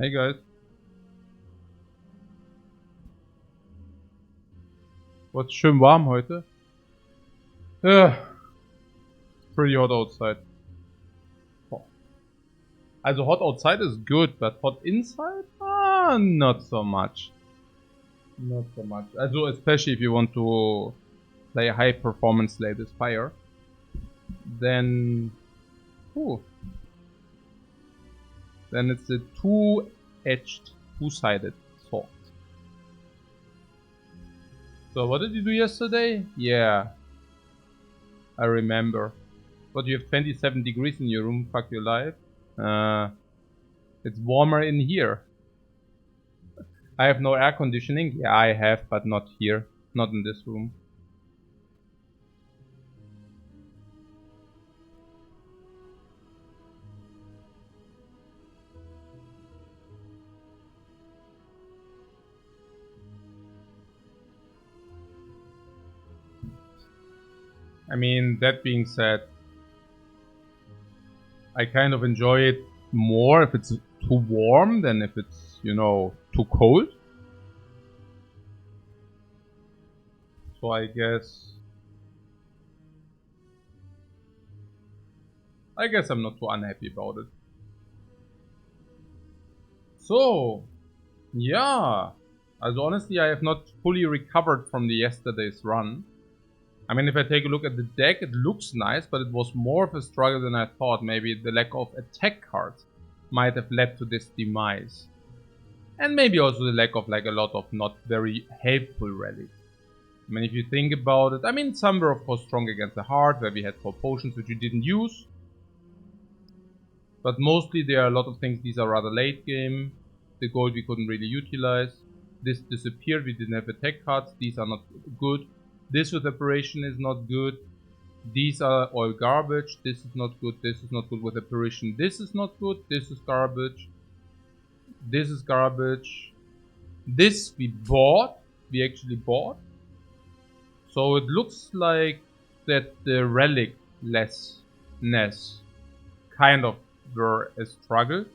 Hey guys. What's schön warm heute? Pretty hot outside. Oh. Also hot outside is good, but hot inside? Not so much. Not so much. Also especially if you want to play a high performance like the Spire. Then... Then it's a two-edged, two-sided sword. So what did you do yesterday? Yeah. I remember. But you have 27 degrees in your room, fuck your life. It's warmer in here. I have no air conditioning. Yeah, I have, but not here. Not in this room. I mean, that being said, I kind of enjoy it more if it's too warm than if it's, you know, too cold. So I guess I'm not too unhappy about it. So, yeah. Also honestly, I have not fully recovered from the yesterday's run. I mean, if I take a look at the deck, it looks nice, but it was more of a struggle than I thought. Maybe the lack of attack cards might have led to this demise. And maybe also the lack of like a lot of not very helpful relics. I mean, if you think about it, I mean, some were of course strong against the heart, where we had 4 potions which we didn't use. But mostly there are a lot of things, these are rather late game. The gold we couldn't really utilize. This disappeared, we didn't have attack cards, these are not good. This with apparition is not good. These are all garbage. This is not good. This is not good with apparition. This is not good. This is garbage. This is garbage. This we bought. We actually bought. So it looks like that the relic lessness kind of were a struggle.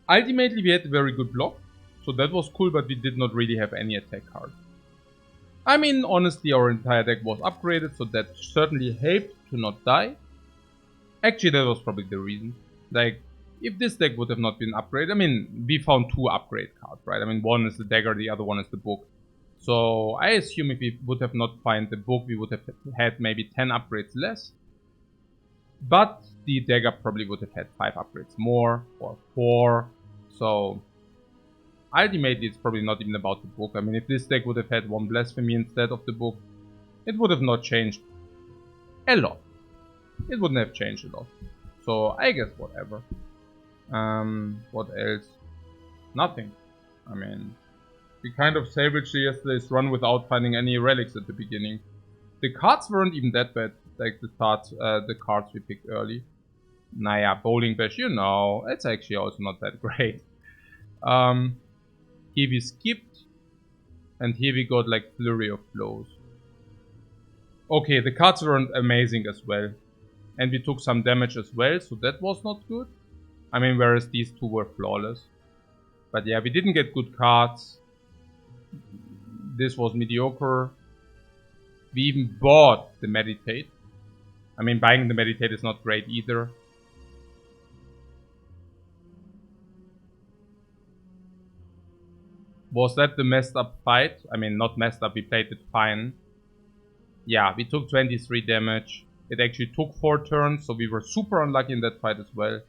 Ultimately we had a very good block. So that was cool, but we did not really have any attack cards. I mean, honestly, our entire deck was upgraded, so that certainly helped to not die. Actually, that was probably the reason. Like, if this deck would have not been upgraded, I mean, we found 2 upgrade cards, right? I mean, one is the dagger, the other one is the book. So, I assume if we would have not found the book, we would have had maybe 10 upgrades less. But the dagger probably would have had 5 upgrades more, or 4. So, ultimately, it's probably not even about the book. I mean, if this deck would have had 1 Blasphemy instead of the book, it would have not changed a lot. It wouldn't have changed a lot. So, I guess whatever. What else? Nothing. I mean, we kind of salvaged yesterday's run without finding any relics at the beginning. The cards weren't even that bad, like the cards we picked early. Naya, Bowling Bash, you know, it's actually also not that great. Here we skipped, and here we got like Flurry of Blows. Okay, the cards weren't amazing as well. And we took some damage as well, so that was not good. I mean, whereas these 2 were flawless. But yeah, we didn't get good cards. This was mediocre. We even bought the Meditate. I mean, buying the Meditate is not great either. Was that the messed up fight? I mean, not messed up, we played it fine. Yeah, we took 23 damage. It actually took 4 turns, so we were super unlucky in that fight as well.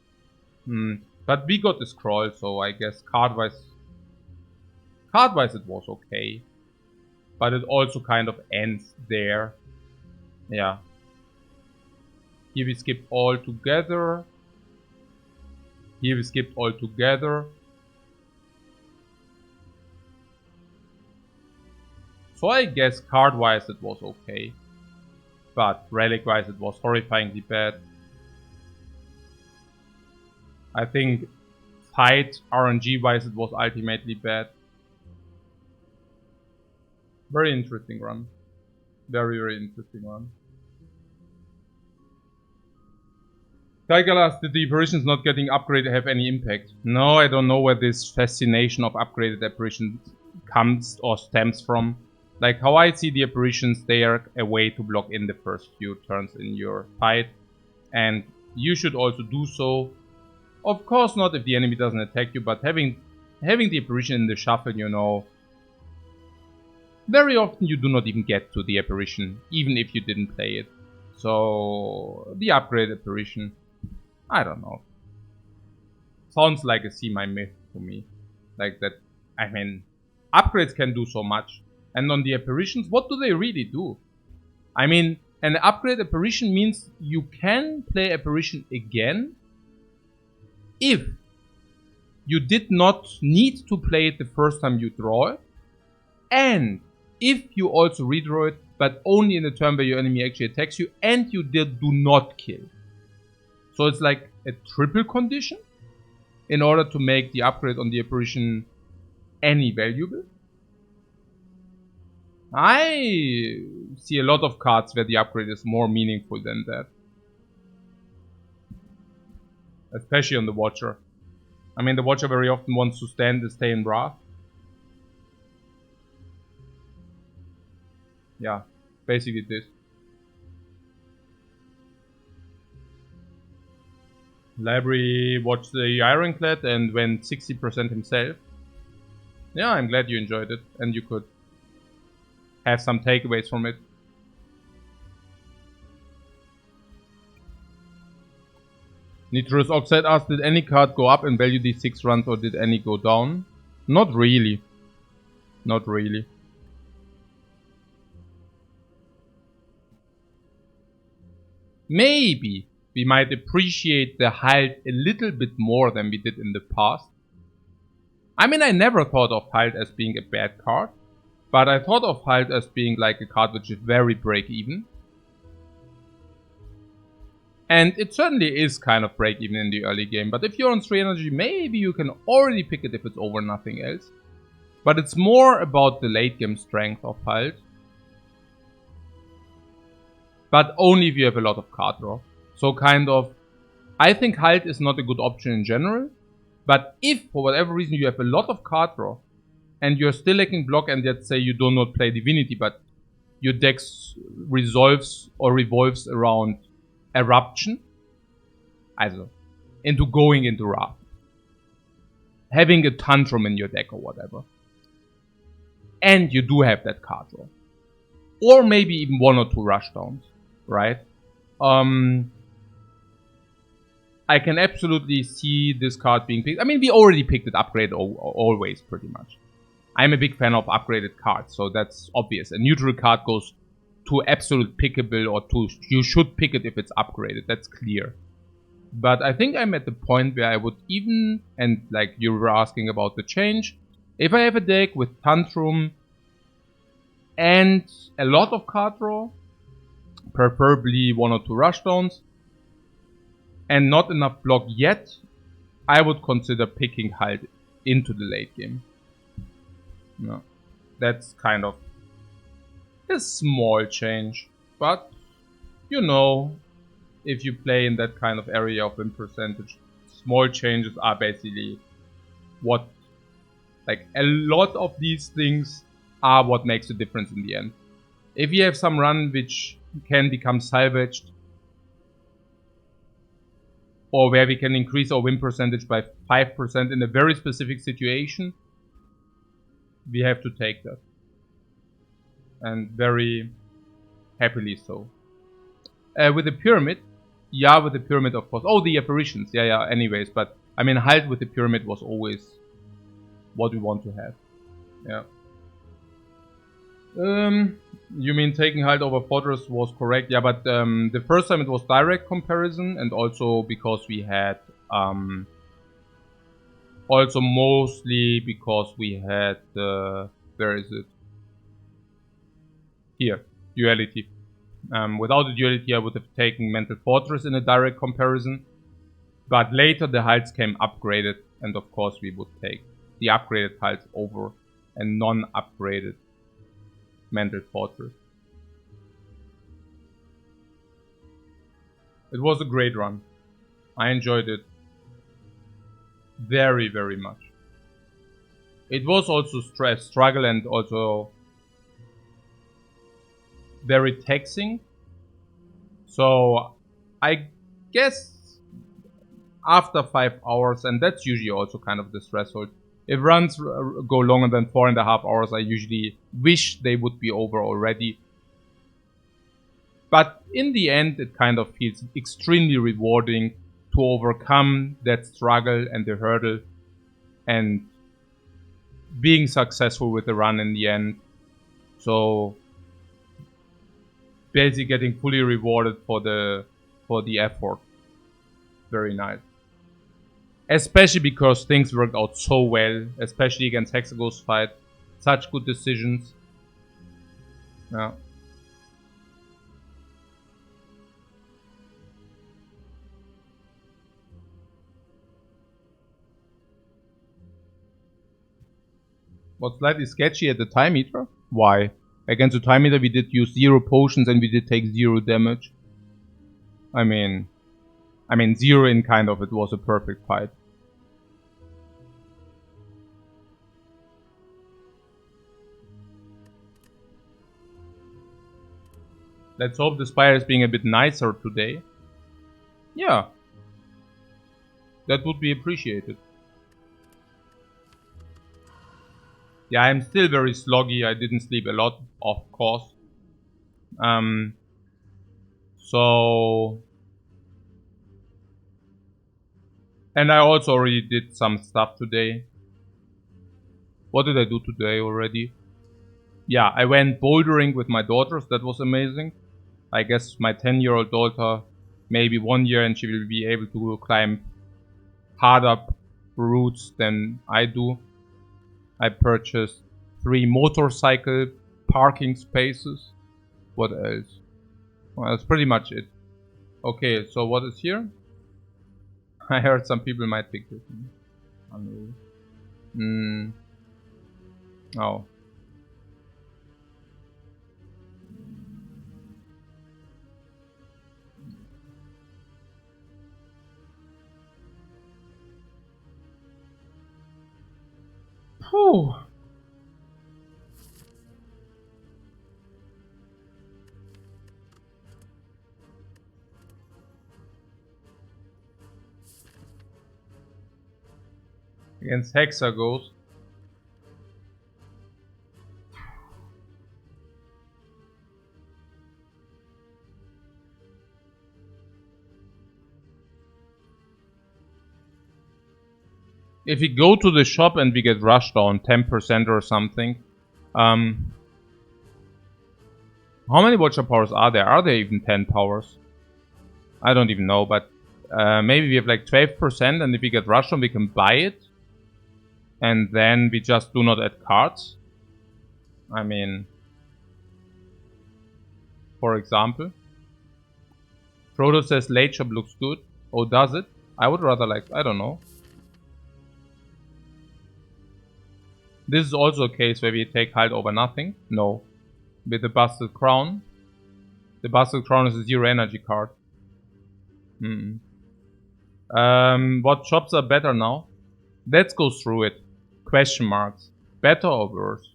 But we got the scroll, so I guess card-wise it was okay. But it also kind of ends there. Yeah. Here we skipped all together. Here we skipped all together. So I guess card-wise it was okay. But relic-wise it was horrifyingly bad. I think fight RNG-wise it was ultimately bad. Very interesting run. Very, very interesting run. Kalgalas, did the apparitions not getting upgraded have any impact? No, I don't know where this fascination of upgraded apparitions comes or stems from. Like, how I see the apparitions, they are a way to block in the first few turns in your fight. And you should also do so. Of course not if the enemy doesn't attack you, but having the apparition in the shuffle, you know, very often you do not even get to the apparition, even if you didn't play it. So, the upgrade apparition, I don't know. Sounds like a semi-myth to me. Like that, I mean, upgrades can do so much. And on the apparitions, what do they really do? I mean, an upgrade apparition means you can play apparition again if you did not need to play it the first time you draw it, and if you also redraw it, but only in the turn where your enemy actually attacks you, and you do not kill. So it's like a triple condition in order to make the upgrade on the apparition any valuable. I see a lot of cards where the upgrade is more meaningful than that. Especially on the Watcher. I mean, the Watcher very often wants to stay in Wrath. Yeah, basically this. Library watched the Ironclad and went 60% himself. Yeah, I'm glad you enjoyed it and you could have some takeaways from it. Nitrous Oxide asked, did any card go up in value these 6 runs or did any go down? Not really. Not really. Maybe we might appreciate the Halt a little bit more than we did in the past. I mean, I never thought of Halt as being a bad card, but I thought of Halt as being like a card which is very break-even. And it certainly is kind of break-even in the early game, but if you're on 3 energy, maybe you can already pick it if it's over nothing else. But it's more about the late game strength of Halt. But only if you have a lot of card draw. So kind of, I think Halt is not a good option in general. But if, for whatever reason, you have a lot of card draw, and you're still lacking block, and let's say you do not play Divinity, but your deck resolves or revolves around Eruption, also into going into Wrath, having a Tantrum in your deck or whatever, and you do have that card draw, or maybe even 1 or 2 rushdowns, right? I can absolutely see this card being picked. I mean, we already picked it upgrade always, pretty much. I'm a big fan of upgraded cards, so that's obvious. A neutral card goes to absolute pickable, or to you should pick it if it's upgraded, that's clear. But I think I'm at the point where I would even, and like you were asking about the change, if I have a deck with Tantrum and a lot of card draw, preferably 1 or 2 rushdowns, and not enough block yet, I would consider picking Halt into the late game. No, that's kind of a small change, but you know, if you play in that kind of area of win percentage, small changes are basically what, like a lot of these things are what makes the difference in the end. If you have some run which can become salvaged, or where we can increase our win percentage by 5% in a very specific situation, we have to take that. And very happily so. With the pyramid, yeah, with the pyramid of course. Oh, the apparitions, yeah, anyways. But I mean, Halt with the pyramid was always what we want to have. Yeah. You mean taking Halt over Fortress was correct? Yeah, but the first time it was direct comparison, and also because we had also mostly because we had where is it? Here, duality. Without the duality, I would have taken Mental Fortress in a direct comparison. But later the Halts came upgraded, and of course we would take the upgraded Halts over a non-upgraded Mental Fortress. It was a great run. I enjoyed it very, very much. It was also struggle, and also very taxing. So I guess after 5 hours, and that's usually also kind of the threshold. If runs go longer than 4.5 hours, I usually wish they would be over already. But in the end, it kind of feels extremely rewarding to overcome that struggle and the hurdle and being successful with the run in the end. So basically getting fully rewarded for the effort. Very nice. Especially because things worked out so well, especially against Hexago's fight. Such good decisions. Yeah. Was slightly sketchy at the time meter. Why? Against the time meter we did use 0 potions and we did take 0 damage. I mean 0 in kind of, it was a perfect fight. Let's hope the Spire is being a bit nicer today. Yeah. That would be appreciated. Yeah, I'm still very sloggy. I didn't sleep a lot, of course. So... And I also already did some stuff today. What did I do today already? Yeah, I went bouldering with my daughters. That was amazing. I guess my 10-year-old daughter, maybe 1 year, and she will be able to climb harder routes than I do. I purchased 3 motorcycle parking spaces. What else? Well, that's pretty much it. Okay, so what is here? I heard some people might pick this. Oh. Whew. Against Hexagos. If we go to the shop and we get rushed on 10% or something, how many Watcher powers are there? Are there even 10 powers? I don't even know, but maybe we have like 12%, and if we get rushed on, we can buy it. And then we just do not add cards. I mean, for example, Frodo says late shop looks good. Oh, does it? I would rather like, I don't know. This is also a case where we take Halt over nothing. No. With the Busted Crown. The Busted Crown is a 0 energy card. What shops are better now? Let's go through it. Question marks. Better or worse?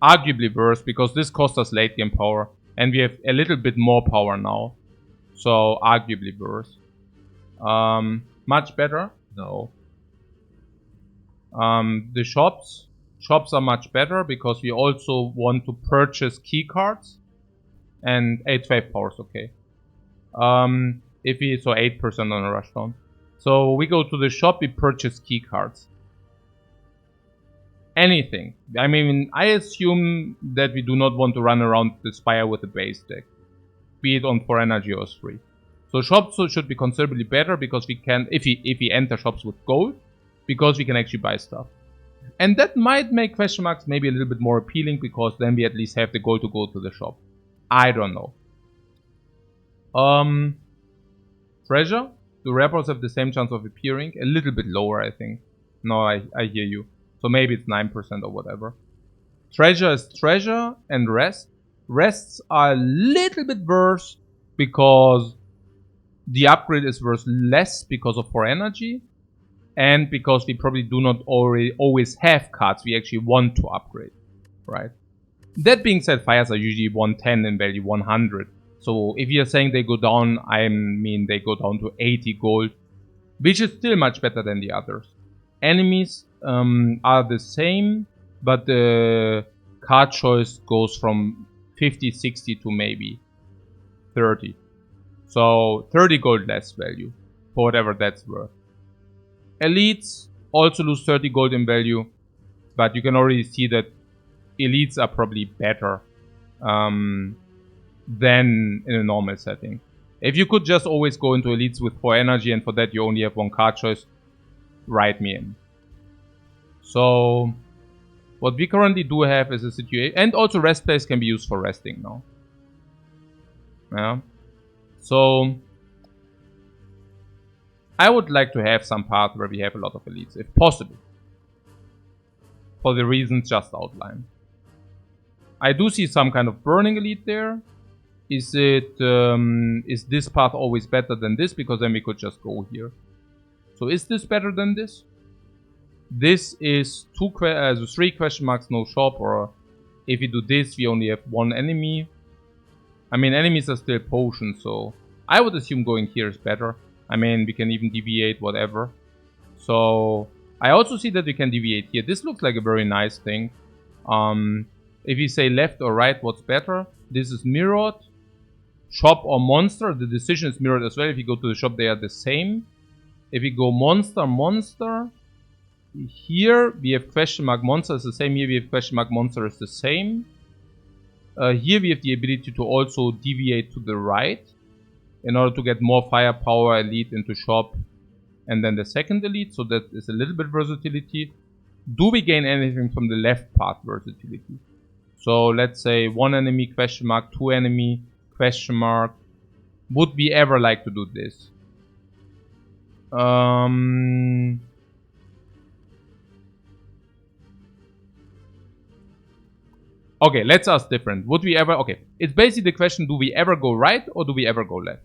Arguably worse, because this cost us late game power. And we have a little bit more power now. So, arguably worse. Much better? No. The shops are much better because we also want to purchase key cards, and 8-12 powers, okay. If we, so 8% on a rush down. So we go to the shop, we purchase key cards. Anything. I mean, I assume that we do not want to run around the Spire with a base deck, be it on 4 energy or 3. So shops should be considerably better because we can, if we enter shops with gold, because we can actually buy stuff. And that might make question marks maybe a little bit more appealing, because then we at least have the gold to go to the shop. I don't know. Treasure? Do rare powers have the same chance of appearing? A little bit lower, I think. No, I hear you. So maybe it's 9% or whatever. Treasure is treasure, and rest. Rests are a little bit worse because the upgrade is worth less because of 4 energy, and because we probably do not always have cards we actually want to upgrade, right? That being said, fires are usually 110 in value, 100. So if you're saying they go down, I mean they go down to 80 gold, which is still much better than the others. Enemies are the same, but the card choice goes from 50, 60 to maybe 30. So 30 gold less value, for whatever that's worth. Elites also lose 30 gold in value, but you can already see that elites are probably better than in a normal setting. If you could just always go into elites with 4 energy and for that you only have 1 card choice, write me in. So what we currently do have is a situation, and also rest place can be used for resting now. Yeah. So I would like to have some path where we have a lot of elites, if possible, for the reasons just outlined. I do see some kind of burning elite there. Is this path always better than this? Because then we could just go here. So is this better than this? This is 3 question marks, no shop, or if we do this, we only have 1 enemy. I mean, enemies are still potions, so I would assume going here is better. I mean, we can even deviate, whatever. So I also see that we can deviate here. This looks like a very nice thing. If you say left or right, what's better? This is mirrored. Shop or monster, the decision is mirrored as well. If you go to the shop, they are the same. If you go monster, monster. Here we have question mark monster is the same. Here we have question mark monster is the same. Here we have the ability to also deviate to the right in order to get more firepower elite into shop and then the second elite. So that is a little bit versatility. Do we gain anything from the left part versatility? So let's say 1 enemy question mark, 2 enemy question mark. Would we ever like to do this? Okay, let's ask different. Would we ever... Okay, it's basically the question, do we ever go right or do we ever go left?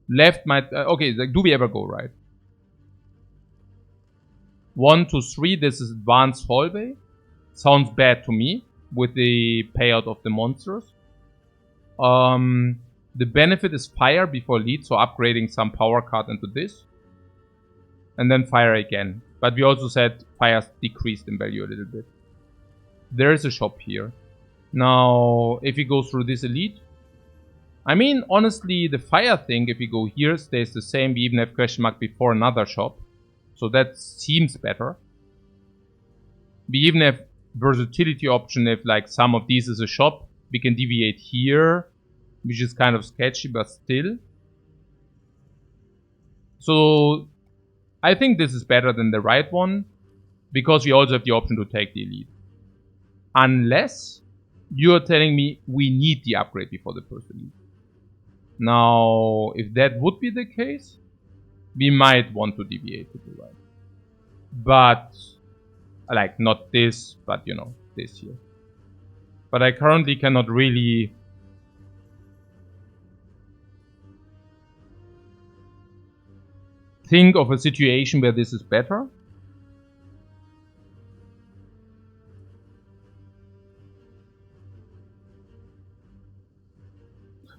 Left might... okay, do we ever go right? 1, 2, 3, this is advanced hallway. Sounds bad to me with the payout of the monsters. The benefit is fire before lead, so upgrading some power card into this. And then fire again. But we also said fire's decreased in value a little bit. There is a shop here. Now, if we go through this elite, I mean, honestly, the fire thing, if we go here, stays the same. We even have question mark before another shop. So that seems better. We even have versatility option if like some of these is a shop. We can deviate here, which is kind of sketchy, but still. So I think this is better than the right one, because we also have the option to take the elite. Unless you're telling me we need the upgrade before the first elite. Now, if that would be the case, we might want to deviate to the right. But, like, not this, but, you know, this here. But I currently cannot really... think of a situation where this is better.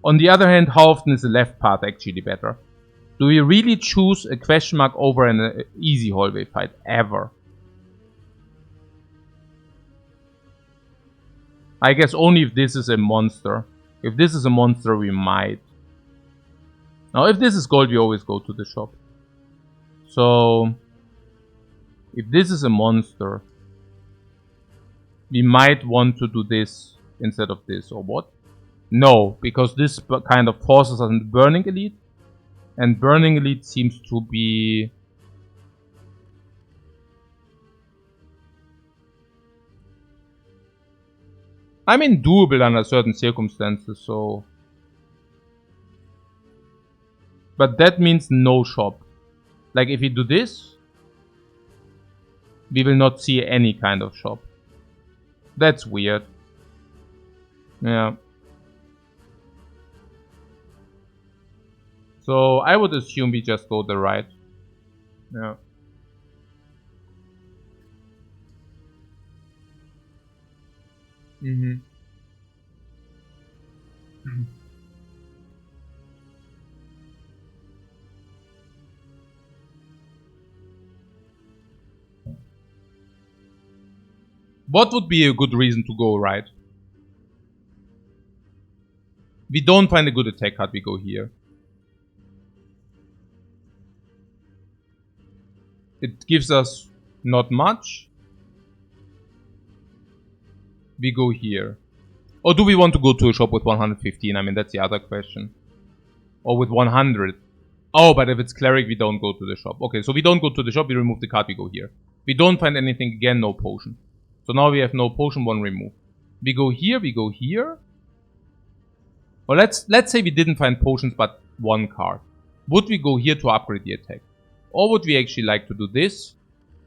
On the other hand, how often is the left part actually better? Do we really choose a question mark over an easy hallway fight? Ever? I guess only if this is a monster. If this is a monster, we might. Now, if this is gold, we always go to the shop. So, if this is a monster, we might want to do this instead of this, or what? No, because this kind of forces us into Burning Elite. And Burning Elite seems to be... I mean, doable under certain circumstances, so... But that means no shop. Like, if we do this, we will not see any kind of shop. That's weird. Yeah. So I would assume we just go the right. Yeah. What would be a good reason to go right? We don't find a good attack card, we go here. It gives us not much. We go here. Or do we want to go to a shop with 115? I mean, that's the other question. Or with 100. Oh, but if it's cleric, we don't go to the shop. Okay, so we don't go to the shop, we remove the card, we go here. We don't find anything, again, no potion. So now we have no potion, one remove. We go here, we go here. Well, let's say we didn't find potions but one card. Would we go here to upgrade the attack? Or would we actually like to do this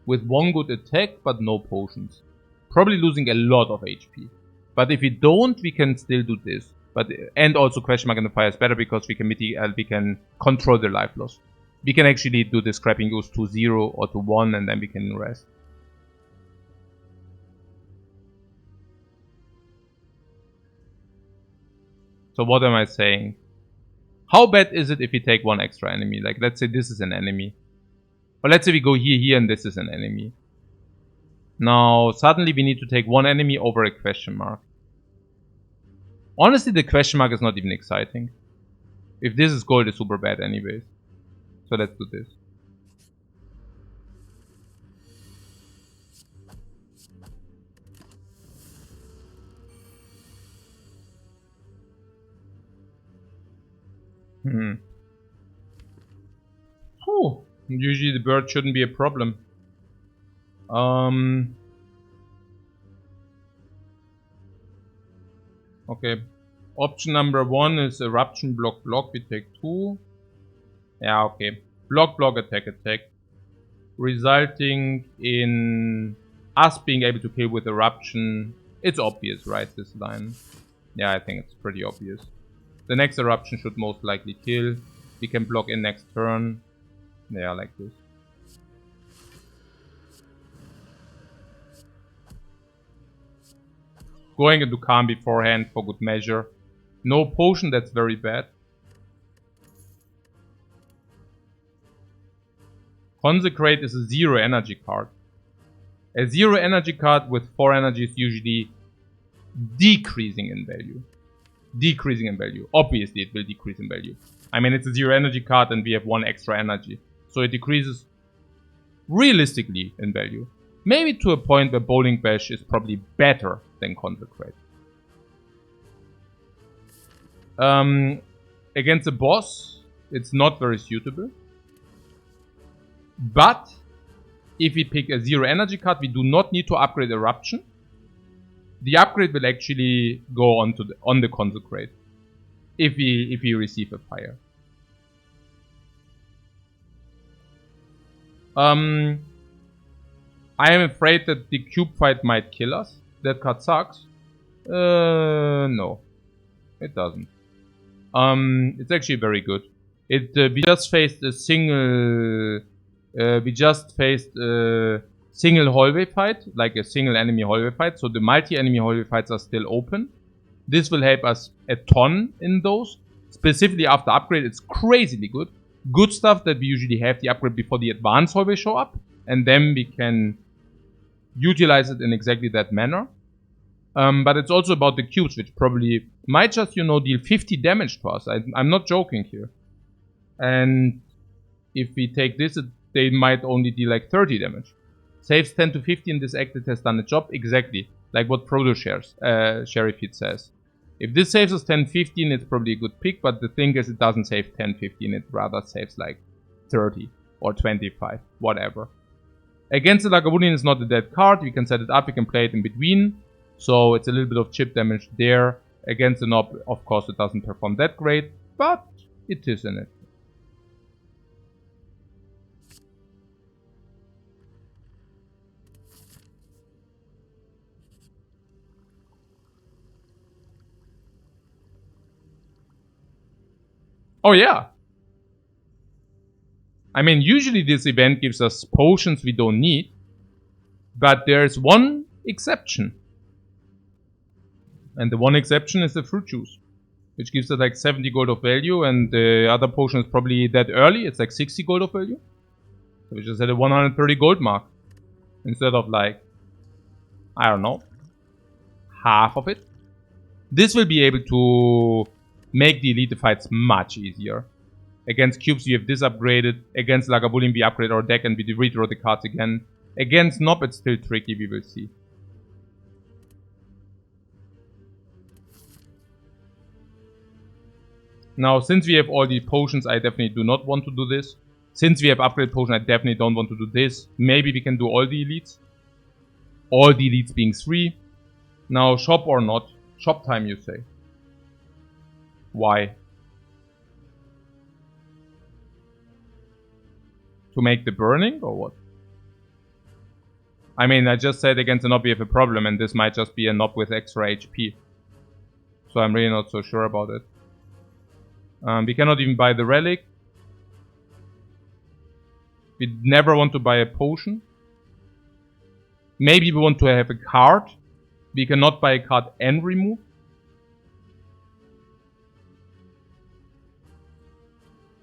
with one good attack but no potions? Probably losing a lot of HP. But if we don't, we can still do this. And also question mark in the fire is better because we can control the life loss. We can actually do the scrapping goes to 0 or to 1 and then we can rest. So what am I saying? How bad is it if we take one extra enemy? Like, let's say this is an enemy. Or let's say we go here, and this is an enemy. Now, suddenly we need to take one enemy over a question mark. Honestly, the question mark is not even exciting. If this is gold, it's super bad anyways. So let's do this. Whew. Usually the bird shouldn't be a problem. Okay. Option number 1 is eruption, block, block. We take 2. Yeah, okay. Block, block, attack, attack. Resulting in us being able to kill with eruption. It's obvious, right? This line. Yeah, I think it's pretty obvious. The next eruption should most likely kill. We can block in next turn. Yeah, like this. Going into calm beforehand for good measure. No potion, that's very bad. Consecrate is a 0 energy card. A 0 energy card with 4 energy is usually decreasing in value. Decreasing in value. Obviously it will decrease in value. I mean, it's a 0 energy card and we have 1 extra energy. So it decreases realistically in value. Maybe to a point where Bowling Bash is probably better than Consecrate. Against a boss, it's not very suitable. But if we pick a 0 energy card, we do not need to upgrade Eruption. The upgrade will actually go on the Consecrate if we receive a fire. I am afraid that the cube fight might kill us. That card sucks. No, it doesn't. It's actually very good. We just faced a single. Single hallway fight, like a single enemy hallway fight. So the multi-enemy hallway fights are still open. This will help us a ton in those. Specifically after upgrade, it's crazily good. Good stuff that we usually have the upgrade before the advanced hallway show up. And then we can utilize it in exactly that manner. But it's also about the cubes, which probably might just, deal 50 damage to us. I'm not joking here. And if we take this, they might only deal like 30 damage. Saves 10 to 15, this acted has done a job. Exactly. Like what Proto Sheriff Heat says. If this saves us 10-15, it's probably a good pick, but the thing is it doesn't save 10-15, it rather saves like 30 or 25, whatever. Against the Lagavulin, it's not a dead card, we can set it up, we can play it in between, so it's a little bit of chip damage there. Against the Nob, of course, it doesn't perform that great, but it is in it. Oh yeah, I mean, usually this event gives us potions we don't need, but there's one exception. And the one exception is the fruit juice, which gives us like 70 gold of value, and the other potion is probably that early, it's like 60 gold of value. So we just had a 130 gold mark, instead of like, I don't know, half of it. This will be able to make the elite fights much easier. Against cubes we have this upgraded, against Lagavulin we upgrade our deck and we redraw the cards again. Against Nob it's still tricky, we will see. Now, since we have all the potions, I definitely do not want to do this. Since we have upgrade potion, I definitely don't want to do this. Maybe we can do all the elites. All the elites being 3. Now, shop or not? Shop time, you say. Why? To make the burning, or what? I mean, I just said against a Nob we have a problem, and this might just be a Nob with extra HP. So I'm really not so sure about it. We cannot even buy the relic. We never want to buy a potion. Maybe we want to have a card. We cannot buy a card and remove.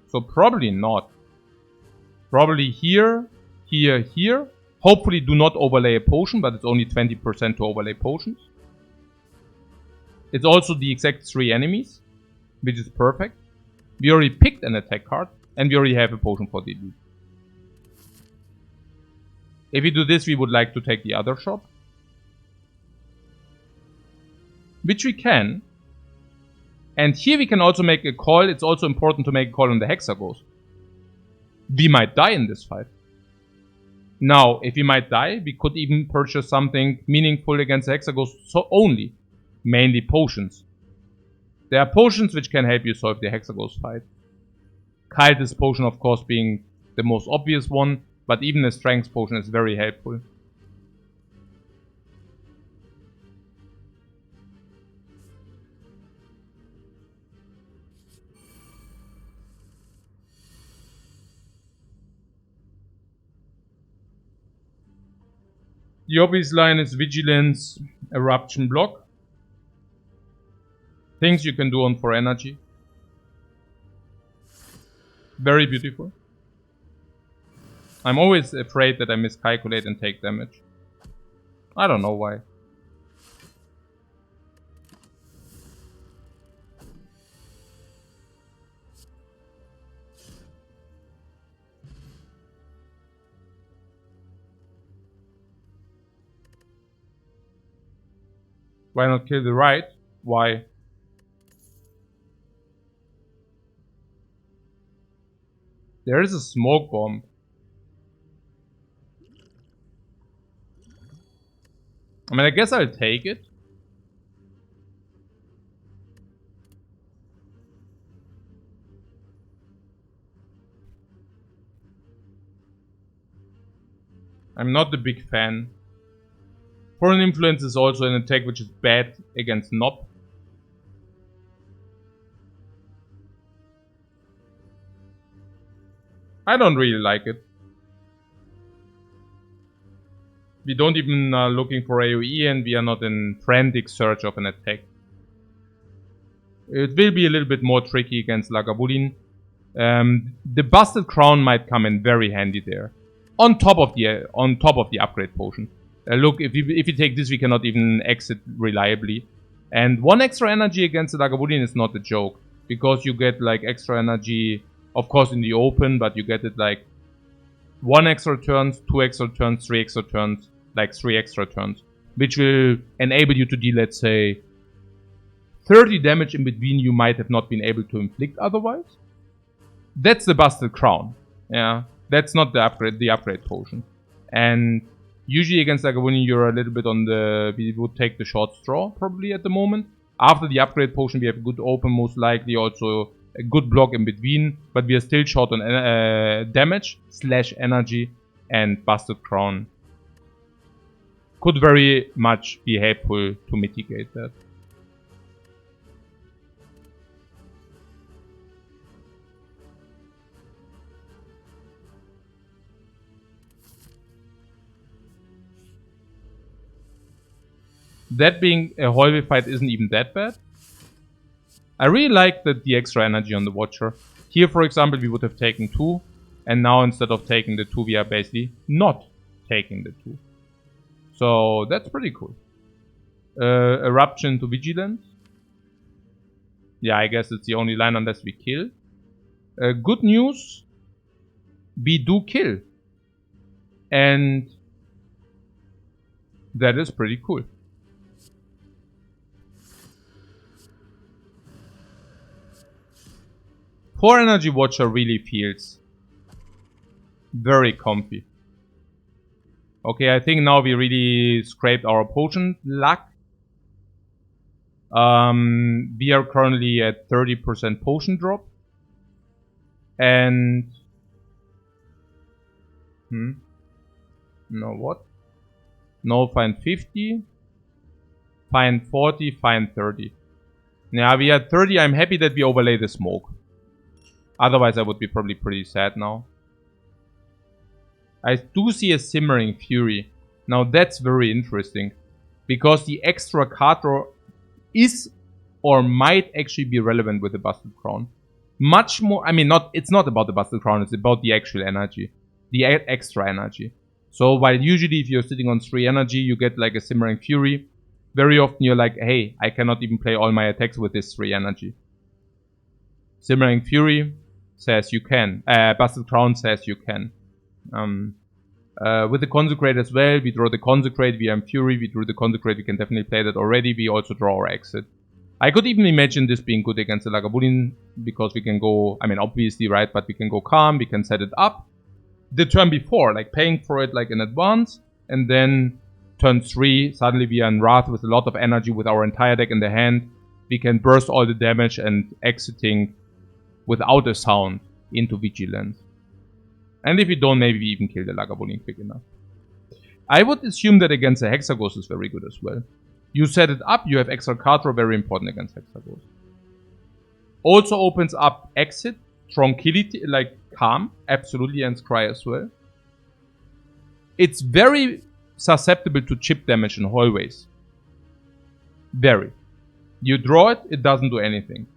So probably not. Probably here, here, here. Hopefully do not overlay a potion, but it's only 20% to overlay potions. It's also the exact 3 enemies, which is perfect. We already picked an attack card, and we already have a potion for the elite. If we do this, we would like to take the other shop. Which we can. And here we can also make a call. It's also important to make a call on the Hexaghost. We might die in this fight. Now, if we might die, we could even purchase something meaningful against the Hexaghost, so only. Mainly potions. There are potions which can help you solve the Hexaghost fight. Kai's potion, of course, being the most obvious one, but even a strength potion is very helpful. The obvious line is Vigilance, Eruption, Block. Things you can do on 4 energy. Very beautiful. I'm always afraid that I miscalculate and take damage. I don't know why. Why not kill the right? Why? There is a smoke bomb. I mean, I guess I'll take it. I'm not a big fan. Foreign influence is also an attack which is bad against Nob. I don't really like it. We don't even looking for AoE and we are not in frantic search of an attack. It will be a little bit more tricky against Lagavulin. The Busted Crown might come in very handy there. On top of the upgrade potion. Look, if we take this, we cannot even exit reliably. And 1 extra energy against the Lagavulin is not a joke. Because you get like extra energy, of course in the open, but you get it like 1 extra turns, 2 extra turns, 3 extra turns, like 3 extra turns. Which will enable you to deal, let's say, 30 damage in between you might have not been able to inflict otherwise. That's the Busted Crown. Yeah, that's not the upgrade potion. And usually against Lagavulin you're a little bit on the... we would take the short straw probably at the moment. After the upgrade potion we have a good open, most likely also a good block in between. But we are still short on damage / energy, and Busted Crown could very much be helpful to mitigate that. that being a hallway fight isn't even that bad. I really like the extra energy on the Watcher. Here, for example, we would have taken 2. And now instead of taking the 2, we are basically not taking the 2. So that's pretty cool. Eruption to Vigilance. Yeah, I guess it's the only line unless we kill. Good news. We do kill. And that is pretty cool. Poor Energy Watcher really feels very comfy. Okay, I think now we really scraped our potion luck. We are currently at 30% potion drop. And... No, what? No, find 50. Find 40, find 30. Yeah, we are 30. I'm happy that we overlay the smoke. Otherwise, I would be probably pretty sad now. I do see a Simmering Fury. Now, that's very interesting. Because the extra card draw is or might actually be relevant with the Busted Crown. Much more... I mean, it's not about the Busted Crown. It's about the actual energy. The extra energy. So, while usually if you're sitting on 3 energy, you get like a Simmering Fury. Very often you're like, hey, I cannot even play all my attacks with this 3 energy. Simmering Fury says you can. Busted Crown says you can. With the Consecrate as well, we draw the Consecrate, we have Fury, we drew the Consecrate, we can definitely play that already, we also draw our exit. I could even imagine this being good against the Lagavulin, because we can go, I mean obviously right, but we can go calm, we can set it up. The turn before, like paying for it like in advance, and then turn 3, suddenly we are in Wrath with a lot of energy with our entire deck in the hand. We can burst all the damage and exiting without a sound into Vigilance. And if we don't, maybe we even kill the Lagavulin quick enough. I would assume that against the Hexaghost is very good as well. You set it up, you have extra card draw, very important against Hexaghost. Also opens up exit, tranquility, like calm, absolutely, and scry as well. It's very susceptible to chip damage in hallways. Very. You draw it, it doesn't do anything.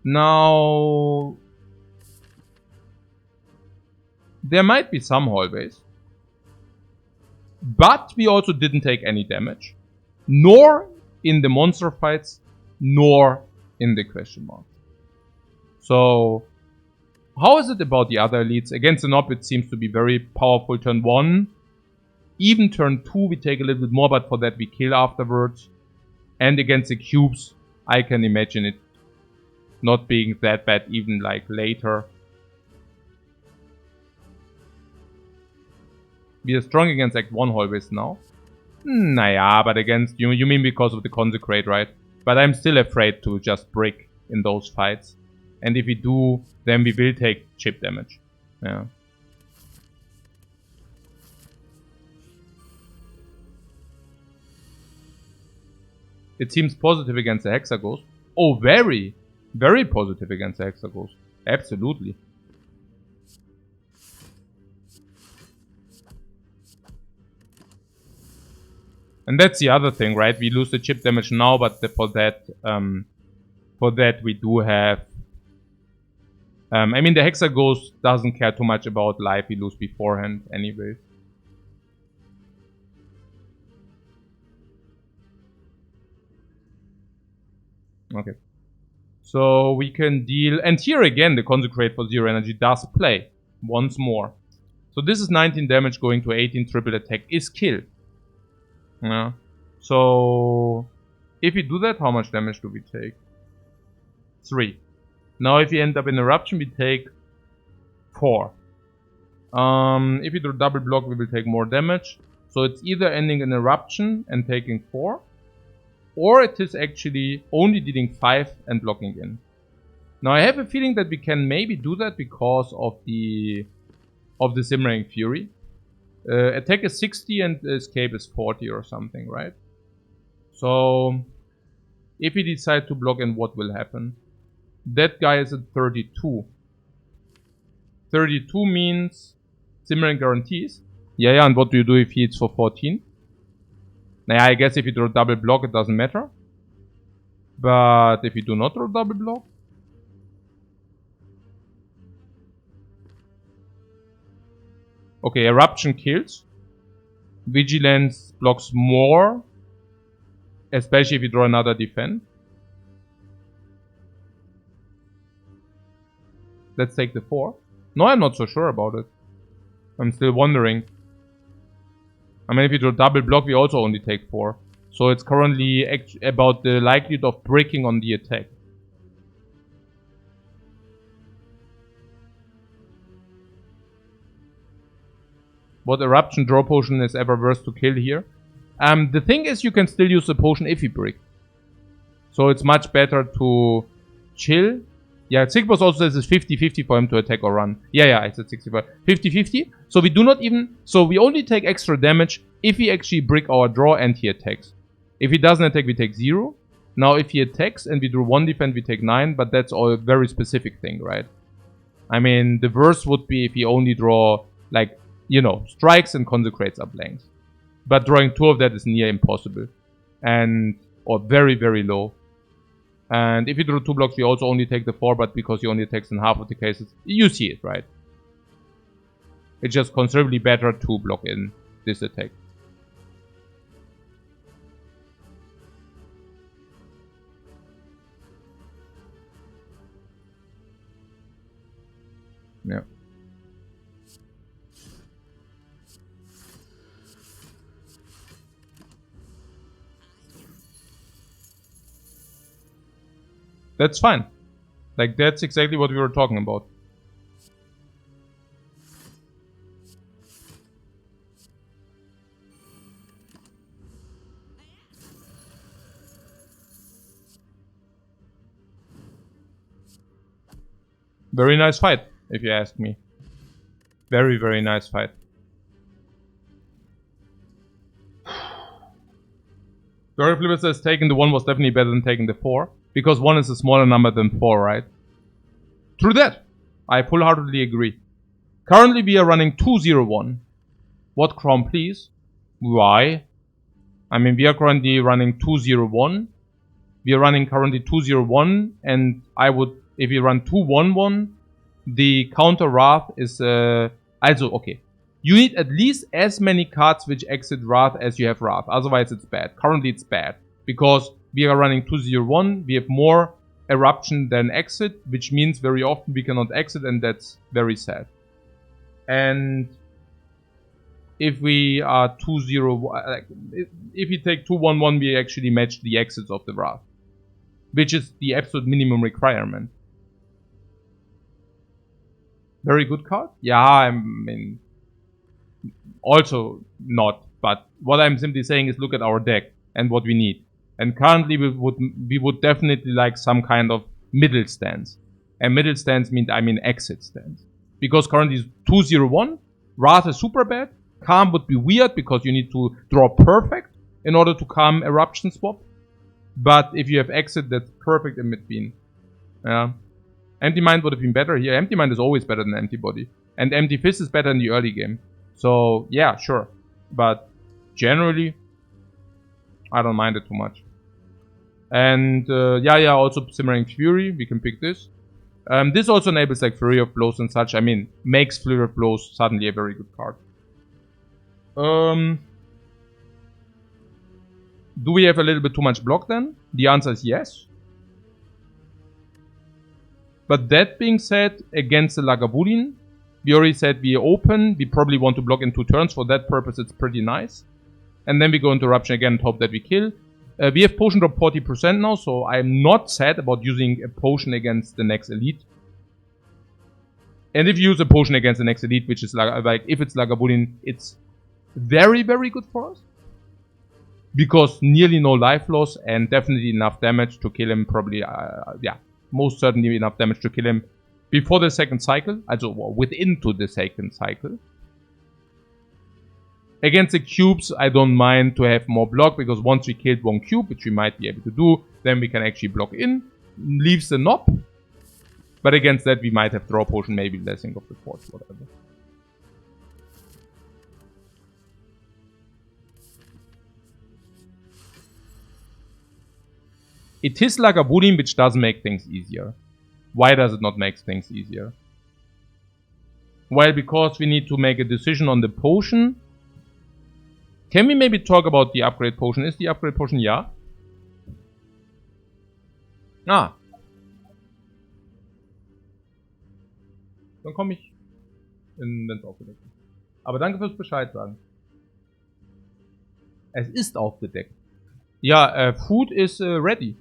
Now... there might be some hallways. But we also didn't take any damage. Nor in the monster fights, nor in the question mark. So, how is it about the other elites? Against the Nob, it seems to be very powerful turn 1. Even turn 2, we take a little bit more, but for that we kill afterwards. And against the cubes, I can imagine it not being that bad even like later. We are strong against Act 1 hallways now. Naja, but against... You mean because of the Consecrate, right? But I'm still afraid to just brick in those fights. And if we do, then we will take chip damage. Yeah. It seems positive against the Hexaghost. Oh, very, very positive against the Hexaghost. Absolutely. And that's the other thing, right? We lose the chip damage now, but for that we do have... I mean, the Hexaghost doesn't care too much about life we lose beforehand anyway. Okay. So we can deal... and here again, the Consecrate for 0 energy does play. Once more. So this is 19 damage going to 18, triple attack is kill. Yeah. So if we do that, how much damage do we take? 3. Now if we end up in Eruption, we take 4. If we do double block, we will take more damage. So it's either ending in Eruption and taking 4, or it is actually only dealing 5 and blocking in. Now I have a feeling that we can maybe do that because of the Simmering Fury. Attack is 60 and escape is 40 or something, right? So, if we decide to block in, what will happen? That guy is at 32. 32 means Simmering guarantees. Yeah, and what do you do if he hits for 14? Now, I guess if you draw double block, it doesn't matter. But if you do not draw double block... Okay, Eruption kills. Vigilance blocks more. Especially if you draw another defend. Let's take the 4. No, I'm not so sure about it. I'm still wondering. I mean, if you draw double block, we also only take 4. So it's currently about the likelihood of breaking on the attack. What Eruption draw potion is ever worse to kill here? The thing is, you can still use the potion if you break. So it's much better to chill. Yeah, Sigboss also says it's 50-50 for him to attack or run. Yeah, I said 65. 50-50. So we do not even... So we only take extra damage if he actually break our draw and he attacks. If he doesn't attack, we take 0. Now if he attacks and we do 1 defend, we take 9. But that's all a very specific thing, right? I mean, the worst would be if he only draw, like, you know, strikes and consecrates are blanks. But drawing 2 of that is near impossible. And... or very, very low. And if you draw 2 blocks, we also only take the 4, but because he only attacks in half of the cases, you see it, right? It's just considerably better to block in this attack. Yeah. That's fine. Like, that's exactly what we were talking about. Very nice fight, if you ask me. Very, very nice fight. Dory Flipper says taking the 1 was definitely better than taking the 4. Because 1 is a smaller number than 4, right? True that. I full-heartedly agree. Currently we are running 201. What crown, please? Why? I mean, we are currently running 201. We are running currently 201. And I would, if we run 211, the counter Wrath is, also, okay. You need at least as many cards which exit Wrath as you have Wrath. Otherwise it's bad. Currently it's bad. Because we are running 201, we have more Eruption than exit, which means very often we cannot exit, and that's very sad. And if we are 201, if we take 211, we actually match the exits of the Wrath, which is the absolute minimum requirement. Very good card? Yeah, I mean, also not, but what I'm simply saying is look at our deck and what we need. And currently we would definitely like some kind of middle stance. And middle stance means, I mean, exit stance. Because currently it's 201, Wrath is super bad, Calm would be weird because you need to draw perfect in order to Calm Eruption swap. But if you have exit, that's perfect in between. Yeah. Empty Mind would have been better here. Empty Mind is always better than Empty Body. And Empty Fist is better in the early game. So, yeah, sure. But generally, I don't mind it too much. And, yeah, also Simmering Fury. We can pick this. This also enables, like, Flurry of Blows and such. I mean, makes Flurry of Blows suddenly a very good card. Do we have a little bit too much block then? The answer is yes. But that being said, against the Lagavulin, we already said we open. We probably want to block in 2 turns. For that purpose, it's pretty nice. And then we go into Eruption again and hope that we kill. We have Potion Drop 40% now, so I'm not sad about using a Potion against the next Elite. And if you use a Potion against the next Elite, which is like, if it's Lagavulin, it's very, very good for us. Because nearly no life loss and definitely enough damage to kill him, probably, yeah, most certainly enough damage to kill him before the second cycle, also within to the second cycle. Against the cubes, I don't mind to have more block, because once we killed 1 cube, which we might be able to do, then we can actually block in, leaves the knob. But against that, we might have Draw Potion, maybe Blessing of the Force, whatever. It is Lagavulin, which does make things easier. Why does it not make things easier? Well, because we need to make a decision on the potion. Can we maybe talk about the upgrade potion? Is the upgrade potion ja? Ah. Dann komme ich, wenn es aufgedeckt ist. Aber danke fürs Bescheid sagen. Es ist aufgedeckt. Ja, food is ready.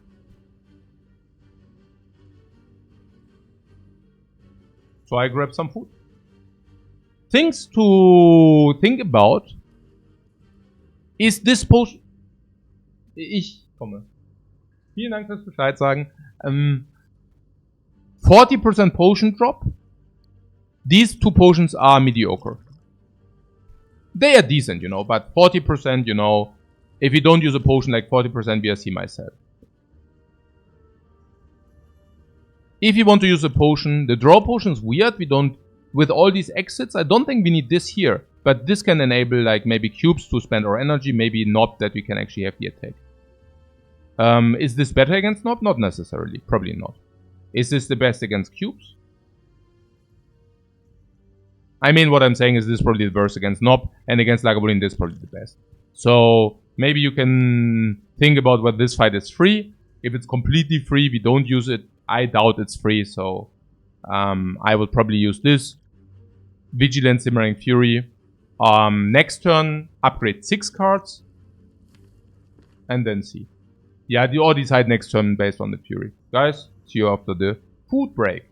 So I grab some food. Things to think about. Is this potion... Ich komme. Vielen Dank fürs Bescheid sagen. 40% potion drop. These two potions are mediocre. They are decent, you know, but 40%, you know, if you don't use a potion like 40% VRC myself. If you want to use a potion, the draw potion is weird. We don't, with all these exits, I don't think we need this here. But this can enable like maybe cubes to spend our energy, maybe not that we can actually have the attack. Is this better against Nob? Not necessarily, probably not. Is this the best against cubes? I mean, what I'm saying is this is probably the worst against Nob, and against Lagavulin this is probably the best. So maybe you can think about whether this fight is free. If it's completely free, we don't use it. I doubt it's free, so I will probably use this. Vigilant Simmering Fury. Next turn, upgrade 6 cards. And then see. Yeah, or decide next turn based on the Fury. Guys, see you after the food break.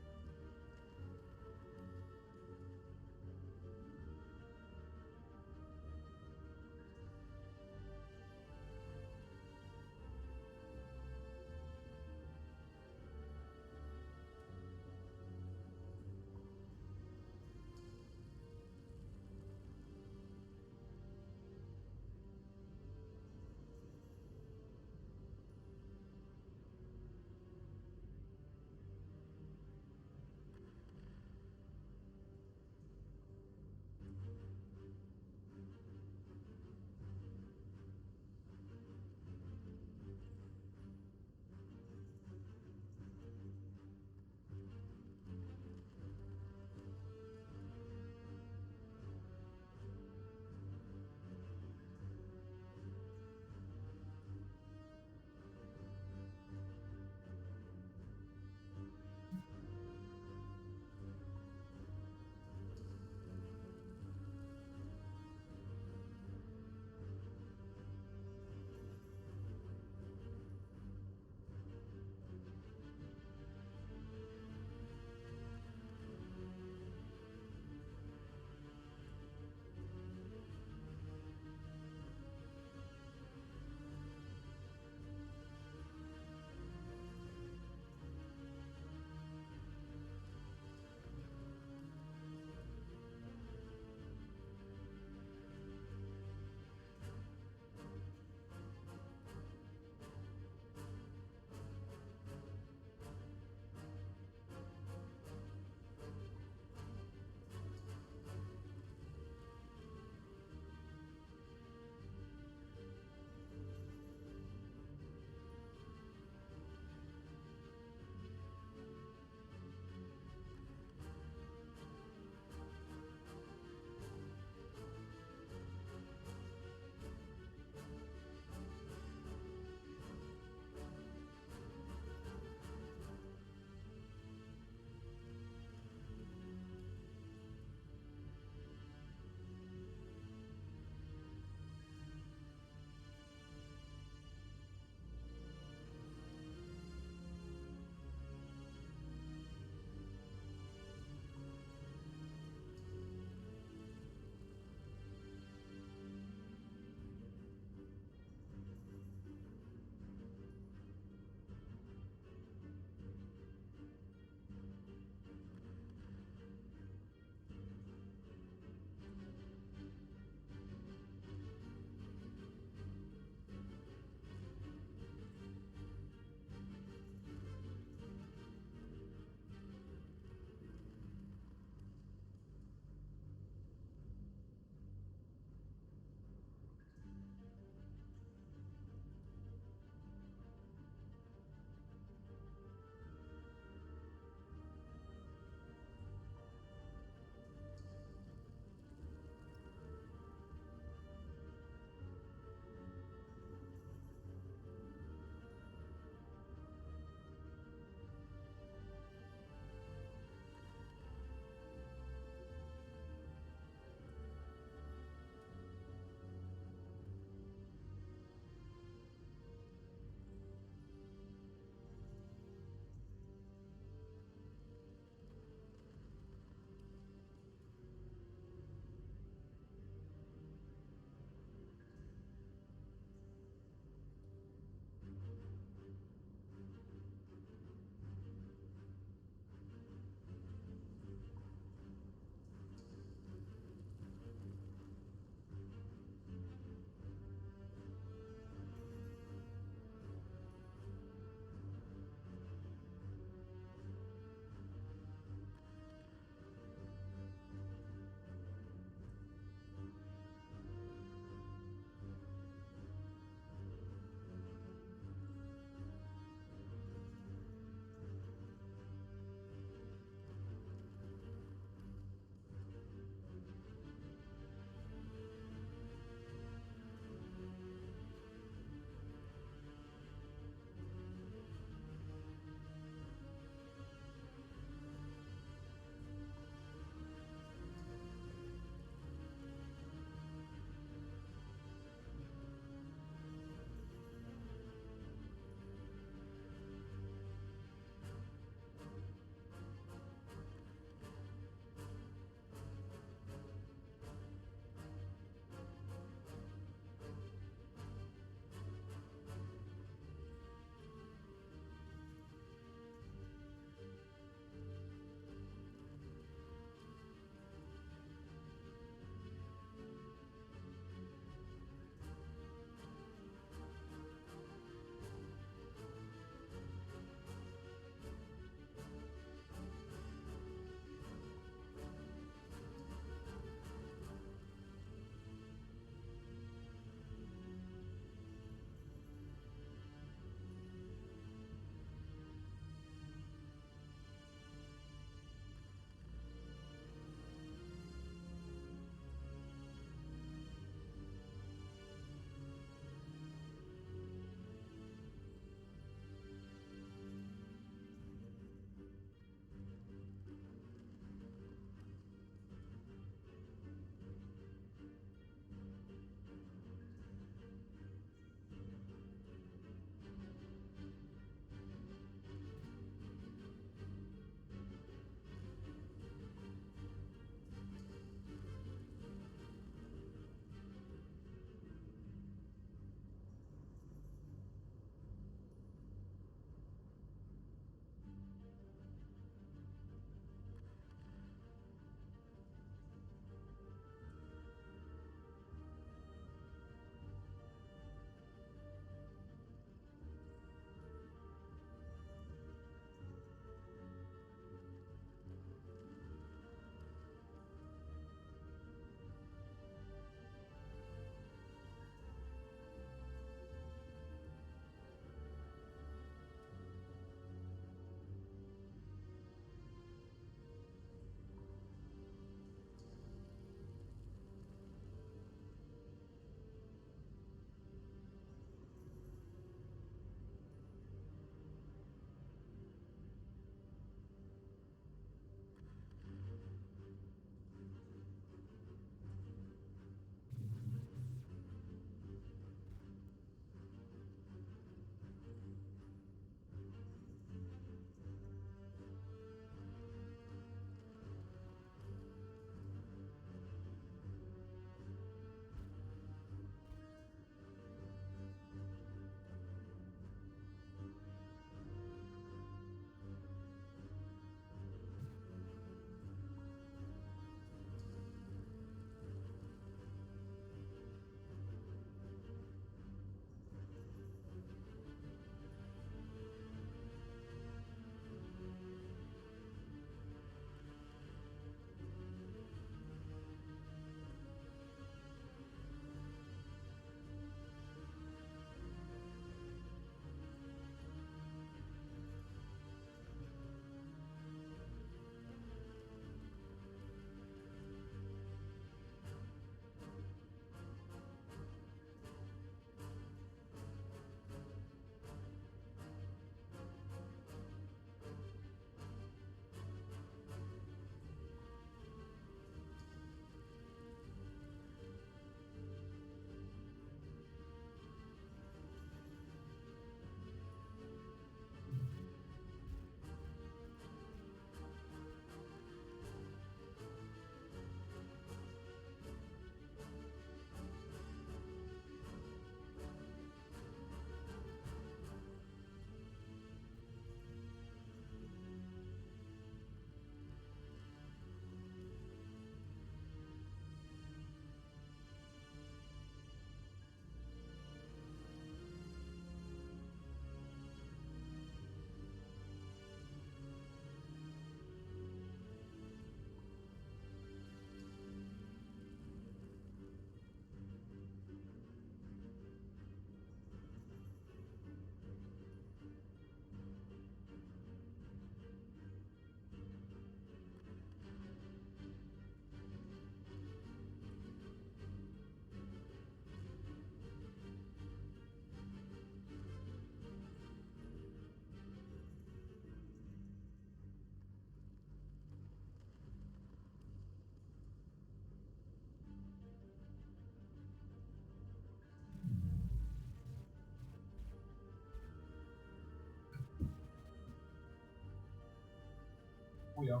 yeah.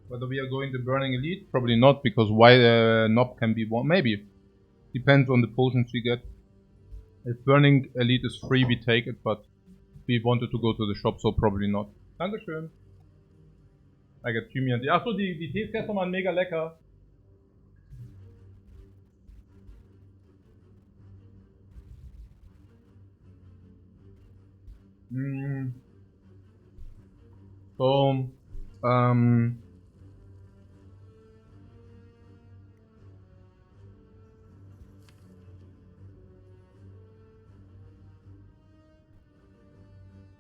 Whether we are going to Burning Elite? Probably not, because why Knob can be one. Maybe. Depends on the potions we get. If Burning Elite is free, we take it, but we wanted to go to the shop, so probably not. Dankeschön. I get Thymian. Achso, die Tees gestern waren mega lecker. So,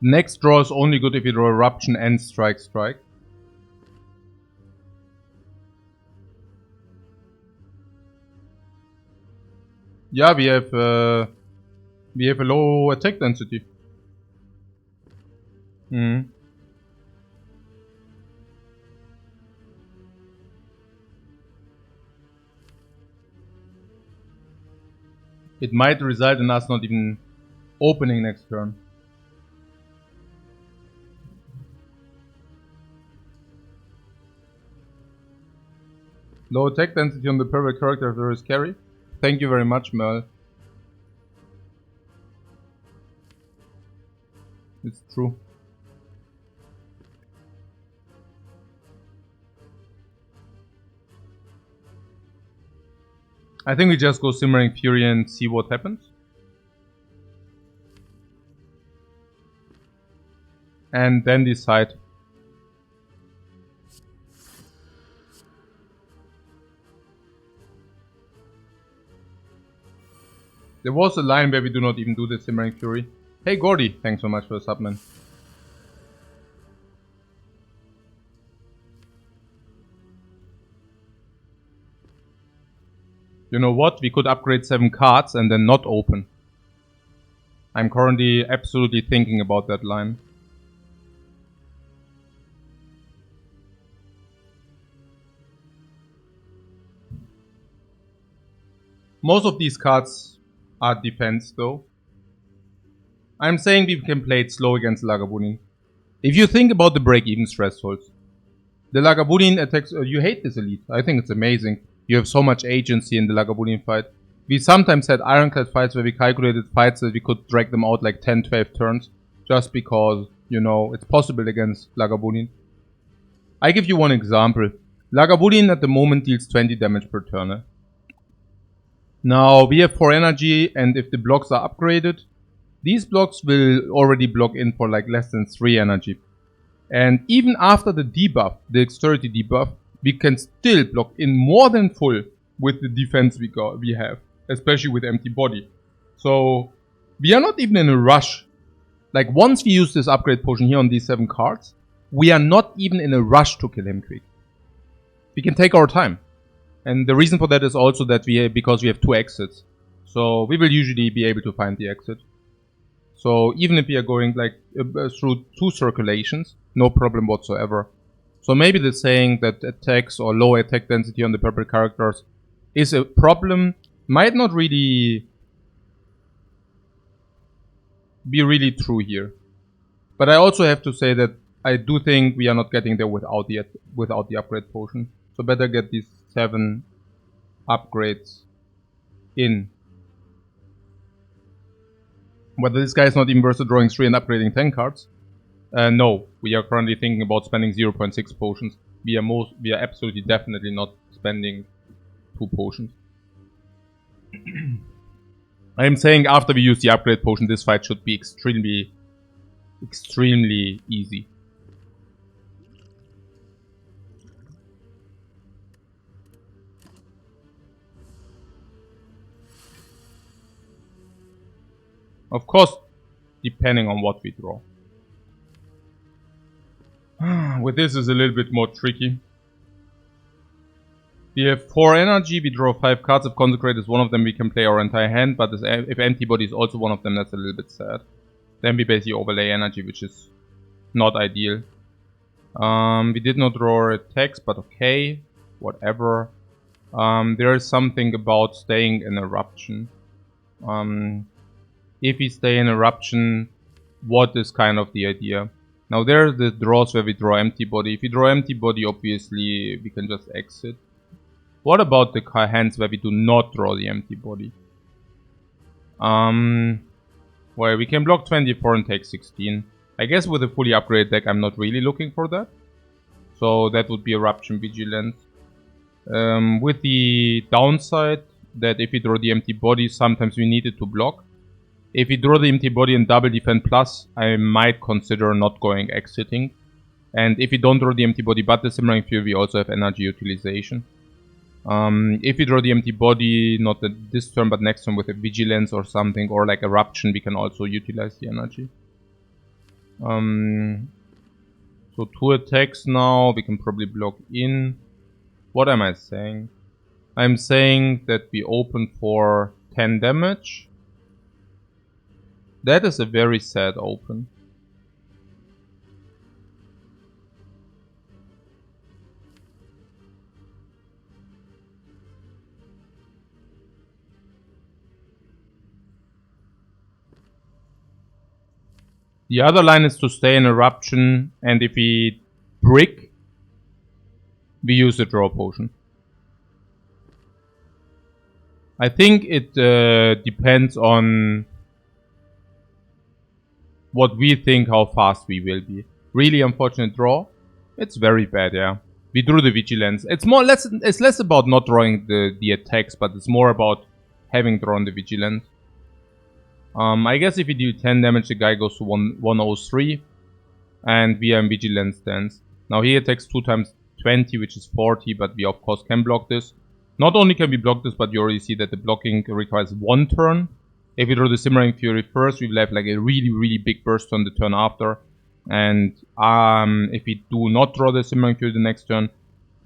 next draw is only good if you draw Eruption and Strike. Yeah, we have a low attack density. It might result in us not even opening next turn. Low attack density on the purple character is very scary. Thank you very much, Merl. It's true. I think we just go Simmering Fury and see what happens. And then decide. There was a line where we do not even do the Simmering Fury. Hey Gordy, thanks so much for the sub, man. You know what? We could upgrade 7 cards and then not open. I'm currently absolutely thinking about that line. Most of these cards are defense though. I'm saying we can play it slow against Lagavulin. If you think about the break-even thresholds, the Lagavulin attacks. You hate this elite. I think it's amazing. You have so much agency in the Lagavulin fight. We sometimes had Ironclad fights where we calculated fights that we could drag them out like 10-12 turns. Just because, you know, it's possible against Lagavulin. I give you one example. Lagavulin at the moment deals 20 damage per turn. Now, we have 4 energy, and if the blocks are upgraded, these blocks will already block in for like less than 3 energy. And even after the debuff, the dexterity debuff, we can still block in more than full with the defense we have, especially with empty body. So, we are not even in a rush. Like, once we use this upgrade potion here on these 7 cards, we are not even in a rush to kill him quick. We can take our time. And the reason for that is also that because we have 2 exits. So we will usually be able to find the exit. So even if we are going like through 2 circulations, no problem whatsoever. So maybe the saying that attacks or low attack density on the purple characters is a problem might not really be really true here. But I also have to say that I do think we are not getting there without the upgrade potion. So better get these 7 upgrades in. Whether this guy is not even worth drawing 3 and upgrading 10 cards. No, we are currently thinking about spending 0.6 potions. We are absolutely definitely not spending 2 potions. I am saying after we use the upgrade potion, this fight should be extremely easy. Of course, depending on what we draw. With this is a little bit more tricky. We have 4 energy, we draw 5 cards. If Consecrate is one of them, we can play our entire hand. But if Antibody is also one of them, that's a little bit sad. Then we basically overlay energy, which is not ideal. We did not draw attacks, but okay, whatever. There is something about staying in Eruption. If we stay in Eruption, what is kind of the idea? Now there are the draws where we draw Empty Body. If we draw Empty Body, obviously we can just exit. What about the hands where we do not draw the Empty Body? Well, we can block 24 and take 16. I guess with a fully upgraded deck, I'm not really looking for that. So that would be Eruption Vigilance. With the downside that if we draw the Empty Body, sometimes we need it to block. If we draw the Empty Body and double defend plus, I might consider not going exiting. And if we don't draw the Empty Body but the Simmering Fury, we also have energy utilization. If we draw the Empty Body, not this turn but next turn with a Vigilance or something, or like Eruption, we can also utilize the energy. So 2 attacks now, we can probably block in. What am I saying? I'm saying that we open for 10 damage. That is a very sad open. The other line is to stay in Eruption, and if we brick, we use the draw potion. I think it depends on what we think how fast we will be. Really unfortunate draw. It's very bad, yeah. We drew the Vigilance. It's less about not drawing the attacks, but it's more about having drawn the Vigilance. I guess if we deal 10 damage, the guy goes to 103. And we are in Vigilance stance. Now he attacks 2 times 20, which is 40, but we of course can block this. Not only can we block this, but you already see that the blocking requires 1 turn. If we draw the Simmering Fury first, we will have like a really big burst on the turn after. And if we do not draw the Simmering Fury the next turn,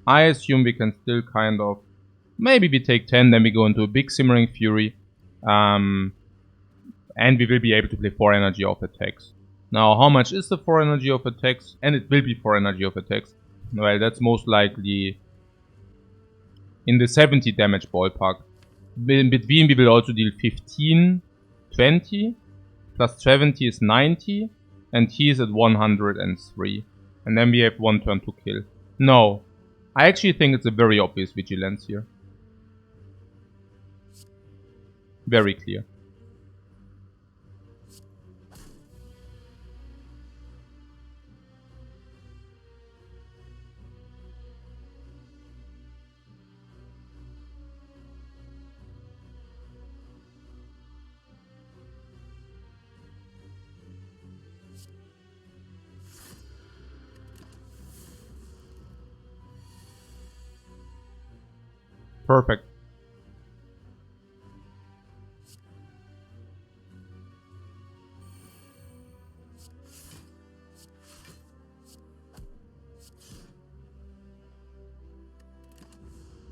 I assume we can still kind of... Maybe we take 10, then we go into a big Simmering Fury. And we will be able to play 4 energy of attacks. Now, how much is the 4 energy of attacks? And it will be 4 energy of attacks. Well, that's most likely in the 70 damage ballpark. In between, we will also deal 15, 20, plus 70 is 90, and he is at 103. And then we have 1 turn to kill. No, I actually think it's a very obvious Vigilance here. Very clear. Perfect.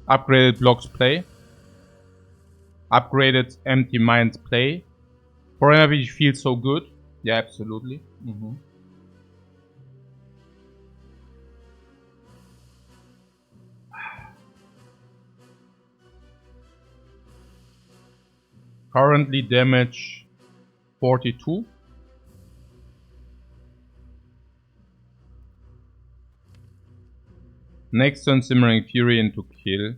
Upgraded blocks play. Upgraded empty minds play. Forever we feel so good. Yeah, absolutely. Currently damage 42. Next turn Simmering Fury into kill.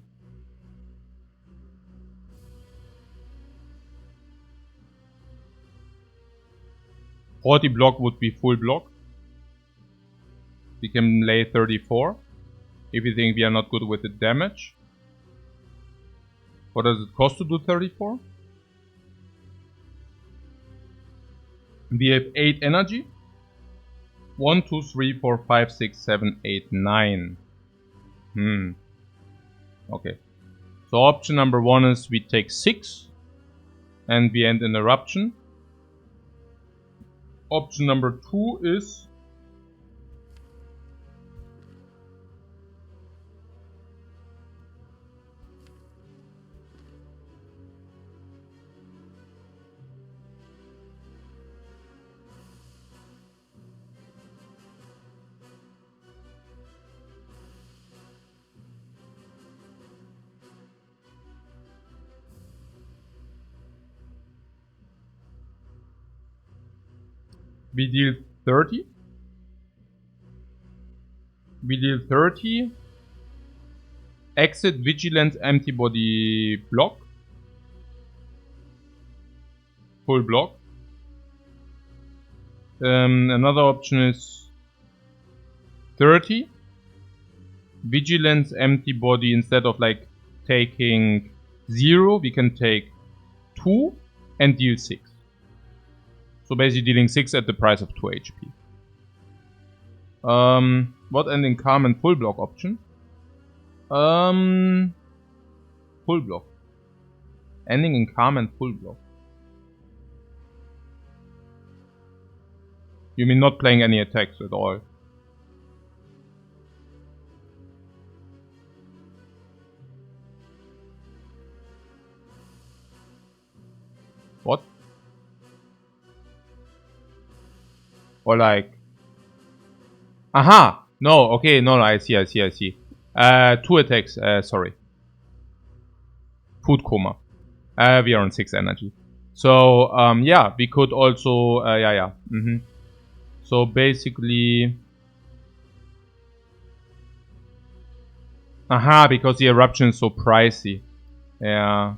Forty block would be full block. We can lay 34. If you think we are not good with the damage. What does it cost to do 34? We have 8 energy. 1, 2, 3, 4, 5, 6, 7, 8, 9. Okay. So option number 1 is we take 6. And we end in Eruption. Option number 2 is... We deal 30. We deal 30. Exit Vigilance Antibody block. Full block. Another option is 30. Vigilance Antibody, instead of like taking 0, we can take 2 and deal 6. So basically dealing 6 at the price of 2 HP. What ending calm and full block option? Full block. Ending in calm and full block. You mean not playing any attacks at all? What? Or like... Aha! No, okay, no, I see. 2 attacks, sorry. Food coma. We are on 6 energy. So, yeah, we could also, yeah. So basically... Aha, because the eruption is so pricey. Yeah.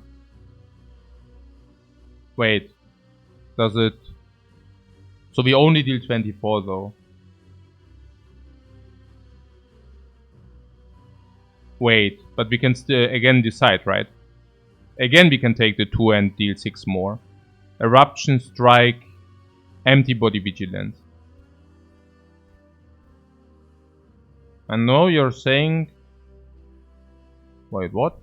Wait. Does it... So we only deal 24 though. Wait, but we can still again decide, right? Again we can take the 2 and deal 6 more. Eruption, strike, antibody vigilance. I know you're saying... Wait, what?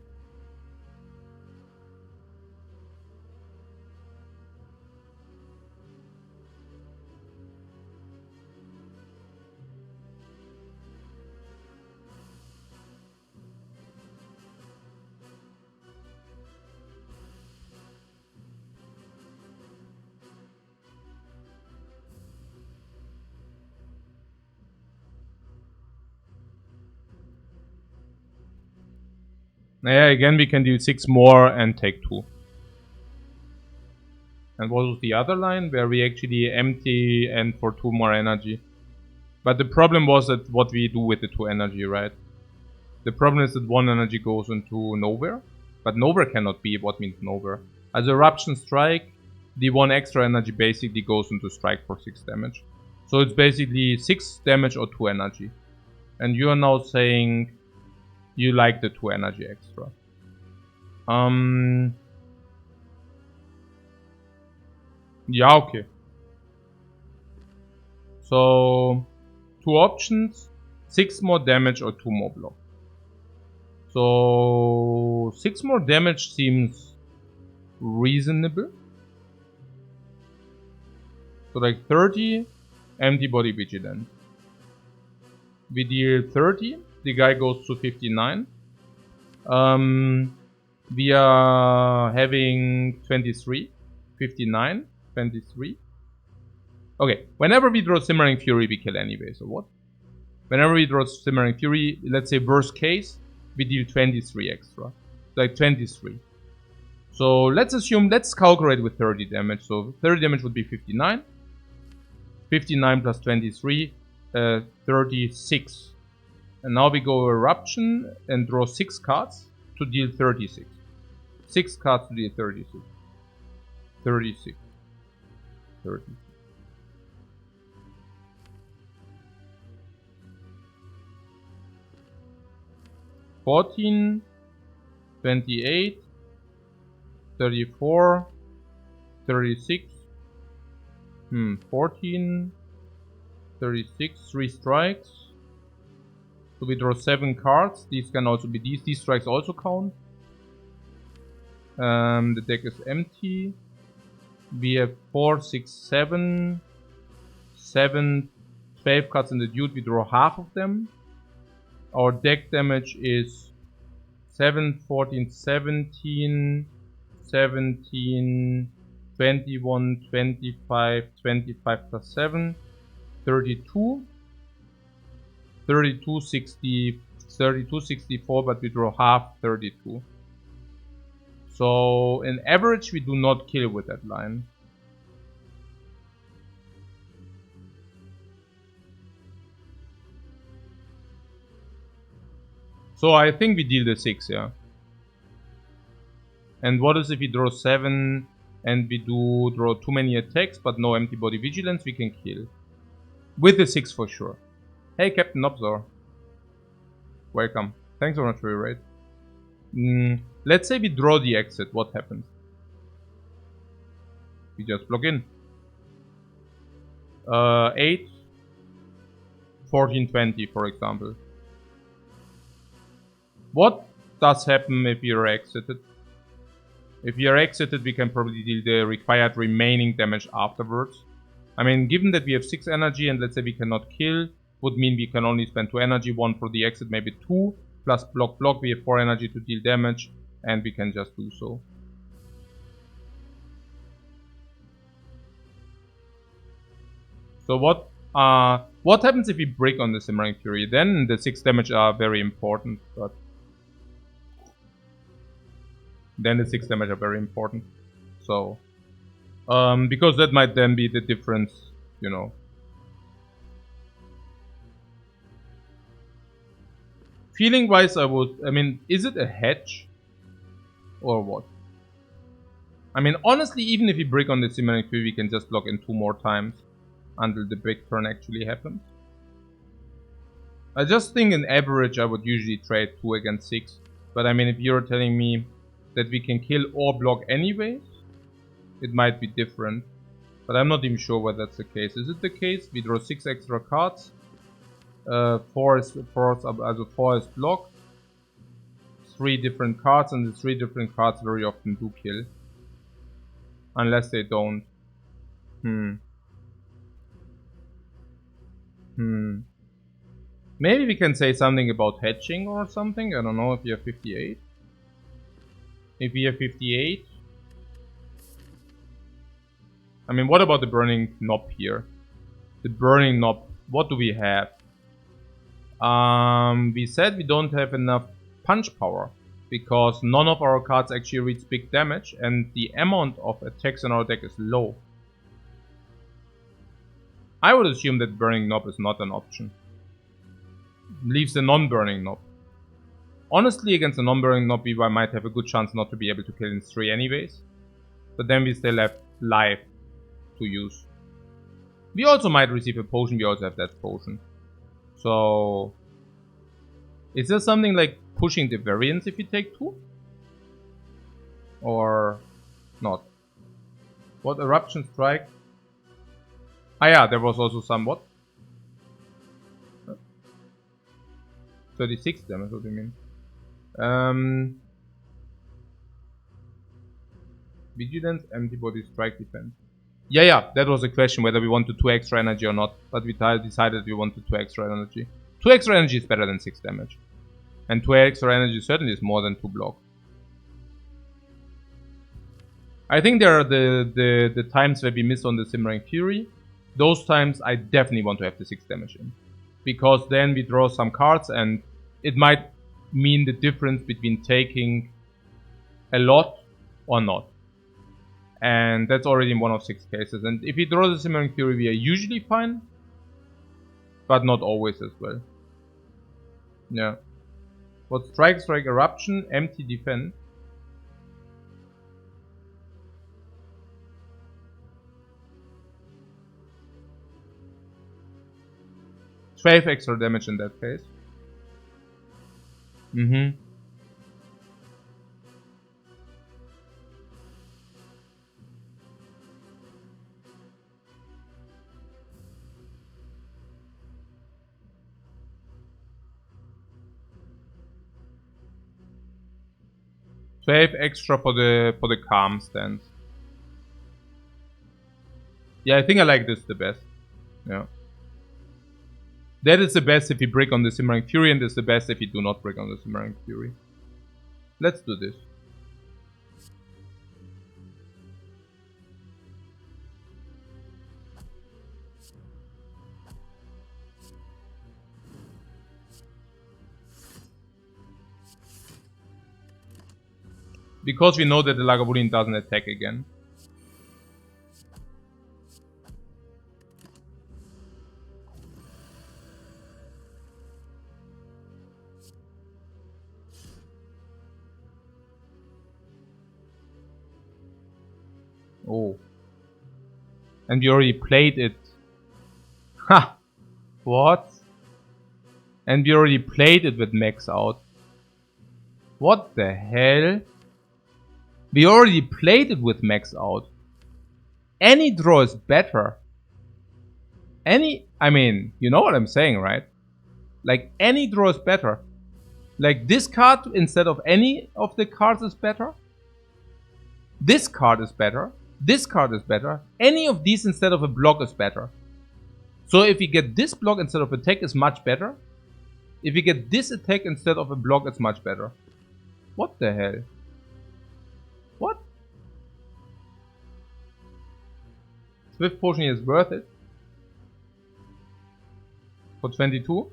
Yeah, again we can deal 6 more and take 2. And what was the other line? Where we actually empty and for 2 more energy. But the problem was that what we do with the 2 energy, right? The problem is that 1 energy goes into nowhere. But nowhere cannot be what means nowhere. As eruption strike, the 1 extra energy basically goes into strike for 6 damage. So it's basically 6 damage or 2 energy. And you are now saying you like the 2 energy extra. Yeah, okay. So 2 options, 6 more damage or 2 more block. So 6 more damage seems reasonable. So like 30 antibody vigilance. We deal 30, the guy goes to 59. We are having 23, 59, 23. Okay, whenever we draw Simmering Fury, we kill anyway, so what? Whenever we draw Simmering Fury, let's say worst case, we deal 23 extra. Like 23. So let's assume, let's calculate with 30 damage. So 30 damage would be 59. 59 plus 23, 36. And now we go Eruption and draw 6 cards to deal 36. 6 cards to deal 36. 36. 36. $14, 28, 34, 36, 14, 36, 3 strikes. So we draw 7 cards. These can also be these. These strikes also count. The deck is empty. We have 4, 6, 7, 12 cards in the dude. We draw half of them. Our deck damage is 7, 14, 17, 17, 21, 25, 25 plus 7, 32, 32, 60, 32, 64, but we draw half 32. So in average we do not kill with that line. So I think we deal the 6, yeah. And what is if we draw 7 and we do draw too many attacks but no empty body vigilance? We can kill. With the 6 for sure. Hey Captain Nobzor. Welcome. Thanks so much for your raid. Let's say we draw the exit. What happens? We just block in. 8, 14, 20 for example. What does happen if we are exited? If we are exited, we can probably deal the required remaining damage afterwards. I mean, given that we have 6 energy and let's say we cannot kill, would mean we can only spend 2 energy, 1 for the exit, maybe 2, plus block, we have 4 energy to deal damage, and we can just do so. So what happens if we break on the Simmering Fury? Then the 6 damage are very important, but then the 6 damage are very important. So because that might then be the difference, you know. Feeling wise, I mean, is it a hedge? Or what? I mean, honestly, even if we break on the Simmering Fury, we can just block in 2 more times until the big turn actually happens. I just think in average I would usually trade 2 against 6. But I mean, if you're telling me that we can kill or block anyways, it might be different. But I'm not even sure whether that's the case. Is it the case? We draw 6 extra cards. 4 is block. 3 different cards, and the 3 different cards very often do kill. Unless they don't. Maybe we can say something about hedging or something. I don't know if you have 58. If we have 58. I mean, what about the burning knob here? The burning knob. What do we have? We said we don't have enough punch power. Because none of our cards actually reach big damage. And the amount of attacks in our deck is low. I would assume that burning knob is not an option. Leaves the non-burning knob. Honestly, against the non-burning knob, we might have a good chance not to be able to kill in 3 anyways. But then we still have life to use. We also might receive a potion, we also have that potion. So... is there something like pushing the variance if you take 2? Or... not? What? Eruption Strike? Ah yeah, there was also some what? 36 damage, what do you mean? Vigilance, empty body, strike, defense. Yeah, that was a question whether we wanted 2 extra energy or not. But we decided we wanted 2 extra energy. 2 extra energy is better than 6 damage. And 2 extra energy certainly is more than 2 block. I think there are the times where we miss on the Simmering Fury. Those times I definitely want to have the 6 damage in. Because then we draw some cards and it might mean the difference between taking a lot or not. And that's already in 1 of 6 cases. And if we draw the Simmering Fury, we are usually fine. But not always as well. Yeah. What? Strike, eruption, empty, defense. Twelve extra damage in that case. Mm-hmm. Extra for the calm stance. Yeah, I think I like this the best. Yeah. That is the best if you break on the Simmering Fury, and is the best if you do not break on the Simmering Fury. Let's do this. Because we know that the Lagavulin doesn't attack again. Oh. And we already played it. Ha! What? And we already played it with max out. What the hell? We already played it with max out. Any draw is better. I mean, you know what I'm saying, right? Like, any draw is better. Like, this card instead of any of the cards is better. This card is better. This card is better. Any of these instead of a block is better. So if you get this block instead of attack is much better. If you get this attack instead of a block, it's much better. What the hell? What? Swift Potion is worth it. For 22.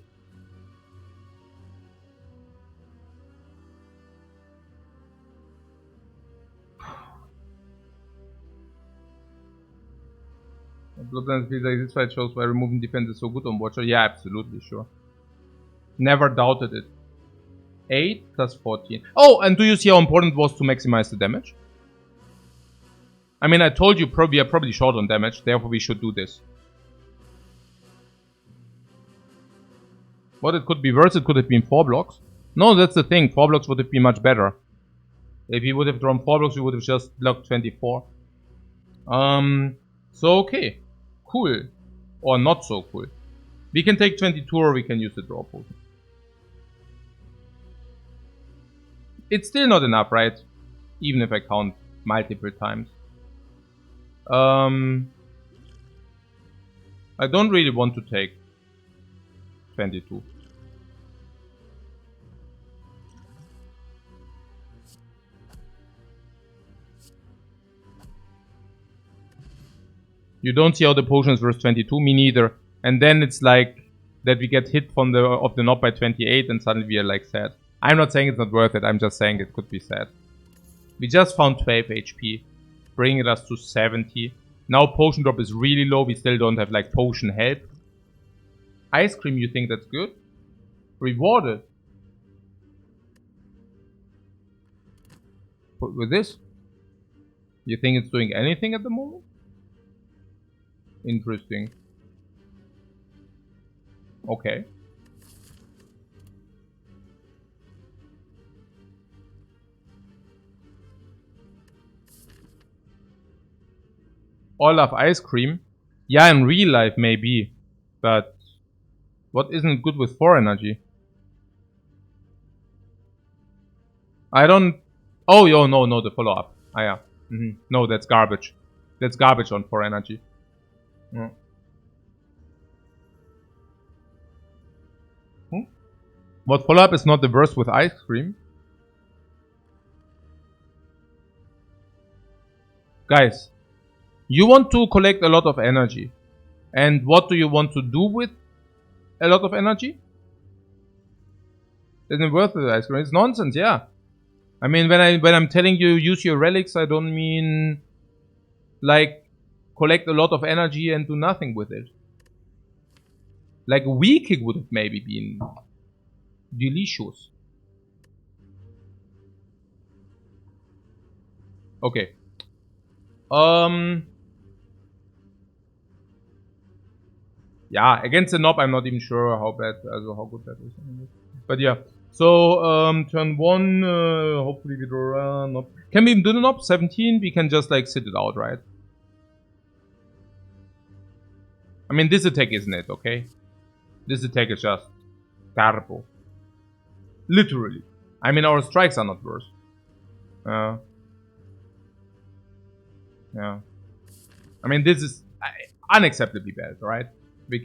Bloodlines feels like this fight shows why removing defense is so good on Watcher. Yeah, absolutely, sure. Never doubted it. 8 plus 14. Oh, and do you see how important it was to maximize the damage? I mean, I told you we are probably short on damage, therefore we should do this. What it could be worse, it could have been 4 blocks. No, that's the thing, 4 blocks would have been much better. If he would have drawn 4 blocks, we would have just blocked 24. So okay. Cool. Or not so cool. We can take 22 or we can use the draw potion. It's still not enough, right? Even if I count multiple times. I don't really want to take 22. You don't see how the potion is worth 22, me neither. And then it's like that we get hit from the knob by 28 and suddenly we are like sad. I'm not saying it's not worth it, I'm just saying it could be sad. We just found 12 HP, bringing us to 70. Now potion drop is really low, we still don't have like potion health. Ice cream, you think that's good? Rewarded. But with this? You think it's doing anything at the moment? Interesting. Okay. All love ice cream. Yeah, in real life maybe. But what isn't good with 4 energy? I don't... Oh, yo, no, the follow-up. Ah, yeah. No, that's garbage. That's garbage on 4 energy. Yeah. What follow-up is not the worst with ice cream? Guys, you want to collect a lot of energy. And what do you want to do with a lot of energy? Isn't it worth it, ice cream? It's nonsense, yeah. I mean, when I'm telling you use your relics, I don't mean like collect a lot of energy and do nothing with it. Like a weak kick would have maybe been delicious. Okay. Yeah, against the knob, I'm not even sure how bad, also how good that is. But yeah. So, turn 1, hopefully we draw a knob. Can we even do the knob? 17, we can just like sit it out, right? I mean, this attack isn't it, okay? This attack is just garbo. Literally. I mean, our strikes are not worse. Yeah. I mean, this is unacceptably bad, right? We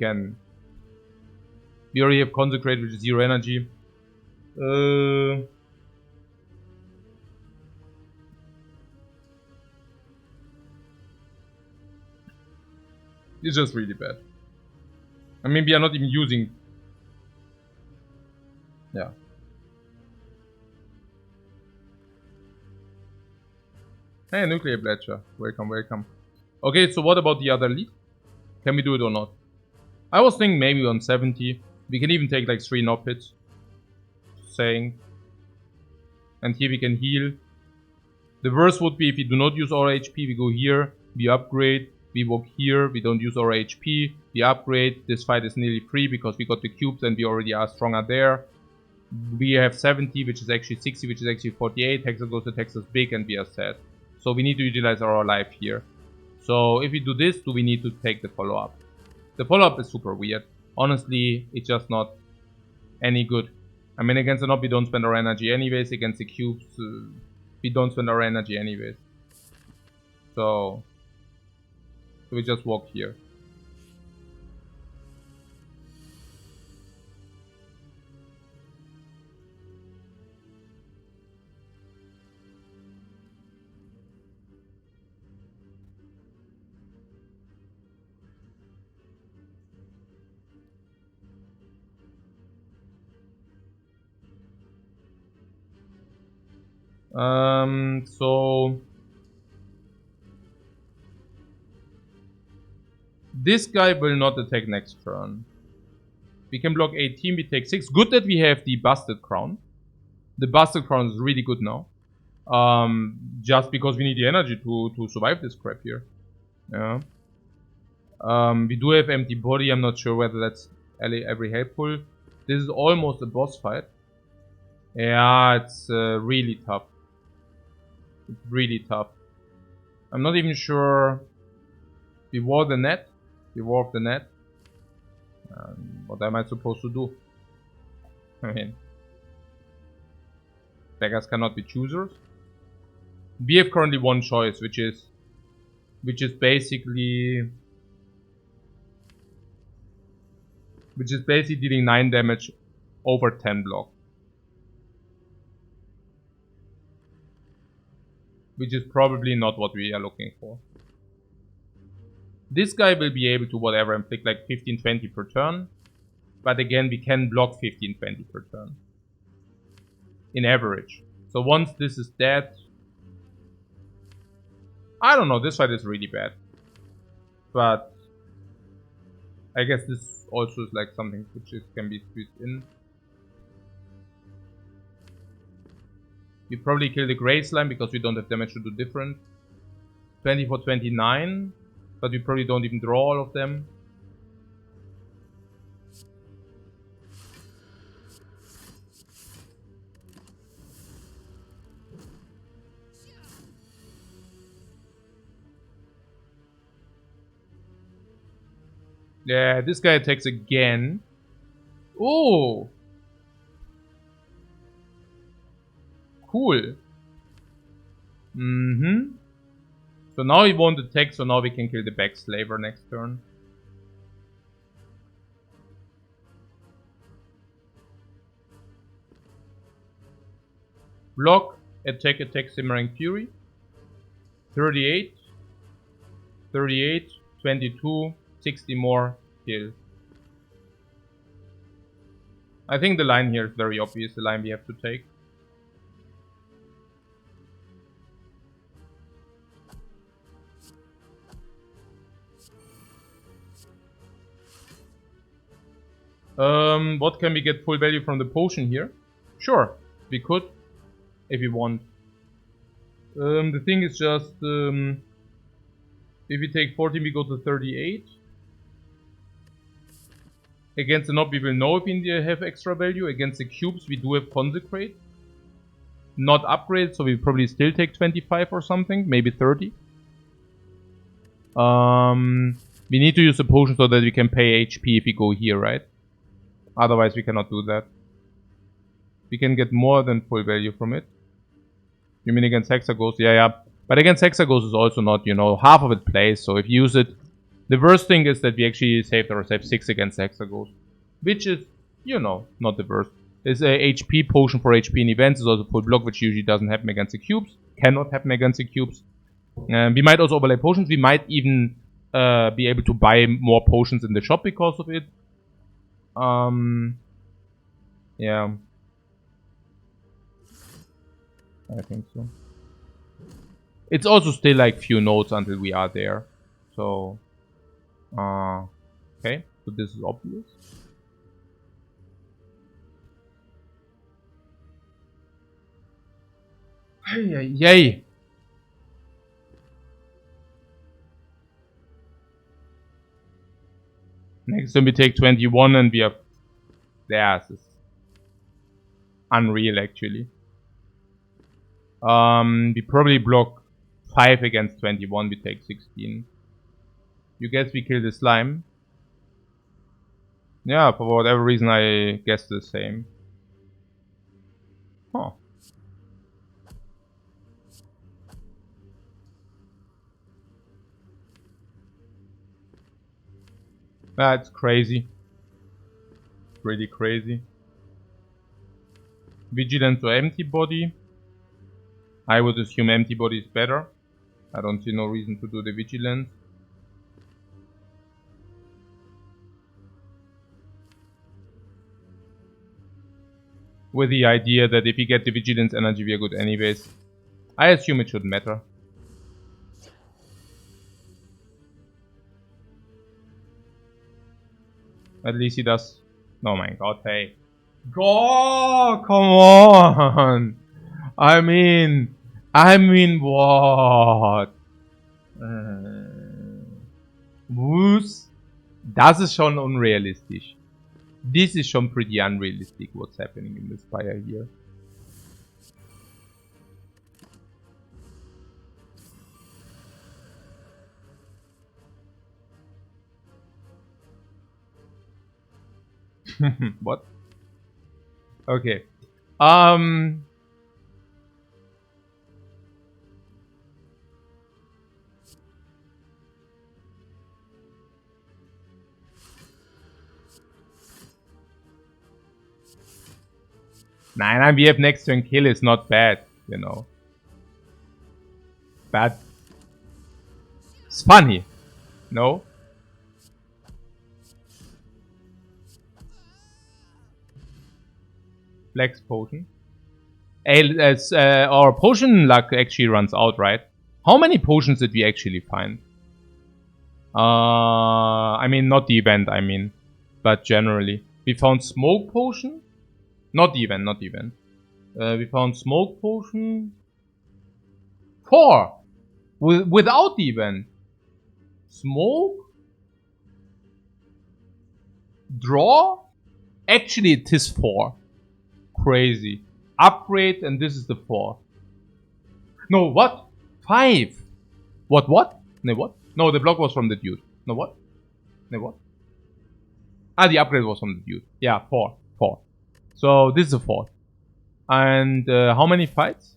already have Consecrate, which is 0 energy. It's just really bad. I mean, we are not even using... Yeah. Hey, Nuclear Bletcher. Welcome, welcome. Okay, so what about the other lead? Can we do it or not? I was thinking maybe on 70. We can even take like 3 knob hits. Saying. And here we can heal. The worst would be if we do not use our HP, we go here. We upgrade, we walk here, we don't use our HP, we upgrade, this fight is nearly free because we got the cubes and we already are stronger there. We have 70, which is actually 60, which is actually 48, Hexa goes to Texas big and we are set. So we need to utilize our life here. So if we do this, do we need to take the follow-up? The follow-up is super weird. Honestly, it's just not any good. I mean, against the knob we don't spend our energy anyways, against the cubes we don't spend our energy anyways. So we just walk here. So this guy will not attack next turn. We can block 18, we take 6. Good that we have the Busted Crown. The Busted Crown is really good now. Just because we need the energy to survive this crap here. Yeah. We do have empty body, I'm not sure whether that's every helpful. This is almost a boss fight. Yeah, it's really tough. It's really tough. I'm not even sure. We wore the net. We wore the net. What am I supposed to do? I mean, beggars cannot be choosers. We have currently one choice, which is basically dealing 9 damage over 10 block. Which is probably not what we are looking for. This guy will be able to whatever inflict like 15-20 per turn. But again, we can block 15-20 per turn. In average. So once this is dead... I don't know, this fight is really bad. But... I guess this also is like something which can be squeezed in. We probably kill the Grey Slime because we don't have damage to do different. 24-29. But we probably don't even draw all of them. Yeah, this guy attacks again. Oh! Cool. So now he won't attack, so now we can kill the Backslaver next turn. Block, attack, Simmering Fury. 38. 38, 22, 60 more, kill. I think the line here is very obvious, the line we have to take. What can we get full value from the potion here? Sure, we could, if we want. The thing is just, if we take 14, we go to 38. Against the knob, we will know if we have extra value. Against the cubes, we do have Consecrate. Not upgrade, so we probably still take 25 or something, maybe 30. We need to use the potion so that we can pay HP if we go here, right? Otherwise, we cannot do that. We can get more than full value from it. You mean against Hexaghost? Yeah. But against Hexaghost is also not, you know, half of it plays. So if you use it... The worst thing is that we actually saved ourselves 6 against Hexaghost. Which is, you know, not the worst. There's a HP potion for HP in events. It's also full block, which usually doesn't happen against the cubes. Cannot happen against the cubes. We might also overlay potions. We might even be able to buy more potions in the shop because of it. Yeah. I think so. It's also still like few nodes until we are there. So, okay. So this is obvious. Yay! Next turn we take 21 and we have... Yeah, this is unreal actually. We probably block 5 against 21, we take 16. You guess we kill the slime? Yeah, for whatever reason I guessed the same. Huh. That's crazy. Really crazy. Vigilance or empty body? I would assume empty body is better. I don't see no reason to do the vigilance. With the idea that if we get the vigilance energy we are good anyways. I assume it shouldn't matter. At least he does. Oh my god, hey. God, come on! I mean, what? Was? Das ist schon unrealistisch. This is schon pretty unrealistic what's happening in the Spire here. What? Okay. Nein, we have next turn kill is not bad, you know. But it's funny, no? Flex potion. Our potion luck actually runs out, right? How many potions did we actually find? I mean, not the event, I mean. But generally. We found smoke potion. Not the event, not the event. We found smoke potion. 4! Without the event. Smoke? Draw? Actually, it is 4. Crazy. Upgrade, and this is the 4. No, what? 5! What? No, what? No, the block was from the dude. No, what? No, what? Ah, the upgrade was from the dude. Yeah, 4. So, this is a 4. And how many fights?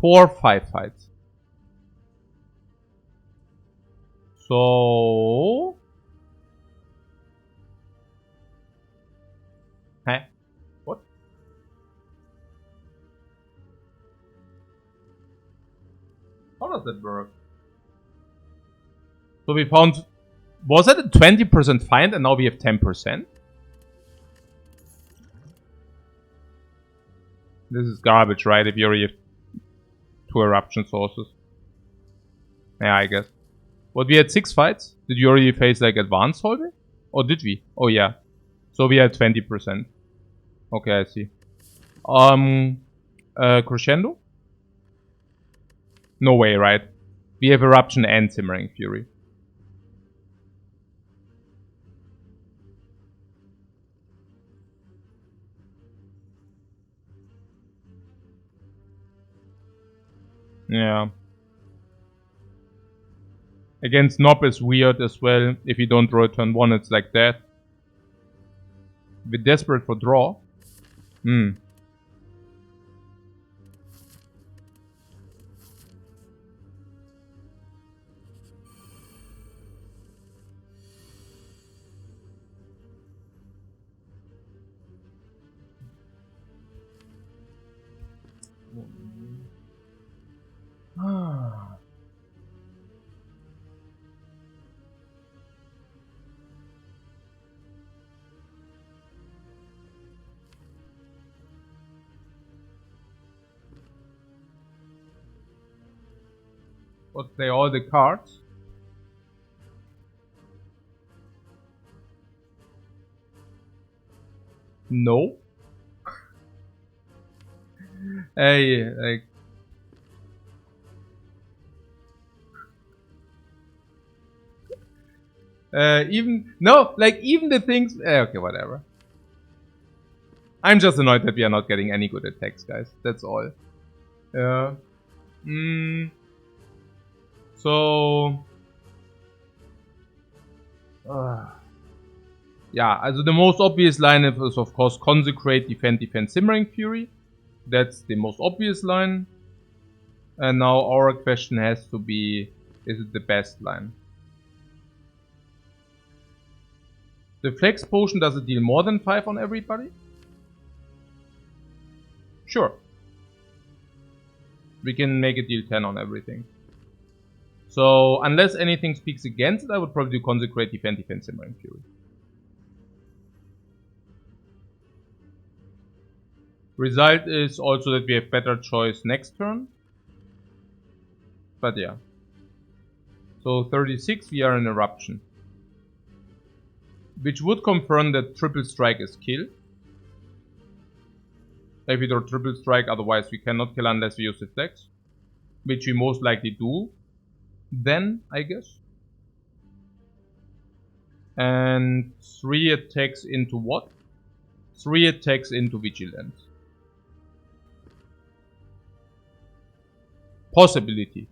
4, 5 fights. So... Huh? What? How does that work? So we found... Was that a 20% find and now we have 10%? This is garbage, right? If you already have 2 eruption sources. Yeah, I guess. What, we had 6 fights? Did you already face like advanced solving? Or did we? Oh yeah. So we had 20%. Okay, I see. Crescendo? No way, right? We have eruption and simmering fury. Yeah. Against Nob is weird as well. If you don't draw turn 1, it's like that. We're desperate for draw. What, play all the cards? No. Hey, like... Even the things. Okay, whatever. I'm just annoyed that we are not getting any good attacks, guys. That's all. So. Yeah, also the most obvious line is of course Consecrate, Defend, Defend, Simmering Fury. That's the most obvious line. And now our question has to be, is it the best line? The Flex Potion, does it deal more than 5 on everybody? Sure. We can make it deal 10 on everything. So, unless anything speaks against it, I would probably do Consecrate, Defend, Defend, Simmering Fury. Result is also that we have better choice next turn. But yeah. So 36, we are in Eruption. Which would confirm that Triple Strike is kill. If we do Triple Strike, otherwise we cannot kill unless we use the Flex. Which we most likely do. Then, I guess. And 3 attacks into what? 3 attacks into Vigilance. Possibility.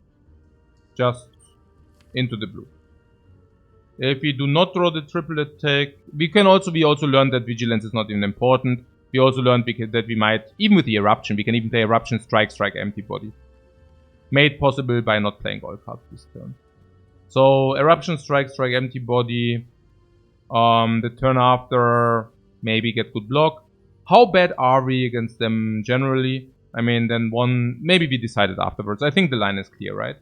Just into the blue. If we do not draw the triple attack, we also learned that Vigilance is not even important. We also learned that we might, even with the Eruption, we can even play Eruption, Strike, Empty Body. Made possible by not playing all cards this turn. So Eruption, Strike, Empty Body. The turn after, maybe get good block. How bad are we against them generally? I mean, then maybe we decided afterwards. I think the line is clear, right?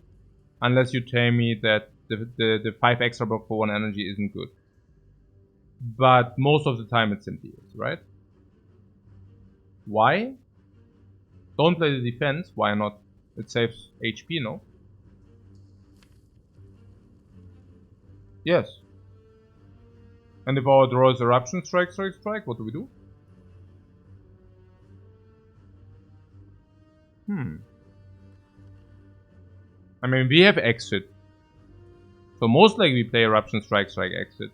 Unless you tell me that the 5 extra block for 1 energy isn't good. But most of the time it simply is, right? Why? Don't play the defense. Why not? It saves HP, no? Yes. And if our draw is Eruption, Strike, what do we do? I mean, we have Exit. So most likely we play Eruption, Strike, Exit.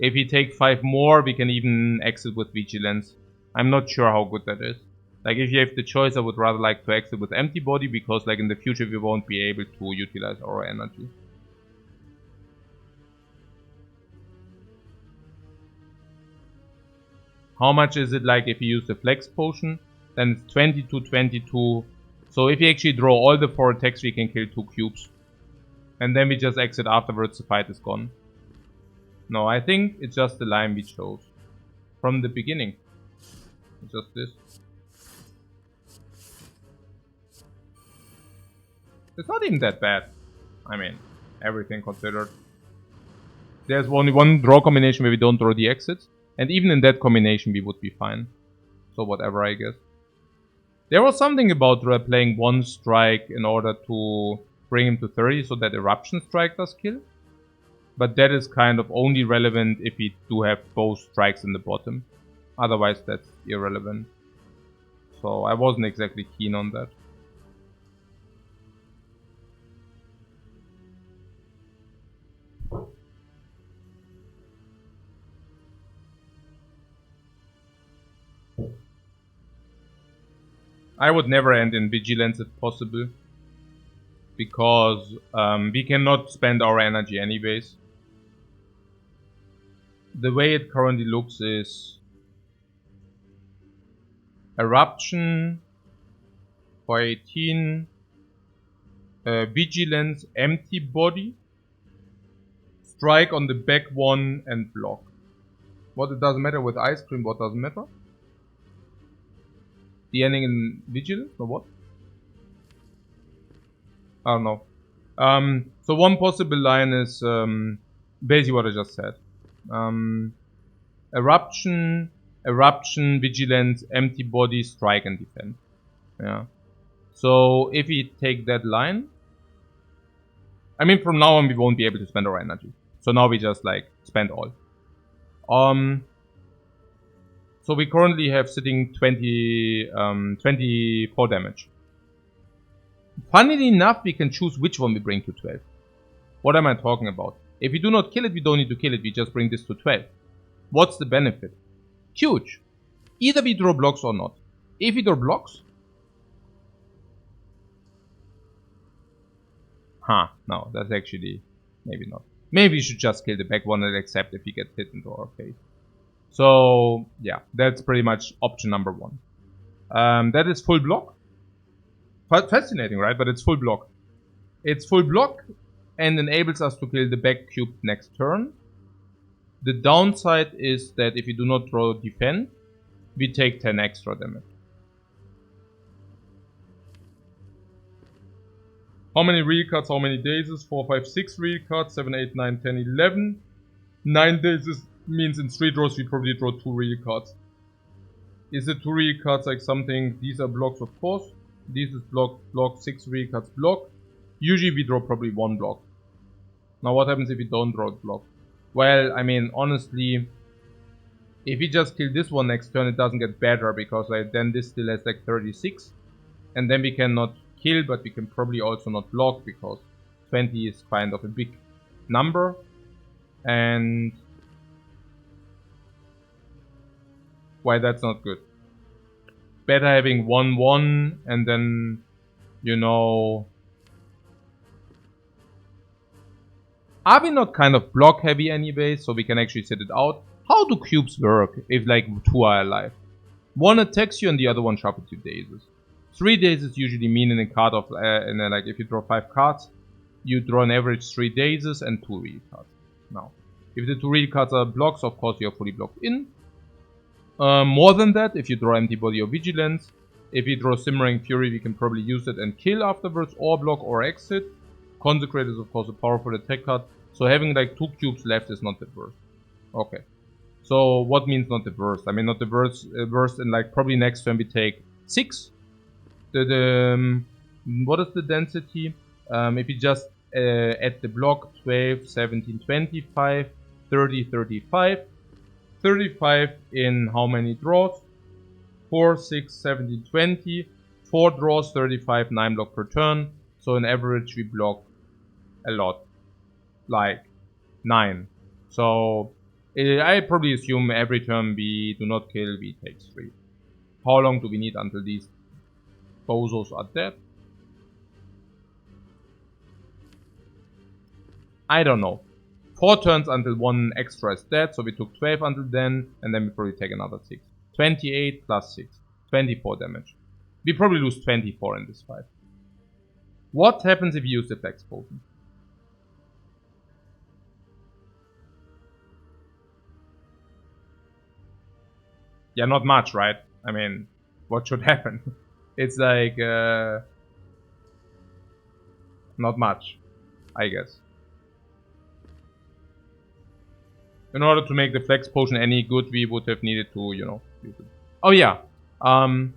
If we take 5 more, we can even exit with Vigilance. I'm not sure how good that is. Like, if you have the choice, I would rather like to exit with Empty Body, because like in the future we won't be able to utilize our energy. How much is it like if you use the Flex Potion? Then it's 22, 22. So if you actually draw all the 4 attacks, we can kill 2 cubes. And then we just exit afterwards, the fight is gone. No, I think it's just the line we chose. From the beginning. It's just this. It's not even that bad. I mean, everything considered. There's only one draw combination where we don't draw the exits. And even in that combination we would be fine. So whatever, I guess. There was something about playing 1 strike in order to bring him to 30 so that Eruption Strike does kill. But that is kind of only relevant if we do have both strikes in the bottom. Otherwise that's irrelevant. So I wasn't exactly keen on that. I would never end in Vigilance if possible. Because we cannot spend our energy anyways. The way it currently looks is Eruption for 18, Vigilance, Empty Body, Strike on the back 1 and block. What, it doesn't matter with Ice Cream, what doesn't matter? The ending in Vigilance or what? I don't know. So one possible line is basically what I just said. Eruption, Vigilance, Empty Body, Strike and Defend. Yeah. So if we take that line, I mean from now on we won't be able to spend our energy. So now we just like spend all. So we currently have sitting 24 damage. Funnily enough, we can choose which one we bring to 12. What am I talking about? If we do not kill it, we don't need to kill it. We just bring this to 12. What's the benefit? Huge. Either we draw blocks or not. If we draw blocks... no, that's actually... maybe not. Maybe we should just kill the back one and accept if he gets hit into our face. So, yeah, that's pretty much option number 1. That is full block. Fascinating, right? But it's full block. It's full block and enables us to kill the back cube next turn. The downside is that if we do not draw defend, we take 10 extra damage. How many real cards, how many dazes? 4, 5, 6 real cards, 7, 8, 9, 10, 11. 9 dazes means in 3 draws we probably draw 2 real cards. Is it 2 real cards like something? These are blocks, of course. This is block, 6 real cards, block. Usually we draw probably 1 block. Now what happens if we don't draw a block? Well, I mean, honestly, if we just kill this one next turn, it doesn't get better because then this still has like 36. And then we cannot kill, but we can probably also not block because 20 is kind of a big number. And why that's not good. Better having 1-1 and then, you know... Are we not kind of block heavy anyway, so we can actually sit it out? How do cubes work if like 2 are alive? One attacks you and the other one shuffles your dazes. 3 dazes usually mean in a card of, like if you draw 5 cards, you draw an average 3 dazes and 2 real cards. Now, if the 2 real cards are blocks, of course you are fully blocked in. More than that, if you draw Empty Body or Vigilance, if you draw Simmering Fury, we can probably use it and kill afterwards, or block or exit. Consecrate is of course a powerful attack card, so having like 2 cubes left is not the worst. Okay, so what means not the worst? I mean not the worst, and like probably next turn we take 6. What is the density? If you just add the block 12, 17, 25, 30, 35. 35 in how many draws? 4, 6, 17, 20. 4 draws, 35, 9 block per turn. So on average we block a lot. Like 9. So I probably assume every turn we do not kill, we take 3. How long do we need until these bozos are dead? I don't know. 4 turns until 1 extra is dead, so we took 12 until then, and then we probably take another 6. 28 plus 6. 24 damage. We probably lose 24 in this fight. What happens if you use the Flex Potion? Yeah, not much, right? I mean, what should happen? It's like, not much, I guess. In order to make the Flex Potion any good, we would have needed to, you know, use it. Oh yeah, but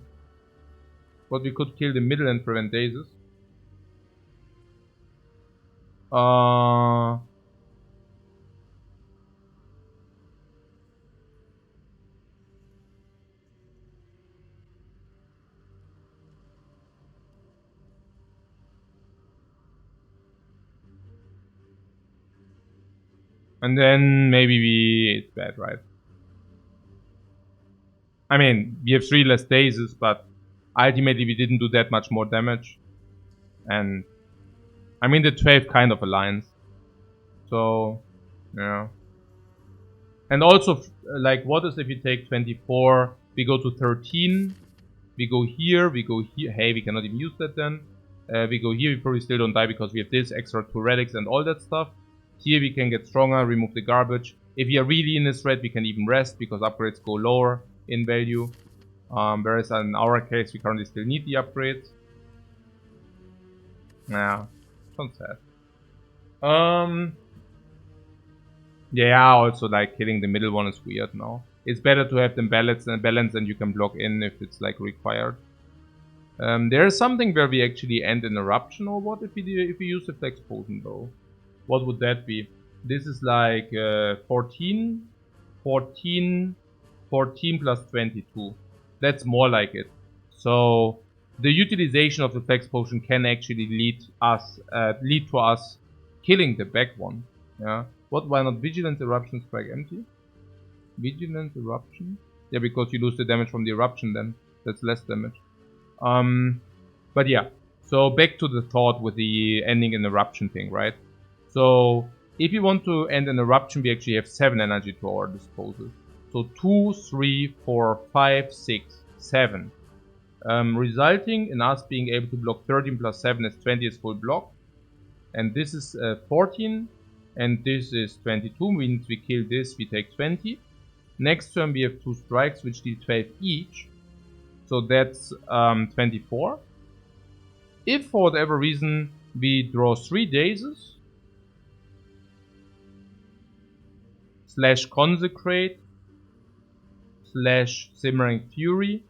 we could kill the middle and prevent dazes. And then maybe it's bad, right? I mean, we have 3 less dazes, but ultimately we didn't do that much more damage. And I mean, the 12 kind of aligns. So, yeah. And also, like, what is if you take 24, we go to 13, we go here, we go here. Hey, we cannot even use that then. We go here, we probably still don't die because we have this extra 2 relics and all that stuff. Here we can get stronger, remove the garbage. If we are really in this threat, we can even rest because upgrades go lower in value. Whereas in our case, we currently still need the upgrades. Yeah, sounds sad. Yeah, also like killing the middle one is weird now. It's better to have them balanced and you can block in if it's like required. There is something where we actually end an eruption, or what if we use the Flex Potion though? What would that be? This is like 14 plus 22. That's more like it. So the utilization of the Flex Potion can actually lead to us killing the back one. Yeah. What? Why not Vigilance, Eruption, Strike empty? Vigilance, Eruption? Yeah, because you lose the damage from the Eruption then. That's less damage. But yeah. So back to the thought with the ending an Eruption thing, right? So if you want to end an Eruption, we actually have 7 energy to our disposal. So 2, 3, 4, 5, 6, 7. Resulting in us being able to block 13 plus 7 is 20 is full block. And this is 14. And this is 22. Means we kill this, we take 20. Next turn we have 2 strikes which deal 12 each. So that's 24. If for whatever reason we draw 3 dazes, slash consecrate, slash simmering fury,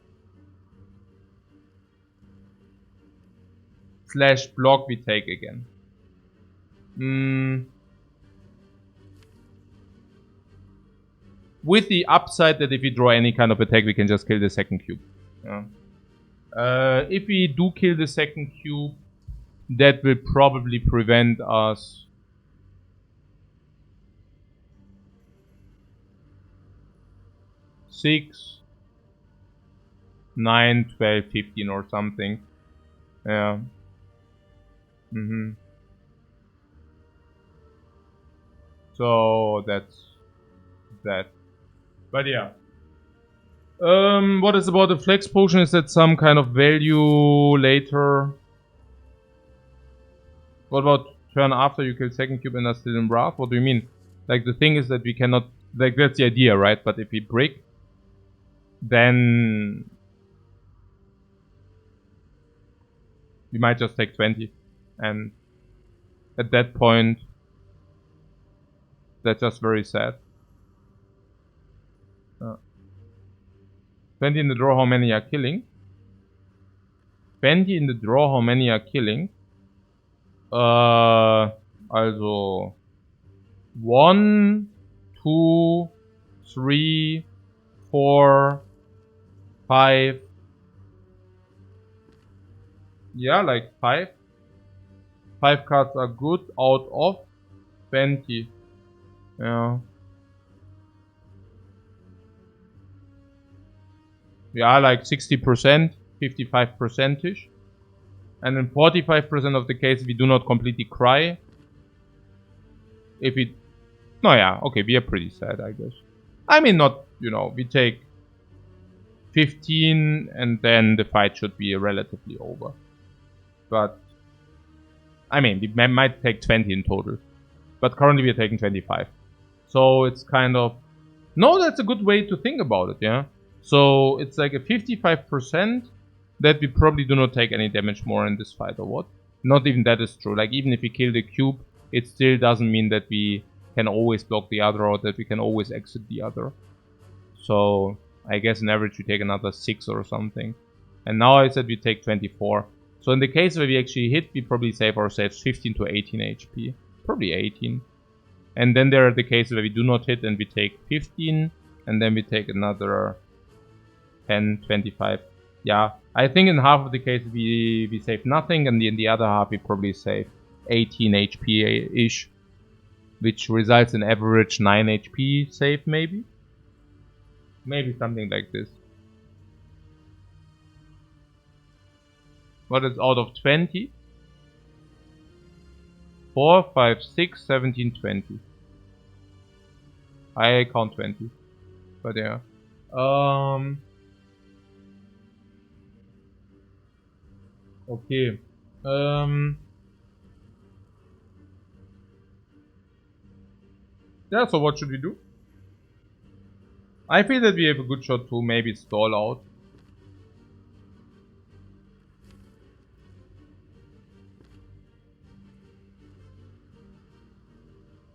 slash block, we take again. With the upside that if we draw any kind of attack, we can just kill the second cube. Yeah. If we do kill the second cube, that will probably prevent us six, 9, 12, 15 or something. Yeah. So that's that. But yeah. What is about the flex potion? Is that some kind of value later? What about turn after you kill second cube and are still in wrath? What do you mean? Like the thing is that we cannot, like that's the idea, right? But if we break, then we might just take 20. And at that point, that's just very sad. 20 in the draw, how many are killing? 20 in the draw, how many are killing? Also 1, 2, 3, 4, 5. Yeah, like 5. 5 cards are good out of 20. Yeah. Yeah, like 60%, 55%ish. And in 45% of the cases, we do not completely cry. If it... No, yeah, okay, we are pretty sad, I guess. I mean, not, you know, we take 15 and then the fight should be relatively over. But, I mean, we might take 20 in total. But currently we are taking 25. So it's kind of... No, that's a good way to think about it, yeah? So it's like a 55% that we probably do not take any damage more in this fight or what. Not even that is true. Like even if we kill the cube, it still doesn't mean that we can always block the other or that we can always exit the other. So I guess on average we take another 6 or something. And now I said we take 24. So in the case where we actually hit, we probably save ourselves 15 to 18 HP. Probably 18. And then there are the cases where we do not hit and we take 15. And then we take another 10, 25. Yeah, I think in half of the cases we save nothing, and in the other half we probably save 18 HP-ish, which results in average 9 HP save, maybe? Maybe something like this. What is out of 20? 4, 5, 6, 17, 20. I count 20. But yeah. Okay. Yeah, so what should we do? I feel that we have a good shot to maybe stall out.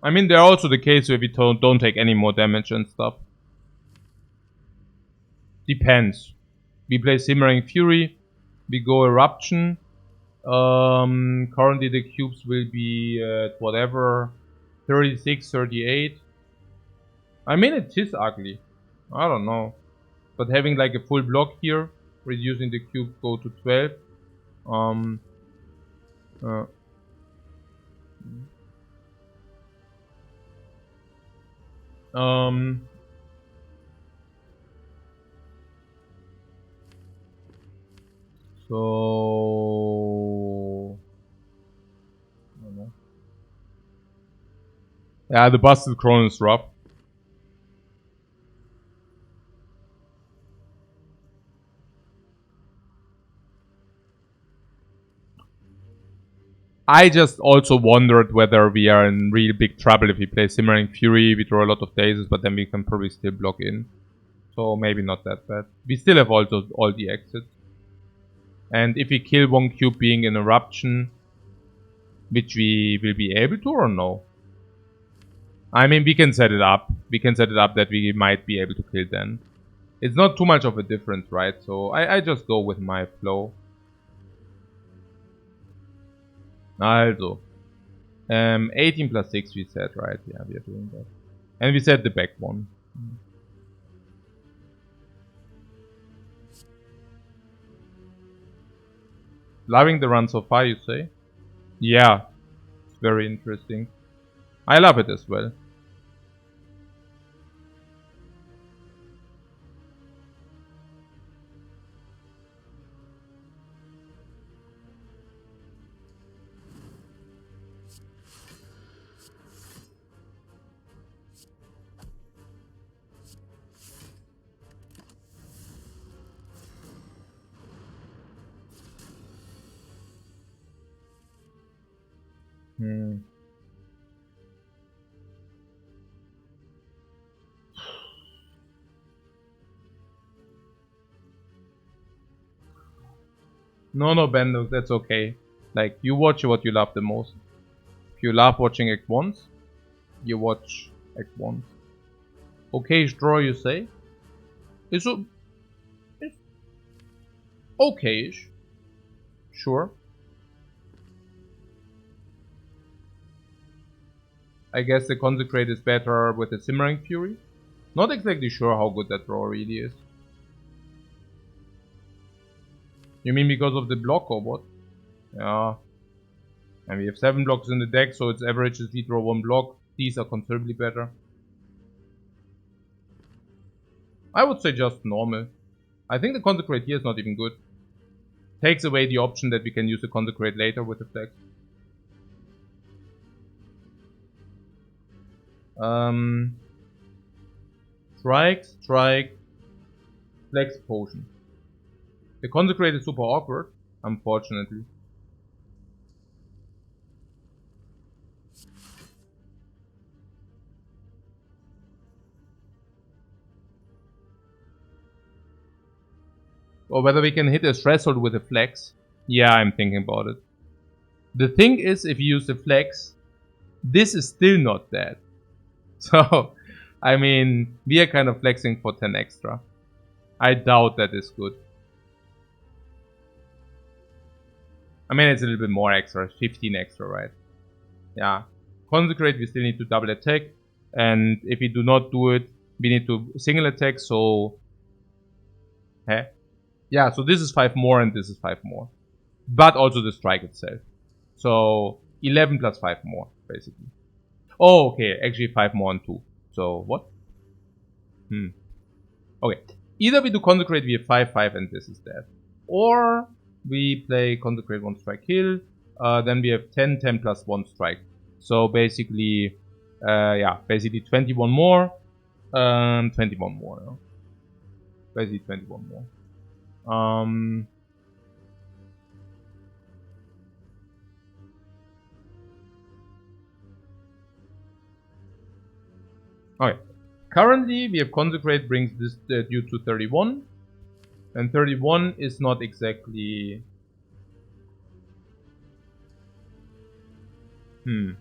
I mean, there are also the cases where we don't take any more damage and stuff. Depends. We play Simmering Fury. We go Eruption. Currently the cubes will be at whatever, 36, 38. I mean, it is ugly. I don't know. But having like a full block here, reducing the cube go to 12. Um, so I don't know. Yeah, the busted crown is rough. I just also wondered whether we are in real big trouble if we play Simmering Fury. We draw a lot of dazes, but then we can probably still block in. So maybe not that bad. We still have also all the exits. And if we kill one cube being an eruption, which we will be able to or no? I mean, we can set it up. We can set it up that we might be able to kill then. It's not too much of a difference, right? So I just go with my flow. Also. 18 plus 6 we said, right? Yeah, we are doing that. And we set the back one. Loving the run so far, you say? Yeah, it's very interesting. I love it as well. No, Ben, that's okay. Like, you watch what you love the most. If you love watching Act 1s, you watch Act 1s. Okay-ish draw, you say? It's okay-ish. Sure. I guess the Consecrate is better with the Simmering Fury. Not exactly sure how good that draw really is. You mean because of the block or what? Yeah. And we have 7 blocks in the deck, so its average is we draw 1 block. These are considerably better. I would say just normal. I think the Consecrate here is not even good. Takes away the option that we can use the Consecrate later with the flex. Strike, flex potion. The Consecrate is super awkward, unfortunately. Or whether we can hit a threshold with a flex. Yeah, I'm thinking about it. The thing is, if you use the flex, this is still not dead. So, I mean, we are kind of flexing for 10 extra. I doubt that is good. I mean, it's a little bit more extra, 15 extra, right? Yeah. Consecrate, we still need to double attack. And if we do not do it, we need to single attack, so... Heh? Yeah, so this is 5 more and this is 5 more. But also the strike itself. So 11 plus 5 more, basically. Oh, okay, actually 5 more and 2. So what? Okay. Either we do Consecrate, we have 5-5 and this is dead. Or we play Consecrate 1 strike kill. Then we have 10 plus 1 strike. So basically, yeah, basically 21 more. 21 more. No? Basically 21 more. Okay. Currently, we have Consecrate brings this due to 31. And 31 is not exactly... So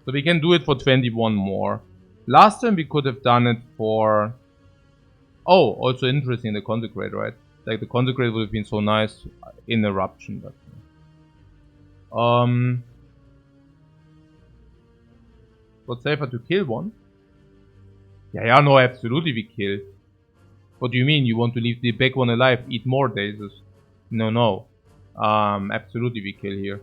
we can do it for 21 more. Last time we could have done it for... Oh, also interesting, the Consecrate, right? Like, the Consecrate would have been so nice in Eruption, but... What's safer to kill one? Yeah, no, absolutely we kill. What do you mean? You want to leave the back one alive, eat more dazes? No. Absolutely we kill here.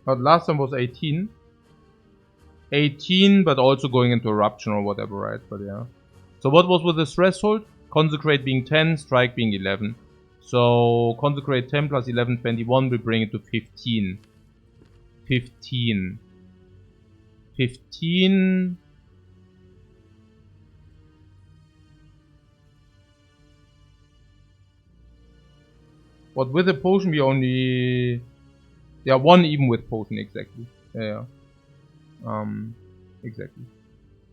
But last time was 18. 18, but also going into eruption or whatever, right? But yeah. So what was with the threshold? Consecrate being 10, strike being 11. So consecrate 10 plus 11, 21 will bring it to 15. 15. 15. But with the potion we only... Yeah, 1 even with potion, exactly. Yeah. Exactly.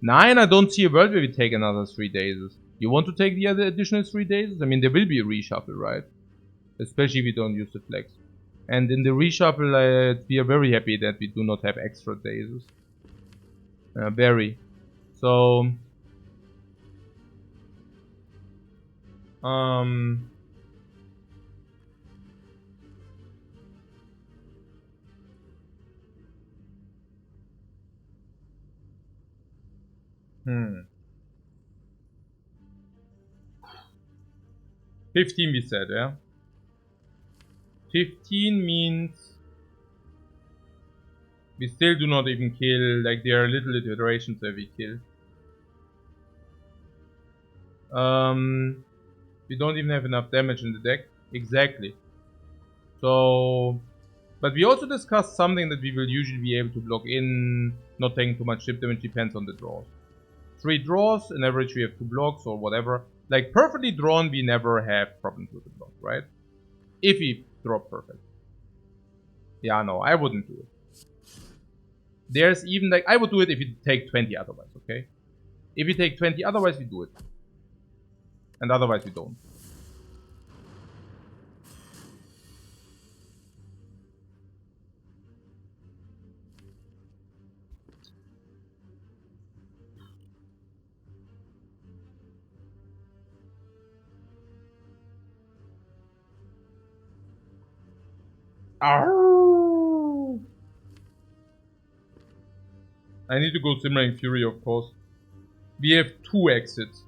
9, I don't see a world where we take another 3 days. You want to take the other additional 3 days? I mean, there will be a reshuffle, right? Especially if we don't use the flex. And in the reshuffle, we are very happy that we do not have extra days. Very. So... Hmm. 15 we said, yeah? 15 means... We still do not even kill, like there are little iterations that we kill. We don't even have enough damage in the deck. Exactly. So... But we also discussed something that we will usually be able to block in, not taking too much chip damage, depends on the draws. 3 draws, in average we have 2 blocks or whatever. Like perfectly drawn, we never have problems with the block, right? If we draw perfect. Yeah, no, I wouldn't do it. There's even like, I would do it if you take 20 otherwise, okay? If you take 20 otherwise, we do it. And otherwise we don't. Arrgh. I need to go Simmering Fury, of course. We have 2 exits.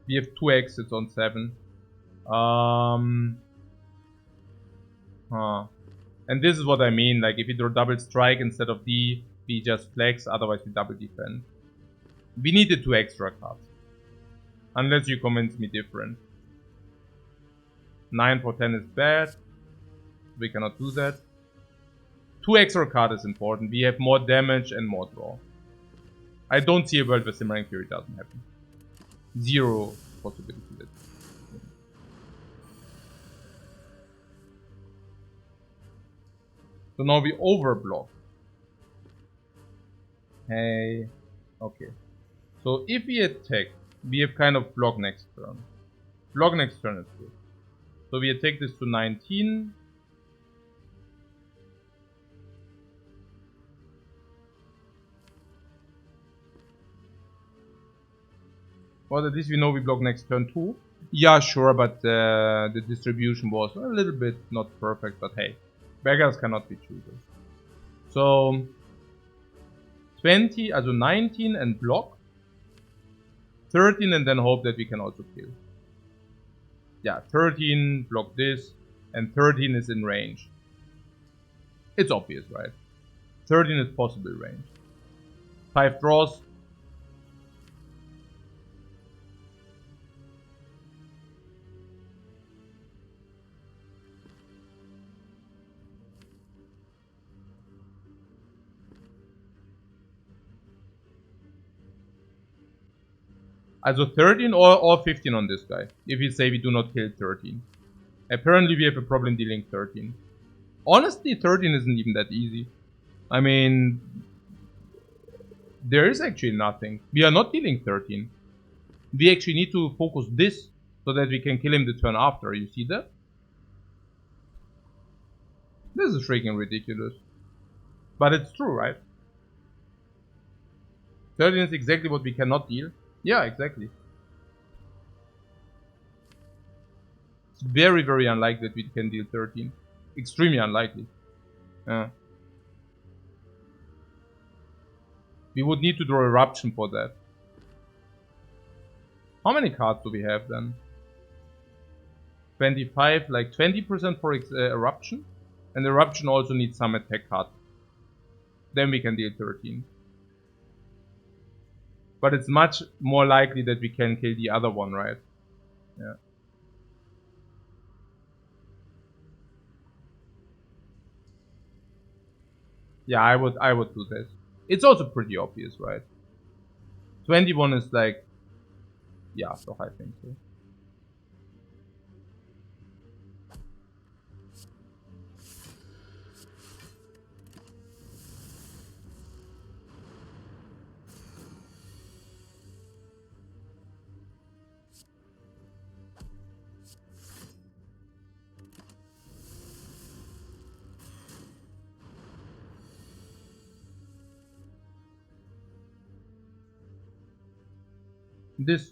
We have 2 exits on 7. And this is what I mean, like if we draw double strike instead of D, we just flex, otherwise we double defend. We needed 2 extra cards. Unless you convince me different. 9 for 10 is bad. We cannot do that. 2 extra cards is important. We have more damage and more draw. I don't see a world where Simmering Fury doesn't happen. 0 possibility. So now we overblock. Hey. Okay. So if we attack, we have kind of block next turn. Block next turn is good. So we attack this to 19. Well, at least we know we block next turn too. Yeah, sure, but the distribution was a little bit not perfect, but hey. Beggars cannot be choosers. So 20, also 19 and block. 13 and then hope that we can also kill. Yeah, 13, block this, and 13 is in range. It's obvious, right? 13 is possible range. 5 draws. Also 13 or 15 on this guy, if we say we do not kill 13. Apparently we have a problem dealing 13. Honestly, 13 isn't even that easy. I mean, there is actually nothing. We are not dealing 13. We actually need to focus this so that we can kill him the turn after. You see that? This is freaking ridiculous. But it's true, right? 13 is exactly what we cannot deal. Yeah, exactly. It's very, very unlikely that we can deal 13. Extremely unlikely. We We would need to draw Eruption for that. How many cards do we have then? 25, like 20% for Eruption. And Eruption also needs some attack cards. Then we can deal 13. But it's much more likely that we can kill the other one, right? Yeah. Yeah, I would do this. It's also pretty obvious, right? 21 is like, yeah, so I think so. This.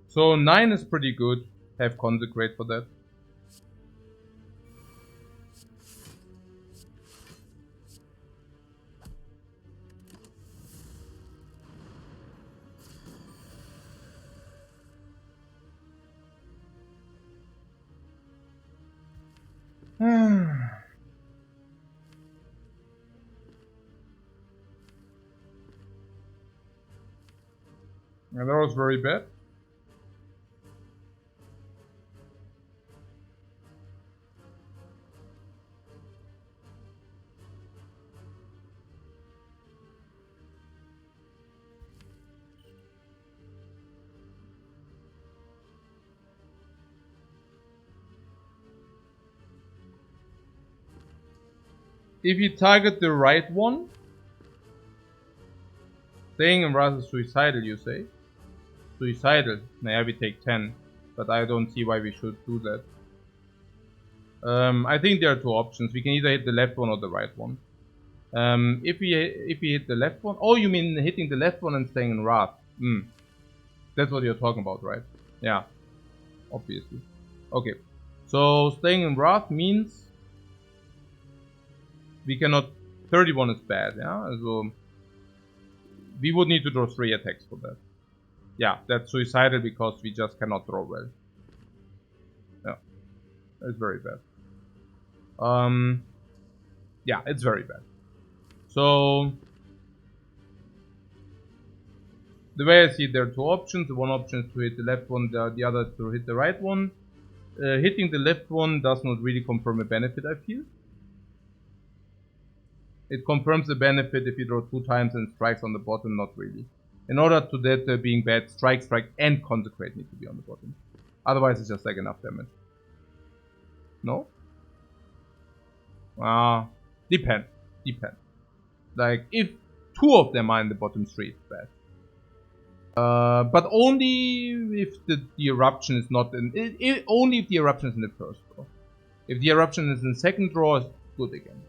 So 9 is pretty good. Have Consecrate for that. And that was very bad. If you target the right one, staying in Wrath is suicidal, you say? Suicidal. Nah, we take 10. But I don't see why we should do that. I think there are two options. We can either hit the left one or the right one. If we hit the left one... Oh, you mean hitting the left one and staying in Wrath. That's what you're talking about, right? Yeah. Obviously. Okay. So, staying in Wrath means... we cannot... 31 is bad, yeah? So... we would need to draw 3 attacks for that. Yeah, that's suicidal because we just cannot draw well. Yeah. It's very bad. Yeah, it's very bad. So... the way I see it, there are two options. The one option is to hit the left one, the other to hit the right one. Hitting the left one does not really confirm a benefit, I feel. It confirms the benefit if you draw 2 times and strikes on the bottom, not really. In order to that being bad, strike, and Consecrate need to be on the bottom. Otherwise it's just like enough damage. No? Depends. Like, if 2 of them are in the bottom 3, it's bad. But only if the eruption is not in... only if the eruption is in the first draw. If the eruption is in the second draw, it's good again.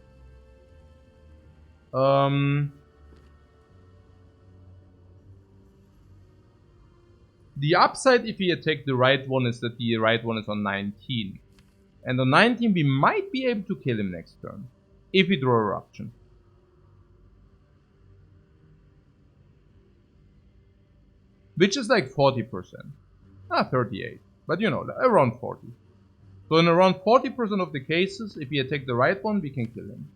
The upside if we attack the right one is that the right one is on 19. And on 19 we might be able to kill him next turn. If we draw eruption. Which is like 40%. 38. But you know, around 40. So in around 40% of the cases, if we attack the right one, we can kill him.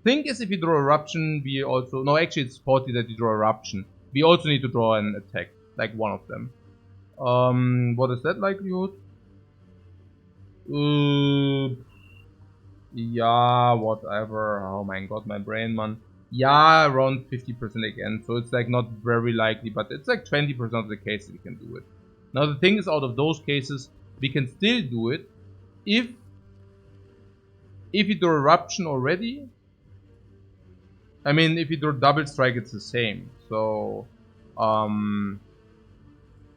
Thing is, if we draw eruption, we also... no, actually it's 40 that we draw eruption. We also need to draw an attack. Like one of them. What is that likelihood? Yeah, whatever. Oh my god, my brain, man. Yeah, around 50% again. So it's like not very likely, but it's like 20% of the cases we can do it. Now the thing is, out of those cases, we can still do it if you draw eruption already. I mean, if you draw double strike, it's the same. So,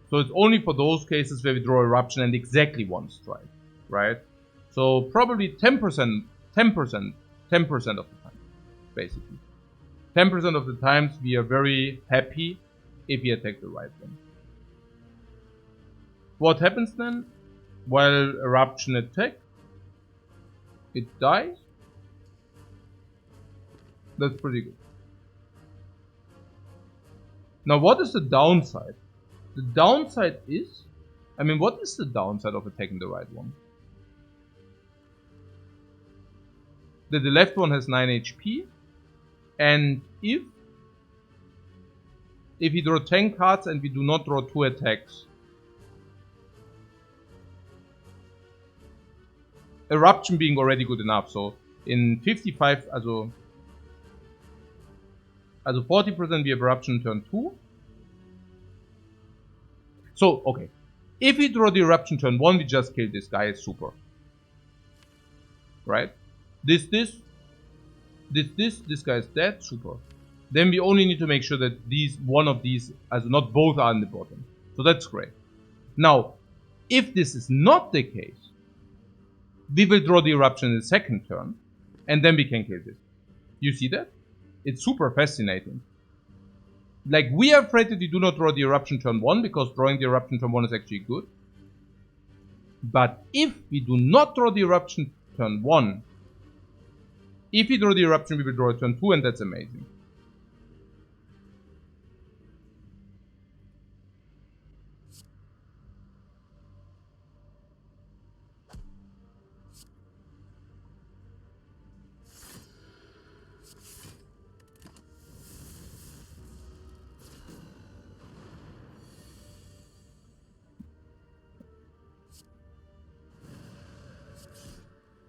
so it's only for those cases where we draw eruption and exactly 1 strike, right? So probably 10% of the time, basically. 10% of the times we are very happy if we attack the right one. What happens then? While eruption attack, it dies. That's pretty good. Now what is the downside? The downside is, I mean, what is the downside of attacking the right one? That the left one has 9 HP, and if we draw 10 cards and we do not draw 2 attacks, Eruption being already good enough, so in 55, also 40% we have Eruption turn 2. So, okay. If we draw the Eruption turn 1, we just kill this guy, it's super. Right? This guy is dead, super. Then we only need to make sure that one of these, also not both are in the bottom. So that's great. Now, if this is not the case, we will draw the Eruption in the second turn, and then we can kill this. You see that? It's super fascinating. Like, we are afraid that we do not draw the Eruption turn 1, because drawing the Eruption turn 1 is actually good. But if we do not draw the Eruption turn 1, if we draw the Eruption, we will draw turn 2, and that's amazing.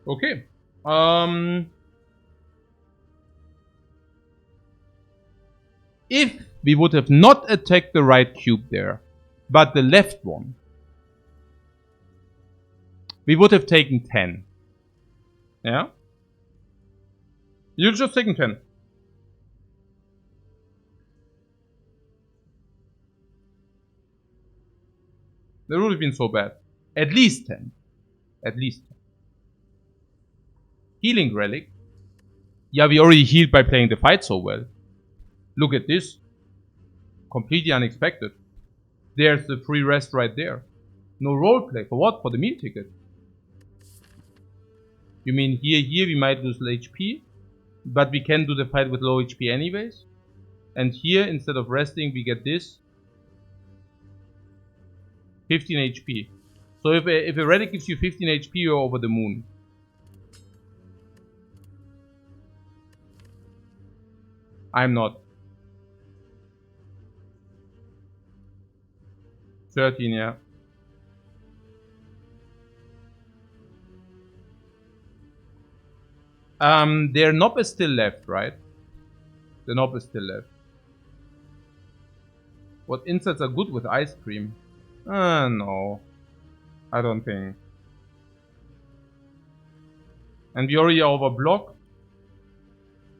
Okay. If we would have not attacked the right cube there, but the left one, we would have taken 10. Yeah? You've just taken 10. That would have been so bad. At least 10. At least 10. Healing Relic. Yeah, we already healed by playing the fight so well. Look at this. Completely unexpected. There's the free rest right there. No roleplay. For what? For the meal ticket. You mean here we might lose HP, but we can do the fight with low HP anyways. And here, instead of resting, we get this. 15 HP. So if a relic gives you 15 HP, you're over the moon. I'm not. 13, yeah. Their knob is still left, right? The knob is still left. What inserts are good with ice cream? No. I don't think. And we already overblocked.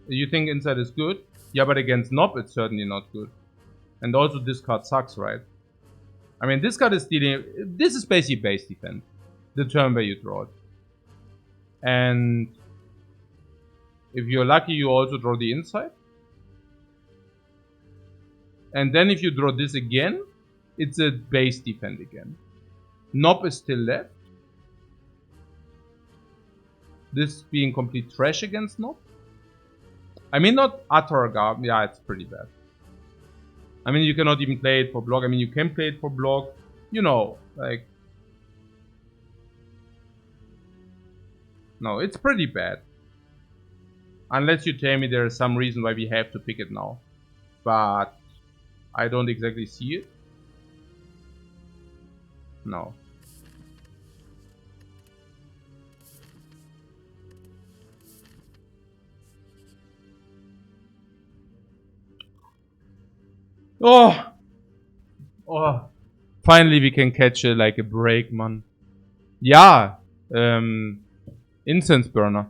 You think inside is good? Yeah, but against knob it's certainly not good. And also this card sucks, right? I mean, this card is dealing... This is basically base defense. The turn where you draw it. And... if you're lucky, you also draw the inside. And then if you draw this again, it's a base defense again. Knob is still left. This being complete trash against knob. I mean, not utter garbage. Yeah, it's pretty bad. I mean, you cannot even play it for block. I mean, you can play it for block. You know, like... no, it's pretty bad. Unless you tell me there is some reason why we have to pick it now. But... I don't exactly see it. No. Oh! Oh! Finally we can catch like a break, man. Yeah! Incense burner.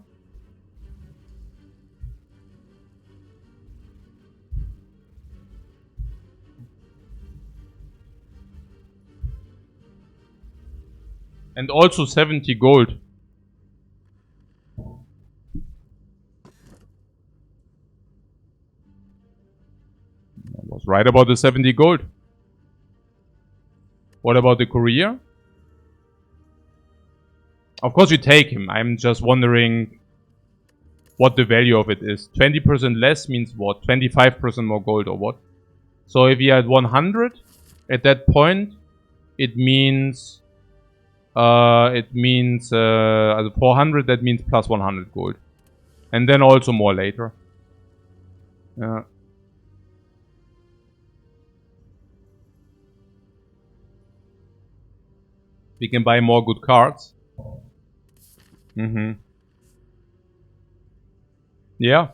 And also 70 gold. I was right about the 70 gold. What about the courier? Of course you take him. I'm just wondering what the value of it is. 20% less means what? 25% more gold or what? So if you're at 100, at that point, it means 400, that means plus 100 gold. And then also more later. Yeah. We can buy more good cards. Yeah.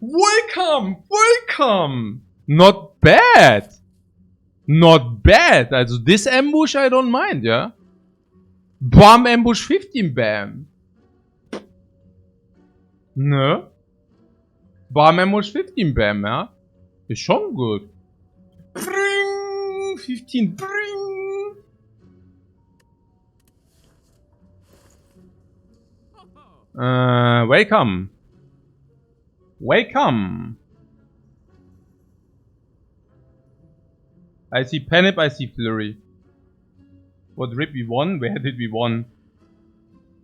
Welcome! Welcome! Not bad! Not bad! Also this ambush I don't mind, yeah? Bam, ambush 15, bam! Ne? Bam, ambush 15, bam, ja? Ist schon gut. Bring! 15, bring! Welcome. Welcome. I see Panip, I see Flurry. What rip we won? Where did we won?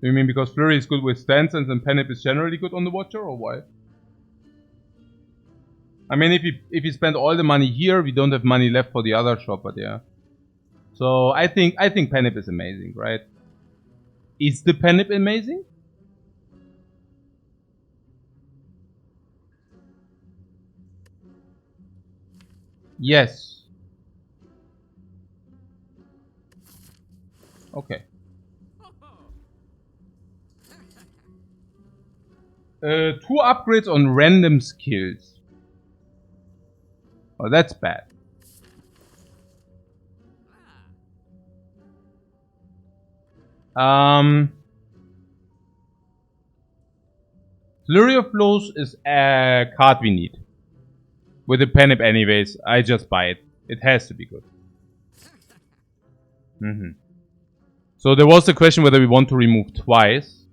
Do you mean because Flurry is good with stances and Panip is generally good on the Watcher, or why? I mean, if we spend all the money here, we don't have money left for the other shop, but yeah. So I think Panip is amazing, right? Is the Panip amazing? Yes. Okay. 2 upgrades on random skills. Oh, that's bad. Flurry of Blows is a card we need. With the Panip anyways, I just buy it. It has to be good. So there was the question whether we want to remove twice.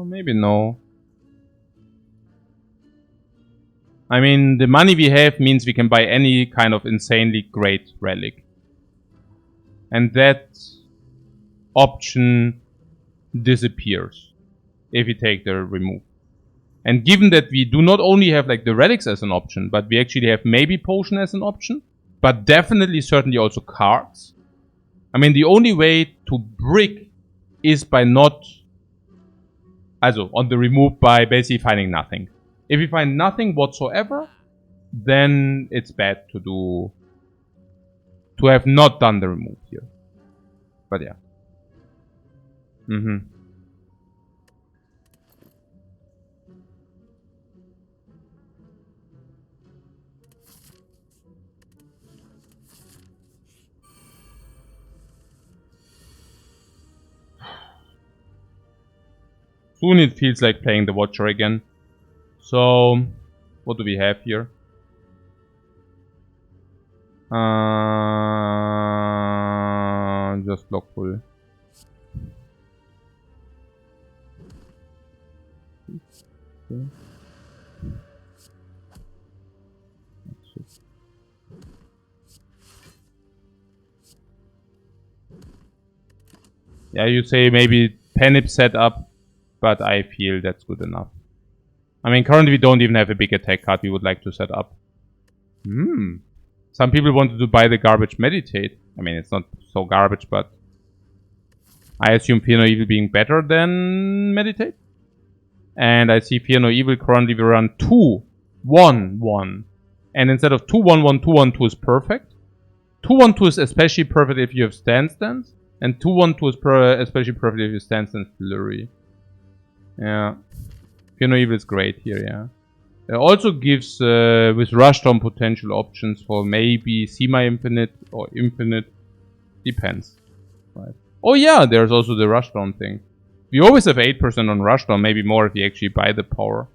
Maybe no. I mean, the money we have means we can buy any kind of insanely great relic. And that option disappears if we take the remove. And given that we do not only have like the relics as an option, but we actually have maybe potion as an option, but definitely certainly also cards. I mean, the only way to brick is by not, also on the remove, by basically finding nothing. If we find nothing whatsoever, then it's bad to have not done the remove here. But yeah. Soon it feels like playing the Watcher again. So, what do we have here? Just block full. Okay. Yeah, you say maybe Panip setup, but I feel that's good enough. I mean, currently we don't even have a big attack card we would like to set up. Some people wanted to buy the garbage Meditate. I mean, it's not so garbage, but I assume Fear No Evil being better than Meditate. And I see Fear No Evil currently we run 2-1-1. And instead of 2-1-1, 2-1-2 is perfect. 2-1-2 is especially perfect if you have Stance. And 2-1-2 is especially perfect if you Stance Flurry. Yeah. Fear No Evil is great here, yeah. It also gives, with Rushdown, potential options for maybe semi-infinite or infinite. Depends. Right. Oh yeah, there's also the Rushdown thing. We always have 8% on Rushdown, maybe more if you actually buy the power.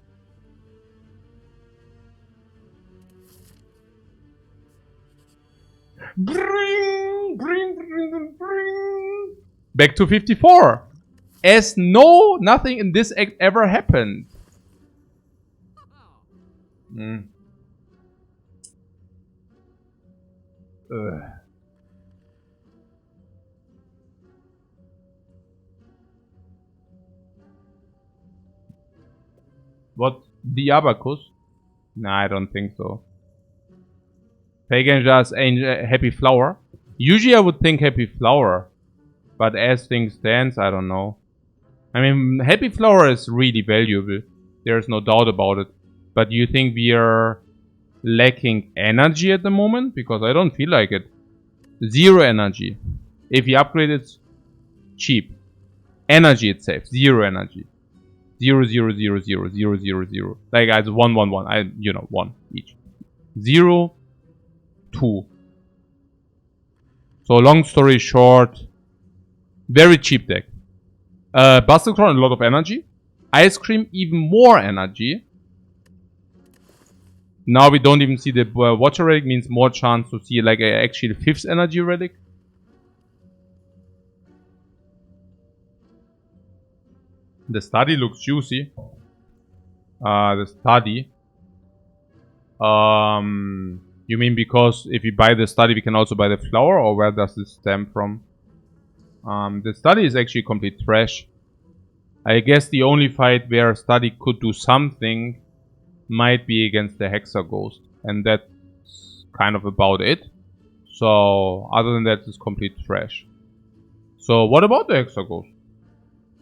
Bring. Back to 54. As nothing in this act ever happened. What? The Abacus? Nah, I don't think so. Pagan just Happy Flower. Usually I would think Happy Flower. But as things stand, I don't know. I mean, Happy Flower is really valuable. There's no doubt about it. But you think we are lacking energy at the moment? Because I don't feel like it. 0 energy. If you upgrade it, cheap. Energy itself, 0 energy. 0, 0, 0, 0, 0, 0, 0. Like, it's 1, 1, 1. You know, 1 each. 0, 2. So, long story short, very cheap deck. Battlecron, a lot of energy. Ice Cream, even more energy. Now we don't even see the Water Relic, means more chance to see like actually the 5th energy relic. The study looks juicy. The study. You mean because if we buy the study, we can also buy the flower, or where does this stem from? The study is actually complete trash. I guess the only fight where study could do something might be against the Hexa Ghost, and that's kind of about it. So other than that, it's complete trash. So what about the Hexa Ghost?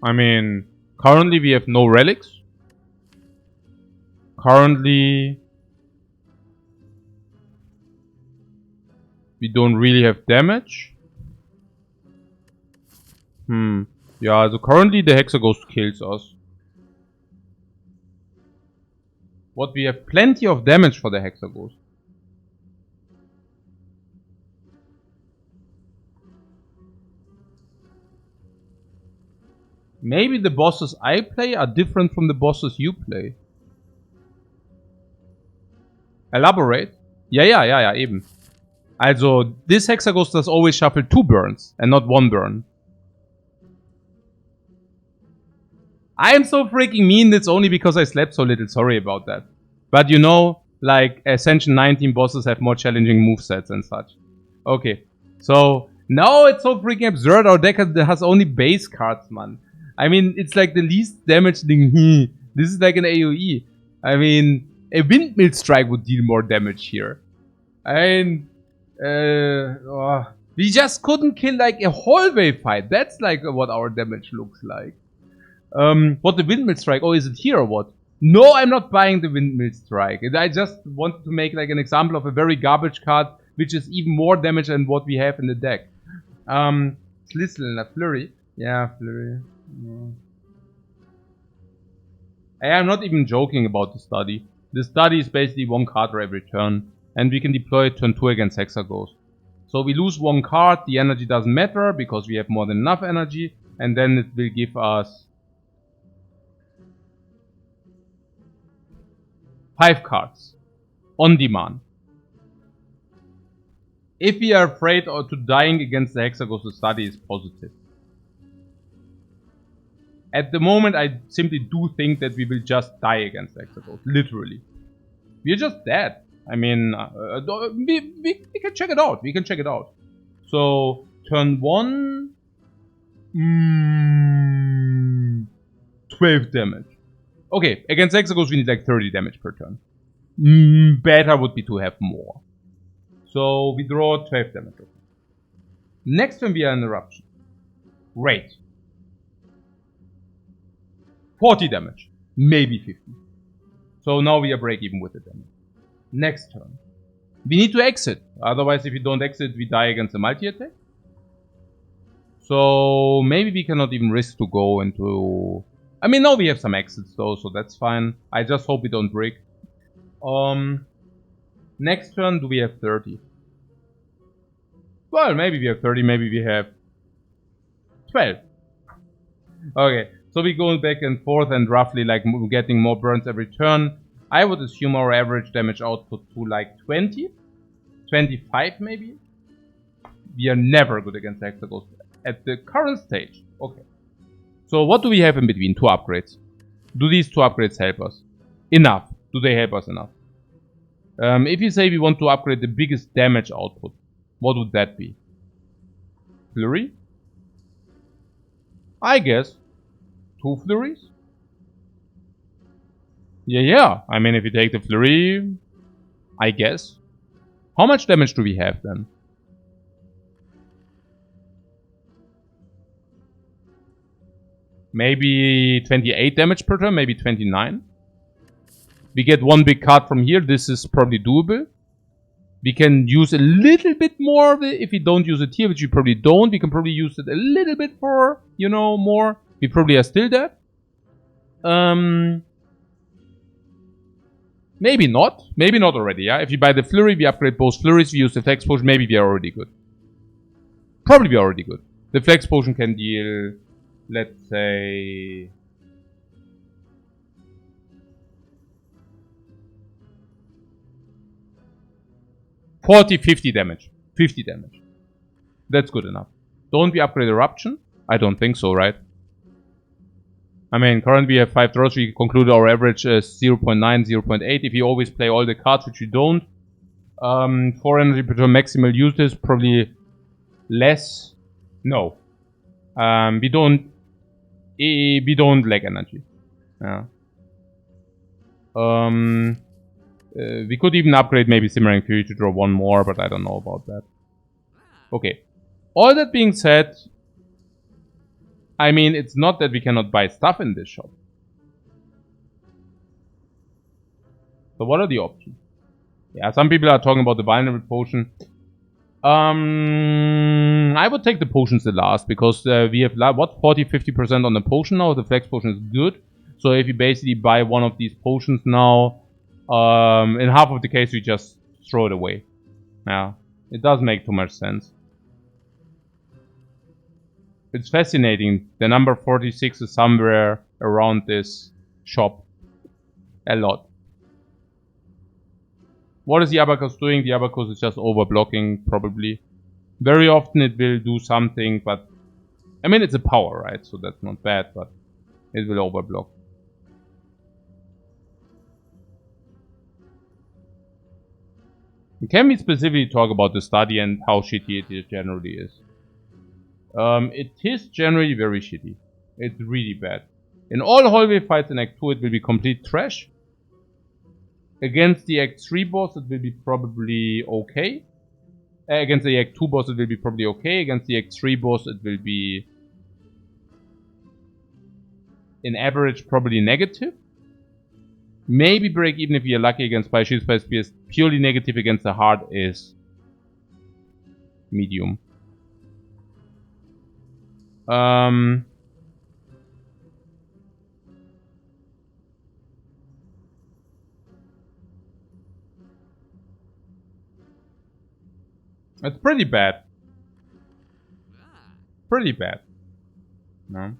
I mean, currently we have no relics. Currently we don't really have damage. Yeah, so currently the Hexa Ghost kills us. What, we have plenty of damage for the Hexa Ghost. Maybe the bosses I play are different from the bosses you play. Elaborate? Ja, eben. Also, this Hexa Ghost does always shuffle 2 burns and not 1 burn. I am so freaking mean, it's only because I slept so little, sorry about that. But you know, like Ascension 19 bosses have more challenging movesets and such. Okay, so now it's so freaking absurd, our deck has only base cards, man. I mean, it's like the least damage thing. This is like an AoE. I mean, a Windmill Strike would deal more damage here. And we just couldn't kill like a hallway fight. That's like what our damage looks like. What, the Windmill Strike? Oh, is it here or what? No, I'm not buying the Windmill Strike. I just wanted to make like an example of a very garbage card, which is even more damage than what we have in the deck. Slizzle, a Flurry. Yeah, Flurry. Yeah. I'm not even joking about the study. The study is basically 1 card for every turn, and we can deploy it turn 2 against Hexa Ghost. So we lose 1 card, the energy doesn't matter because we have more than enough energy, and then it will give us 5 cards on demand. If we are afraid to dying against the Hexa Ghost, the study is positive. At the moment, I simply do think that we will just die against Hexa Ghost, literally. We're just dead. I mean, we can check it out. We can check it out. So, turn 1... 12 damage. Okay, against Hexa Ghost we need like 30 damage per turn. Better would be to have more. So, we draw 12 damage. Next turn we are in Eruption. Great. 40 damage. Maybe 50. So now we are break even with the damage. Next turn. We need to exit. Otherwise, if we don't exit, we die against the multi-attack. So maybe we cannot even risk to go into... I mean, now we have some exits though, so that's fine. I just hope we don't break. Next turn, do we have 30? Well, maybe we have 30, maybe we have 12. Okay, so we go back and forth and roughly like getting more burns every turn. I would assume our average damage output to like 20, 25 maybe. We are never good against Hexa Ghost at the current stage. Okay. So what do we have in between? 2 upgrades. Do these 2 upgrades help us? Enough. Do they help us enough? If you say we want to upgrade the biggest damage output, what would that be? Flurry? I guess 2 flurries? Yeah. I mean, if you take the flurry, I guess. How much damage do we have then? Maybe 28 damage per turn, maybe 29. We get one big card from here. This is probably doable. We can use a little bit more of it if we don't use it here, which we probably don't. We can probably use it a little bit for, you know, more. We probably are still dead. Maybe not. Maybe not already, yeah? If you buy the flurry, we upgrade both flurries, we use the flex potion, maybe we are already good. Probably we are already good. The flex potion can deal, let's say... 40, 50 damage. 50 damage. That's good enough. Don't we upgrade Eruption? I don't think so, right? I mean, currently we have 5 draws. We conclude our average 0.9, 0.8. If you always play all the cards, which you don't. 4 energy per turn maximal uses, probably less. No. We don't lack energy. Yeah. We could even upgrade maybe Simmering Fury to draw one more, but I don't know about that. Okay. All that being said, I mean, it's not that we cannot buy stuff in this shop. So what are the options? Yeah, some people are talking about the vulnerable potion. I would take the potions the last, because we have, what, 40-50% on the potion now. The flex potion is good. So if you basically buy one of these potions now, in half of the case we just throw it away. Yeah, it doesn't make too much sense. It's fascinating. The number 46 is somewhere around this shop. A lot. What is the Abacus doing? The Abacus is just overblocking, probably. Very often it will do something, but... I mean, it's a power, right? So that's not bad, but it will overblock. Can we specifically talk about the study and how shitty it generally is? It is generally very shitty. It's really bad. In all hallway fights in Act 2 it will be complete trash. Against the Act 3 boss it will be probably okay. Against the Act 2 boss it will be probably okay. Against the Act 3 boss it will be... in average probably negative. Maybe break even if we are lucky against Spire Shield. Spire Spear is purely negative. Against the Heart is medium. It's pretty bad. Pretty bad. No.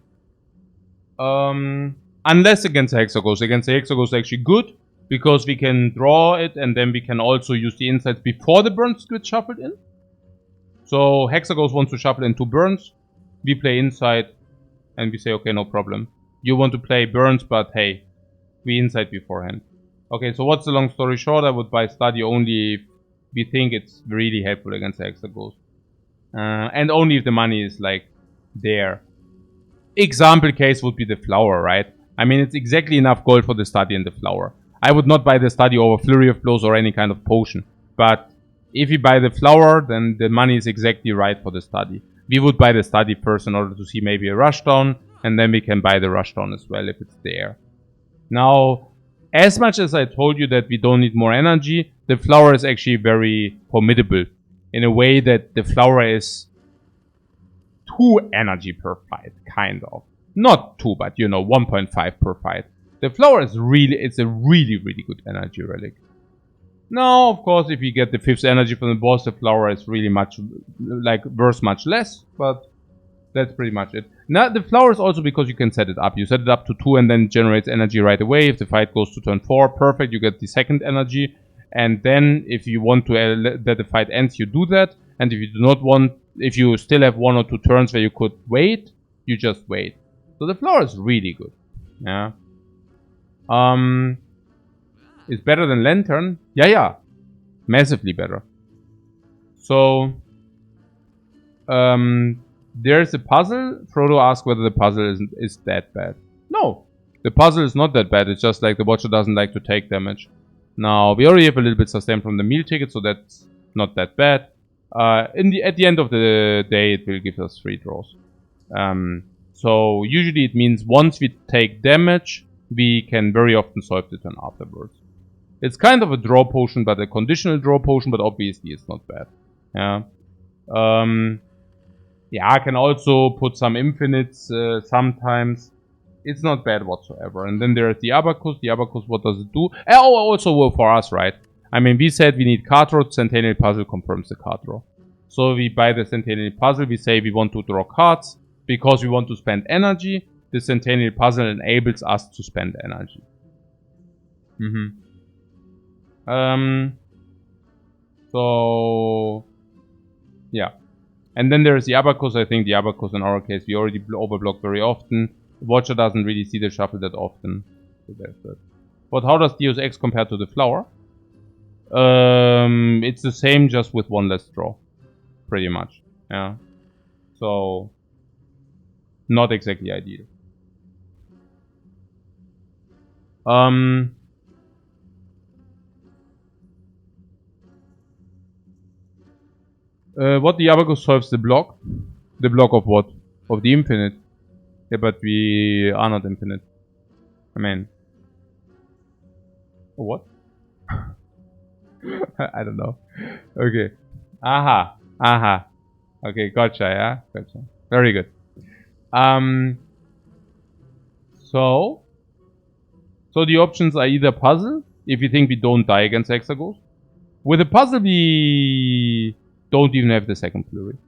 Unless against the Hexaghost. Against the Hexaghost is actually good, because we can draw it and then we can also use the insights before the burns get shuffled in. So Hexaghost wants to shuffle in 2 burns. We play Insight and we say, okay, no problem. You want to play burns, but hey, we Insight beforehand. Okay, so what's the long story short? I would buy Study only if we think it's really helpful against the Hexaghost. And only if the money is like there. Example case would be the Flower, right? I mean, it's exactly enough gold for the Study and the Flower. I would not buy the Study over Flurry of Blows or any kind of potion. But if you buy the Flower, then the money is exactly right for the Study. We would buy the Study first in order to see maybe a Rushdown, and then we can buy the Rushdown as well if it's there. Now, as much as I told you that we don't need more energy, the Flower is actually very formidable. In a way that the Flower is 2 energy per fight, kind of. Not 2, but you know, 1.5 per fight. The Flower is really, it's a really, really good energy relic. Now, of course, if you get the 5th energy from the boss, the Flower is really much, like, worth much less, but that's pretty much it. Now, the Flower is also because you can set it up. You set it up to 2 and then it generates energy right away. If the fight goes to turn 4, perfect, you get the 2nd energy. And then, if you want to that the fight ends, you do that. And if you do not want, if you still have 1 or 2 turns where you could wait, you just wait. So the Flower is really good. Yeah. It's better than Lantern. Yeah. Massively better. So, there's a puzzle. Frodo asks whether the puzzle is that bad. No. The puzzle is not that bad, it's just like the Watcher doesn't like to take damage. Now, we already have a little bit sustain from the meal ticket, so that's not that bad. At the end of the day, it will give us 3 draws. So usually it means once we take damage, we can very often solve the turn afterwards. It's kind of a draw potion, but a conditional draw potion, but obviously it's not bad. Yeah. Yeah, I can also put some infinites sometimes. It's not bad whatsoever. And then there's the Abacus. The Abacus, what does it do? Oh, also for us, right? I mean, we said we need card draw. Centennial Puzzle confirms the card draw. So we buy the Centennial Puzzle. We say we want to draw cards because we want to spend energy. The Centennial Puzzle enables us to spend energy. So yeah. And then there's the Abacus. I think the Abacus in our case, we already overblock very often. The Watcher doesn't really see the shuffle that often. So that's it. But how does Deus Ex compare to the Flower? It's the same, just with one less draw. Pretty much. Yeah. So not exactly ideal. What the Abacus solves the block? The block of what? Of the infinite. Yeah, but we are not infinite. I mean... What? I don't know. Okay. Aha. Aha. Okay, gotcha, yeah? Gotcha. Very good. So the options are either puzzle, if you think we don't die against Hexagons. With a puzzle, we don't even have the second flurry.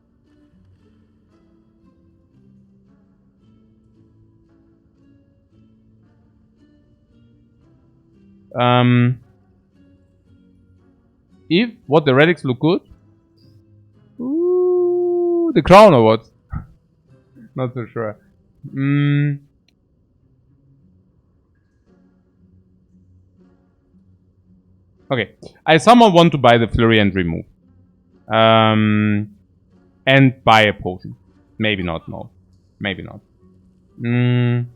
If what the relics look good? Ooh, the crown or what? Not so sure. Okay, I somehow want to buy the flurry and remove. And buy a potion. Maybe not, no. Maybe not. Do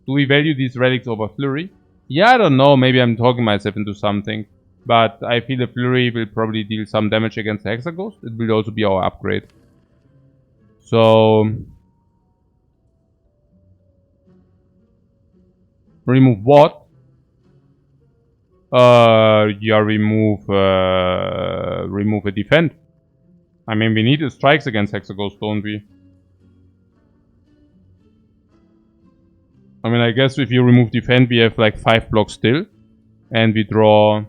we value these relics over flurry? Yeah, I don't know. Maybe I'm talking myself into something. But I feel the flurry will probably deal some damage against the Hexagons. It will also be our upgrade. So... remove what? Yeah, remove a defend. I mean, we need the strikes against Hexagons, don't we? I mean, I guess if you remove defend, we have like 5 blocks still. And we draw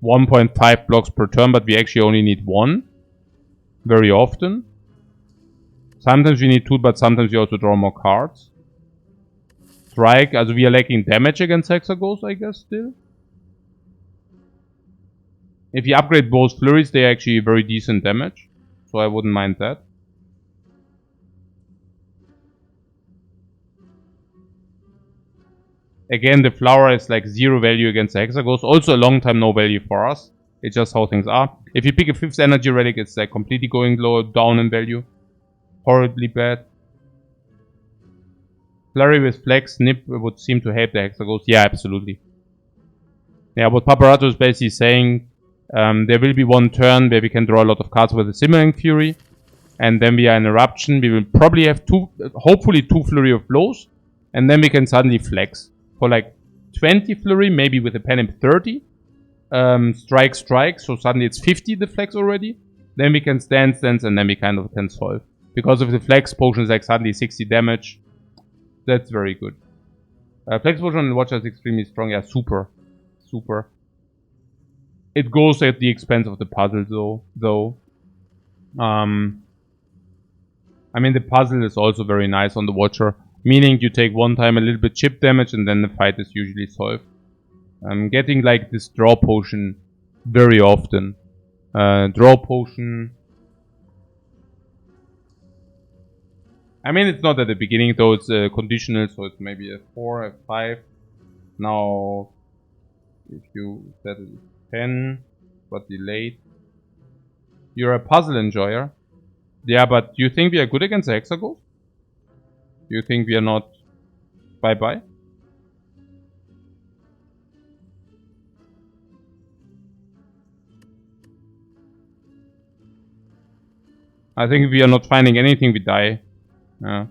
1.5 blocks per turn, but we actually only need 1. Very often. Sometimes we need 2, but sometimes we also draw more cards. Strike, also we are lacking damage against Hexagons, I guess, still. If you upgrade both flurries, they are actually very decent damage. So I wouldn't mind that. Again, the flower is like 0 value against the Hexagons. Also a long time no value for us. It's just how things are. If you pick a 5th energy relic, it's like completely going low down in value. Horribly bad. Flurry with Flex, Nip would seem to help the Hexagons. Yeah, absolutely. Yeah, what Paparato is basically saying, there will be one turn where we can draw a lot of cards with a Simmering Fury. And then we are in Eruption. We will probably have hopefully 2 Flurry of Blows. And then we can suddenly flex. For like 20 Flurry, maybe with a Pen 30. Strike. So suddenly it's 50 the flex already. Then we can stance, and then we kind of can solve. Because of the flex potion is like suddenly 60 damage. That's very good. Flex potion and Watcher is extremely strong. Yeah, super. Super. It goes at the expense of the puzzle though. I mean, the puzzle is also very nice on the Watcher. Meaning you take one time a little bit chip damage and then the fight is usually solved. I'm getting like this draw potion very often. Draw potion. I mean, it's not at the beginning though, it's conditional, so it's maybe a 4, a 5. Now, if you set it 10, but delayed. You're a puzzle enjoyer. Yeah, but do you think we are good against the Hexagons? Do you think we are not bye-bye. I think if we are not finding anything, we die. Yeah.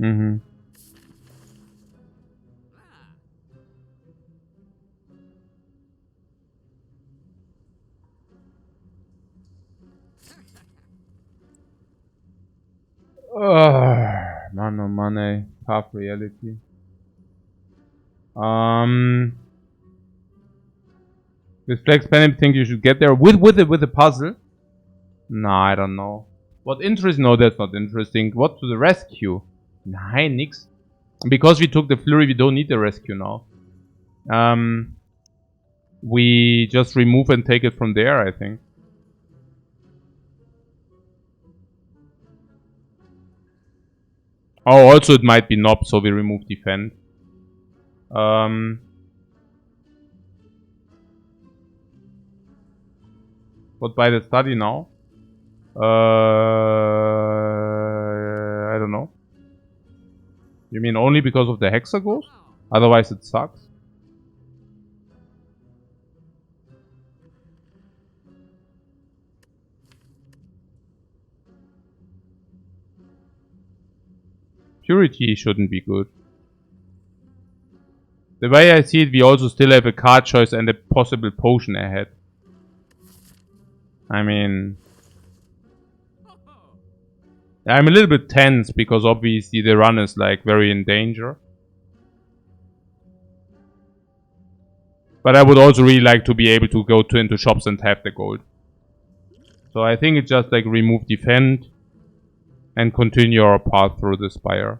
Mm-hmm. Mano money, half reality. With Flex Panic, think you should get there with a puzzle? No, I don't know. What interesting? No, that's not interesting. What to the rescue? Nein, nix. Because we took the flurry, we don't need the rescue now. We just remove and take it from there, I think. Oh, also it might be Nob, so we remove defend. What by the study now? I don't know. You mean only because of the Hexa ghost? Otherwise it sucks. Purity shouldn't be good. The way I see it, we also still have a card choice and a possible potion ahead. I mean... I'm a little bit tense because obviously the run is like very in danger. But I would also really like to be able to go into shops and have the gold. So I think it's just like remove defend and continue our path through the Spire.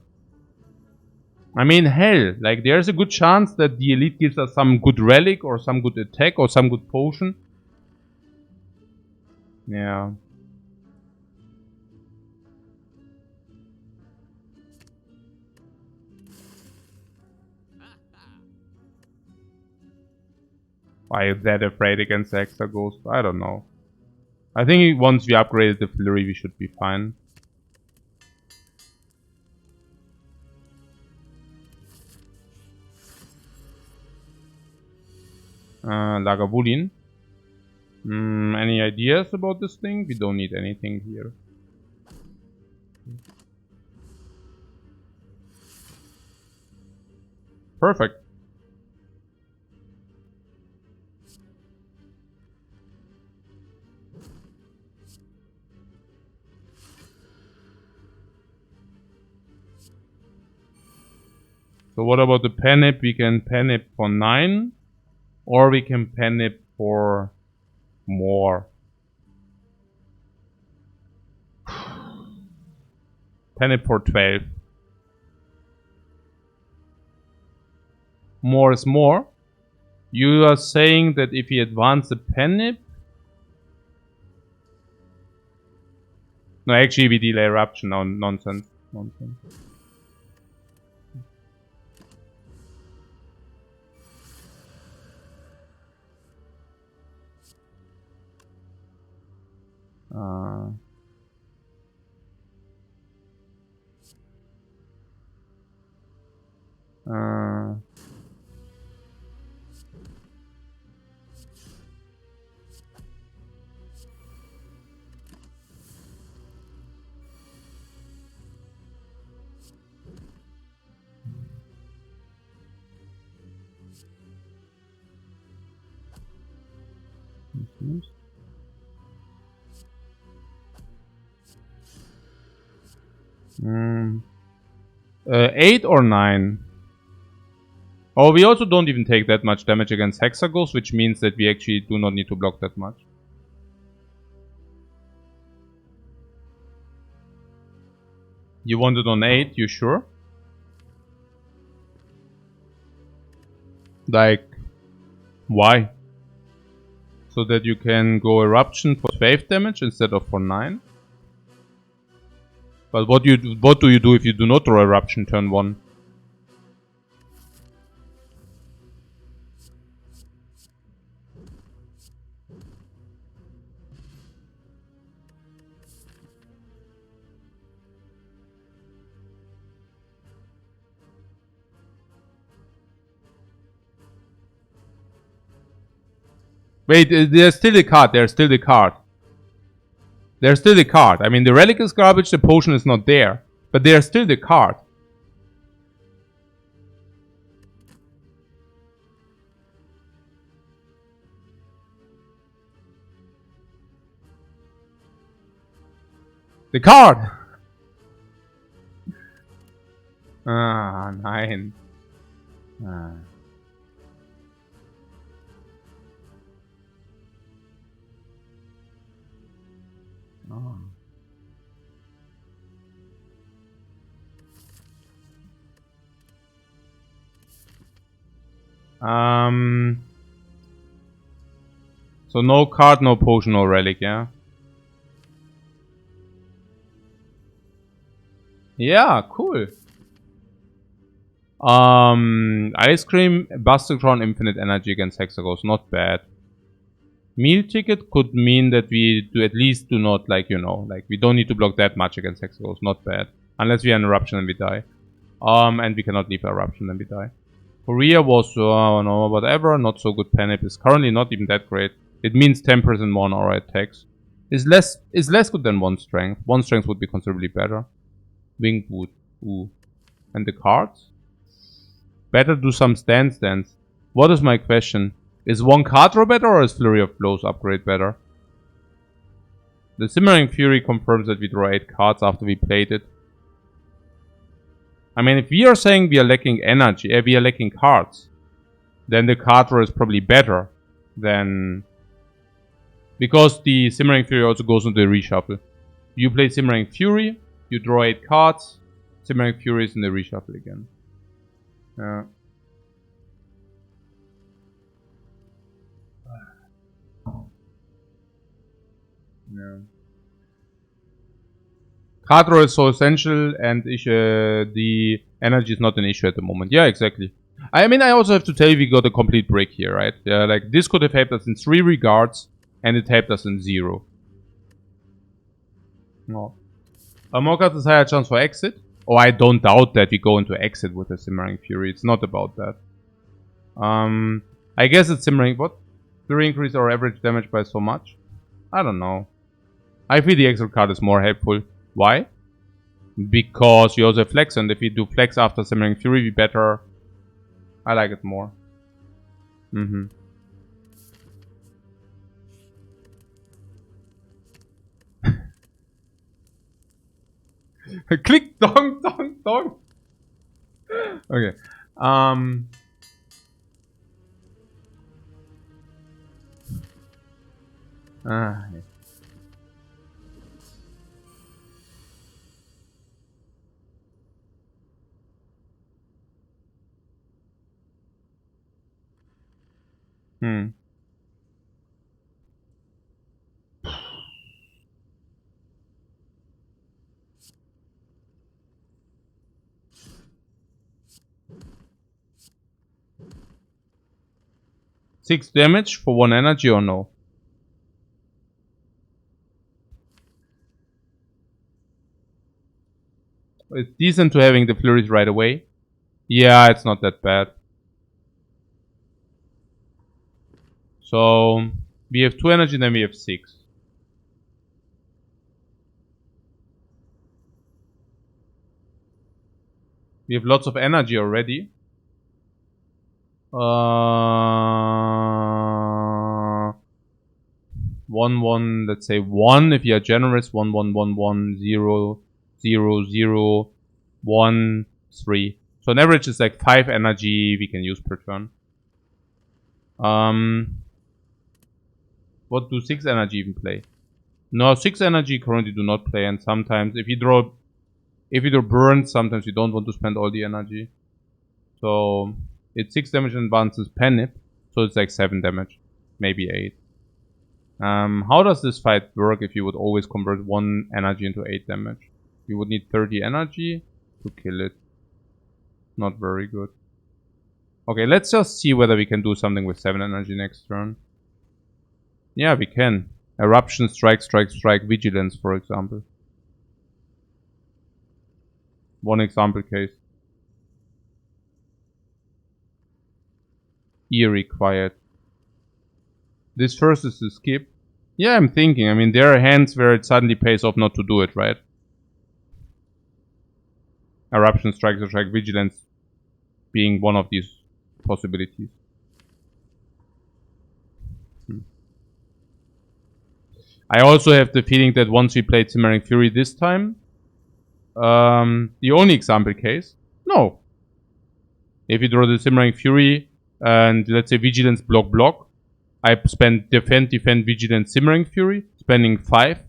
I mean, hell, like there's a good chance that the elite gives us some good relic or some good attack or some good potion. Yeah. Why is that afraid against the Hexa Ghost? I don't know. I think once we upgraded the flurry, we should be fine. Lagavulin. Any ideas about this thing? We don't need anything here. Perfect. So what about the Penip? We can Penip for 9. Or we can Penip for more. Penip for 12. More is more. You are saying that if we advance the Penip... No, actually we delay eruption. No, nonsense. Nonsense. Mm. 8 or 9? Oh, we also don't even take that much damage against Hexagons, which means that we actually do not need to block that much. You want it on 8, you sure? Like, why? So that you can go Eruption for 12 damage instead of for 9? But what do you do if you do not draw Eruption turn 1? Wait, there's still the card. There's still the card. There's still the card. I mean, the relic is garbage. The potion is not there. But there's still the card. The card! Ah, nein. Ah. Oh. So no card, no potion, no relic, yeah? Yeah, cool. Ice cream, Buster Crown, infinite energy against Hexagons, not bad. Meal ticket could mean that we do at least do not, like, you know, like we don't need to block that much against Hexagons, not bad. Unless we are in eruption and we die. And we cannot leave eruption and we die. Korea was, no, whatever, not so good. Panip is currently not even that great. It means 10% more on our attacks. Is less good than 1 strength. 1 strength would be considerably better. Winged Wood. Ooh. And the cards? Better do some stance. What is my question? Is 1 card draw better or is Flurry of Blows upgrade better? The Simmering Fury confirms that we draw 8 cards after we played it. I mean, if we are saying we are lacking energy, we are lacking cards, then the card draw is probably better than... Because the Simmering Fury also goes into the reshuffle. You play Simmering Fury, you draw 8 cards, Simmering Fury is in the reshuffle again. Yeah. Yeah. Card draw is so essential and the energy is not an issue at the moment. Yeah, exactly. I mean, I also have to tell you we got a complete break here, right? Like, this could have helped us in 3 regards and it helped us in 0. No. More cards is higher chance for exit. Oh, I don't doubt that we go into exit with the Simmering Fury. It's not about that. I guess it's Simmering... What? Fury increase our average damage by so much? I don't know. I feel the exit card is more helpful. Why? Because we also have Flex, and if we do Flex after Simmering Fury, we better... I like it more. Click dong dong dong. Okay. Yeah. Hmm. Six damage for 1 energy or no? It's decent to having the flurries right away. Yeah, it's not that bad. So we have 2 energy, then we have 6. We have lots of energy already. 1, let's say 1 if you are generous. 1, 1, 1, 1, 0, 0, 0, 1, 3. So on average it's like 5 energy we can use per turn. What do 6 energy even play? No, 6 energy currently do not play, and sometimes if you draw burns, sometimes you don't want to spend all the energy. So it's 6 damage and advances Panip, so it's like 7 damage, maybe 8. How does this fight work if you would always convert 1 energy into 8 damage? You would need 30 energy to kill it. Not very good. Okay, let's just see whether we can do something with 7 energy next turn. Yeah, we can. Eruption, strike, strike, strike, vigilance, for example. One example case. Eerie, quiet. This first is the skip. Yeah, I'm thinking. I mean, there are hands where it suddenly pays off not to do it, right? Eruption, Strike, Vigilance being one of these possibilities. I also have the feeling that once we played Simmering Fury this time, the only example case, no. If you draw the Simmering Fury and let's say Vigilance block, I spend defend, Vigilance, Simmering Fury, spending 5,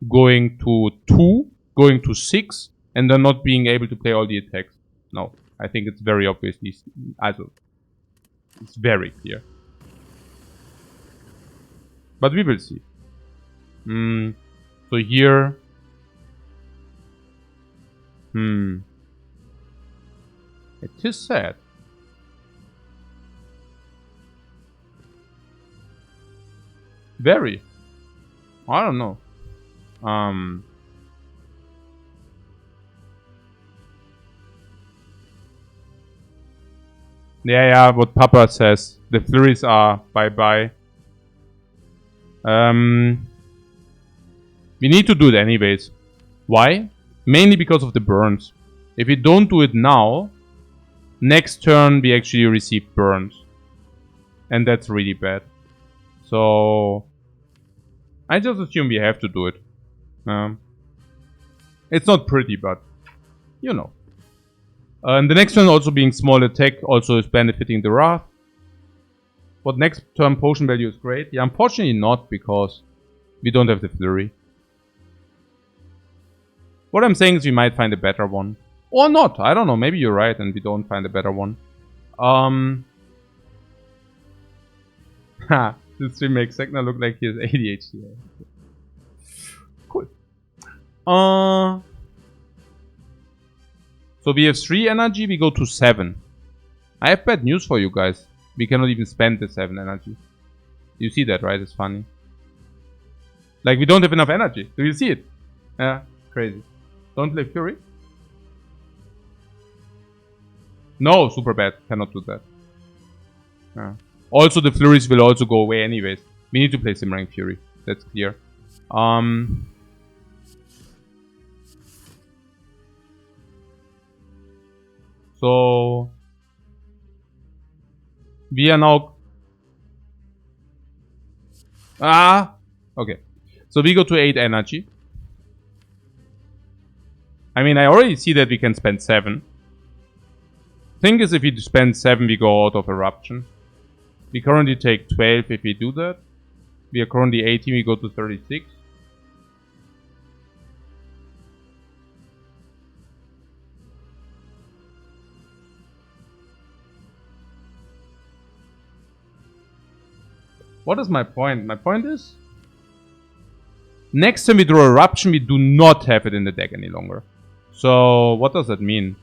going to 2, going to 6, and then not being able to play all the attacks. No, I think it's very obviously, it's very clear. But we will see. So here, it is sad. Very. I don't know. Yeah, what Papa says. The flurries are bye-bye. We need to do it anyways. Why? Mainly because of the burns. If we don't do it now, next turn we actually receive burns. And that's really bad. So I just assume we have to do it. It's not pretty, but you know. And the next one also being small attack also is benefiting the Wrath. But next turn potion value is great. Yeah, unfortunately not, because we don't have the flurry. What I'm saying is we might find a better one. Or not, I don't know, maybe you're right and we don't find a better one. This stream makes Segna look like he has ADHD. Cool. So we have 3 energy, we go to 7. I have bad news for you guys. We cannot even spend the 7 energy. You see that, right? It's funny. Like, we don't have enough energy. Do you see it? Yeah, crazy. Don't play Fury? No, super bad. Cannot do that. Yeah. Also, the flurries will also go away anyways. We need to play Simmering Fury. That's clear. So we are now... Okay. So we go to 8 energy. I mean, I already see that we can spend 7. Thing is, if we spend 7, we go out of Eruption. We currently take 12 if we do that. We are currently 18, we go to 36. What is my point? My point is, next time we draw Eruption, we do not have it in the deck any longer. So, what does that mean?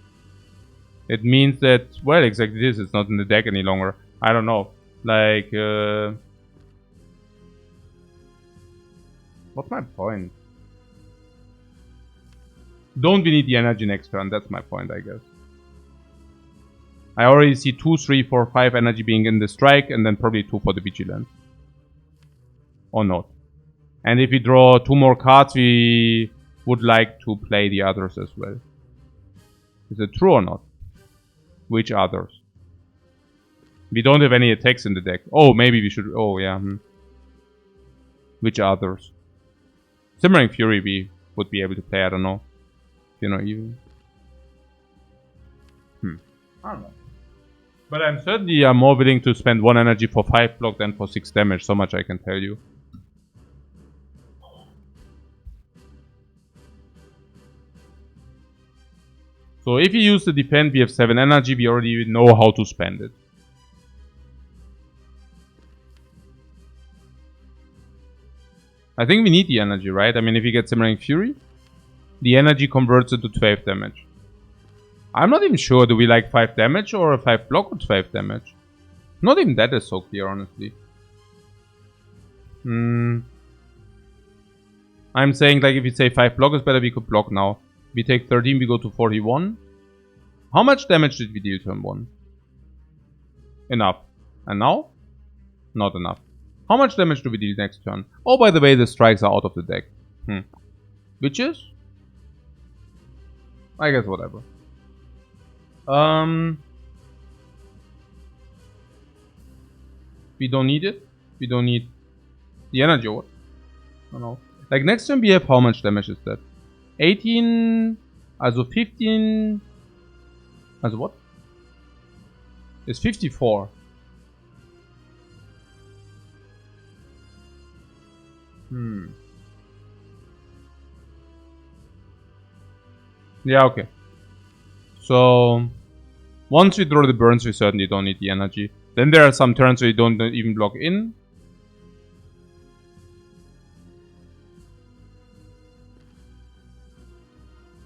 It means that, well, exactly this, it's not in the deck any longer. I don't know. Like, what's my point? Don't we need the energy next turn? That's my point, I guess. I already see 2, 3, 4, 5 energy being in the strike, and then probably 2 for the vigilance. Or not. And if we draw 2 more cards, we would like to play the others as well. Is it true or not? Which others? We don't have any attacks in the deck. Oh, maybe we should... Oh, yeah. Which others? Simmering Fury we would be able to play, I don't know. You know, even... I don't know. But I'm certainly more willing to spend 1 energy for 5 block than for 6 damage. So much I can tell you. So if you use the defend, we have 7 energy, we already know how to spend it. I think we need the energy, right? I mean, if you get Simmering Fury, the energy converts into 12 damage. I'm not even sure, do we like 5 damage or a 5 block or 12 damage? Not even that is so clear, honestly. I'm saying, like, if you say 5 block is better, we could block now. We take 13, we go to 41. How much damage did we deal turn 1? Enough. And now? Not enough. How much damage do we deal next turn? Oh, by the way, the strikes are out of the deck. Which is? I guess whatever. We don't need it. We don't need the energy. What? I don't know. Like next turn we have how much damage is that? 18, also 15, also what? It's 54. Yeah, okay. So, once we draw the burns, we certainly don't need the energy. Then there are some turns where you don't even block in.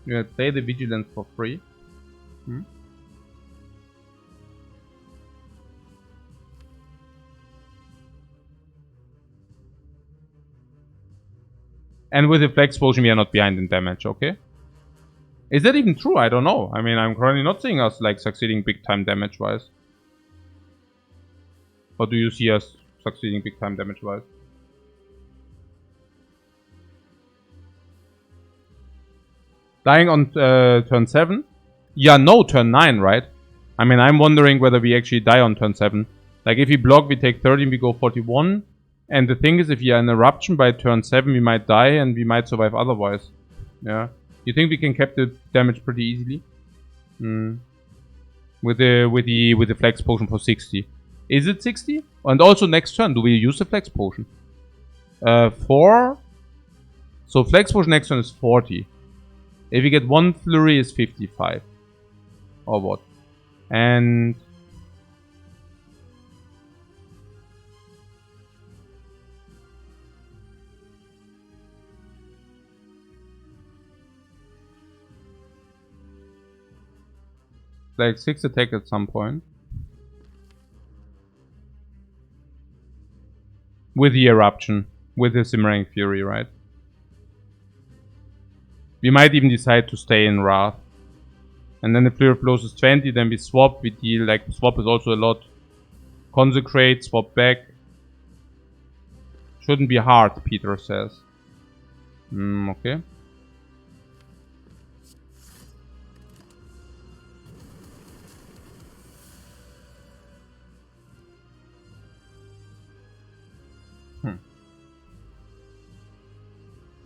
You gonna play the Vigilance for free. And with the Flex Potion, we are not behind in damage, okay? Is that even true? I don't know. I mean, I'm currently not seeing us like succeeding big time damage wise. Or do you see us succeeding big time damage wise? Dying on turn 7? Yeah, no, turn 9, right? I mean, I'm wondering whether we actually die on turn 7. Like, if we block, we take 13, we go 41. And the thing is, if we are in Eruption by turn 7, we might die and we might survive otherwise. Yeah. You think we can cap the damage pretty easily? With the Flex Potion for 60. Is it 60? And also next turn, do we use the Flex Potion? 4. So Flex Potion next turn is 40. If we get 1 Flurry is 55. Or what? And... like 6 attack at some point. With the Eruption. With the Simmering Fury, right? We might even decide to stay in Wrath. And then the Flare of Blows is 20, then we swap, we deal, like, swap is also a lot. Consecrate, swap back. Shouldn't be hard, Peter says. Okay.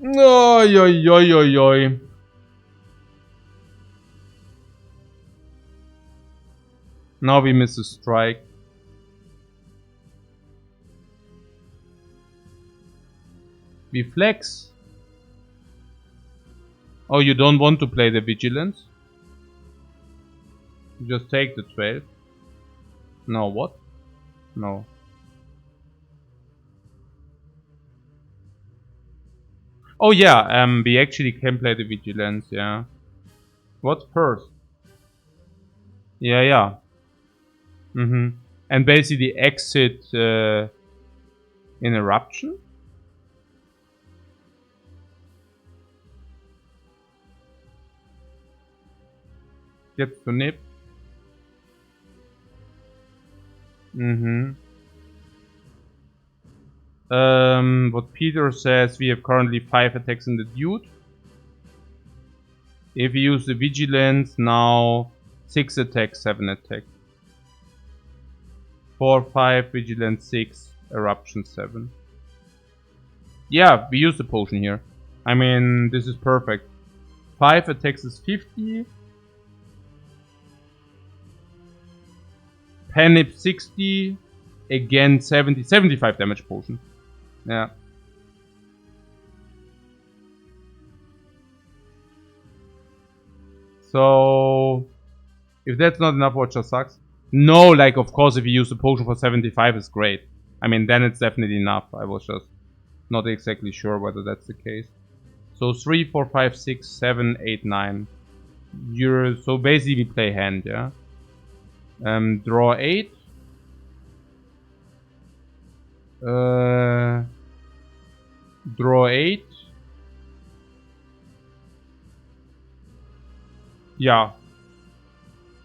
Oi, oi, oi, oi, oi. Now we miss a strike. We flex. Oh, you don't want to play the Vigilance? You just take the 12. No, what? No. Oh yeah, we actually can play the Vigilance, yeah. What first? Yeah, yeah. And basically exit in Eruption? Get to nip. What Peter says, we have currently 5 attacks in the Dude. If we use the Vigilance, now 6 attacks, 7 attacks. 4, 5, Vigilance 6, Eruption 7. Yeah, we use the potion here. I mean, this is perfect. 5 attacks is 50. Panip 60. Again 70. 75 damage potion. Yeah. So... if that's not enough, what just sucks? No, like, of course, if you use the potion for 75 is great. I mean, then it's definitely enough. I was just not exactly sure whether that's the case. So 3, 4, 5, 6, 7, 8, 9. So basically we play hand, yeah? Draw 8. Draw 8. Yeah.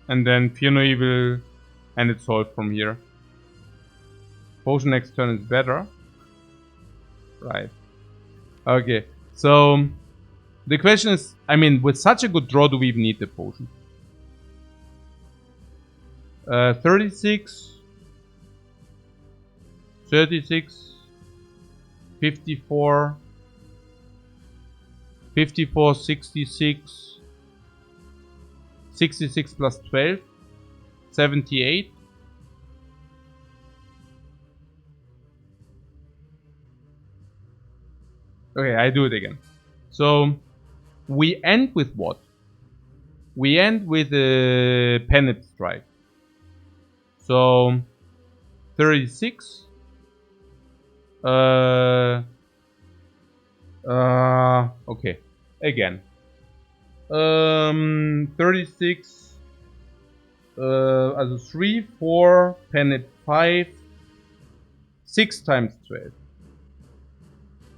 And then Fear No Evil, and it's solved from here. Potion next turn is better. Right. Okay. So the question is, I mean, with such a good draw, do we even need the potion? 36, 36, 54, 54, 66, 66 plus 12, 78. Okay, I do it again. So we end with what? We end with a Pennant Strike. So 36. Okay. Again. 36. Also 3, 4, Pennant 5. 6 times 12.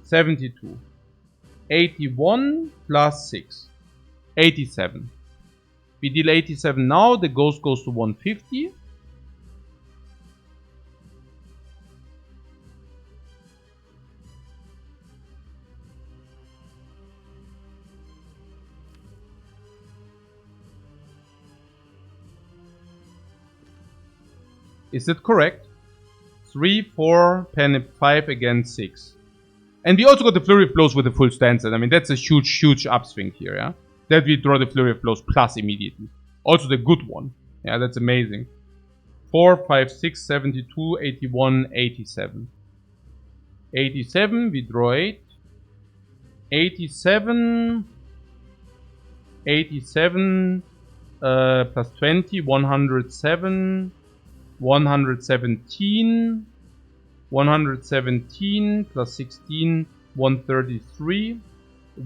72. 81 plus 6. 87. We deal 87 now. The ghost goes to 150. Is it correct? 3, 4, Pennant 5 against 6. And we also got the Flurry of Blows with the full stance. I mean, that's a huge, huge upswing here, yeah? That we draw the Flurry of Blows plus immediately. Also the good one. Yeah, that's amazing. 4, 5, 6, 72, 81, 87. 87, we draw 8. 87. 87 plus 20, 107. 117. 117 plus 16, 133,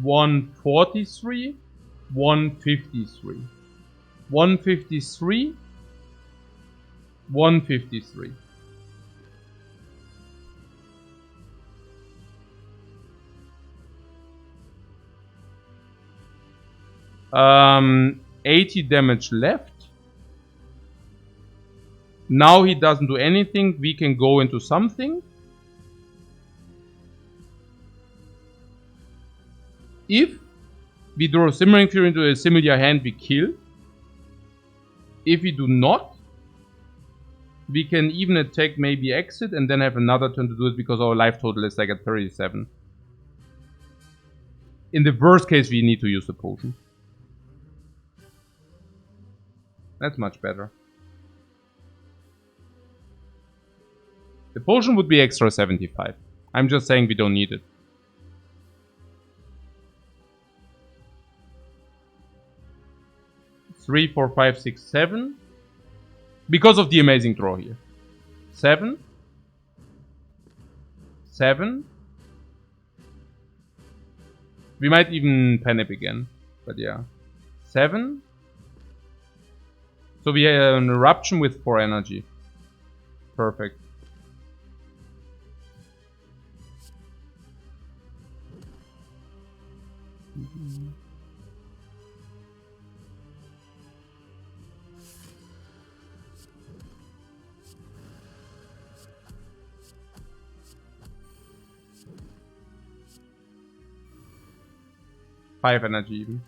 143, 153, 153, 153. Um, 80 damage left. Now he doesn't do anything. We can go into something. If we draw a Simmering Fury into a similar hand, we kill. If we do not, we can even attack, maybe exit, and then have another turn to do it because our life total is like at 37. In the worst case, we need to use the potion. That's much better. The potion would be extra 75. I'm just saying we don't need it. Three, 4, 5, 6, 7. Because of the amazing draw here. 7. 7. We might even panic again. But yeah. 7. So we have an eruption with 4 energy. Perfect. Five energy even.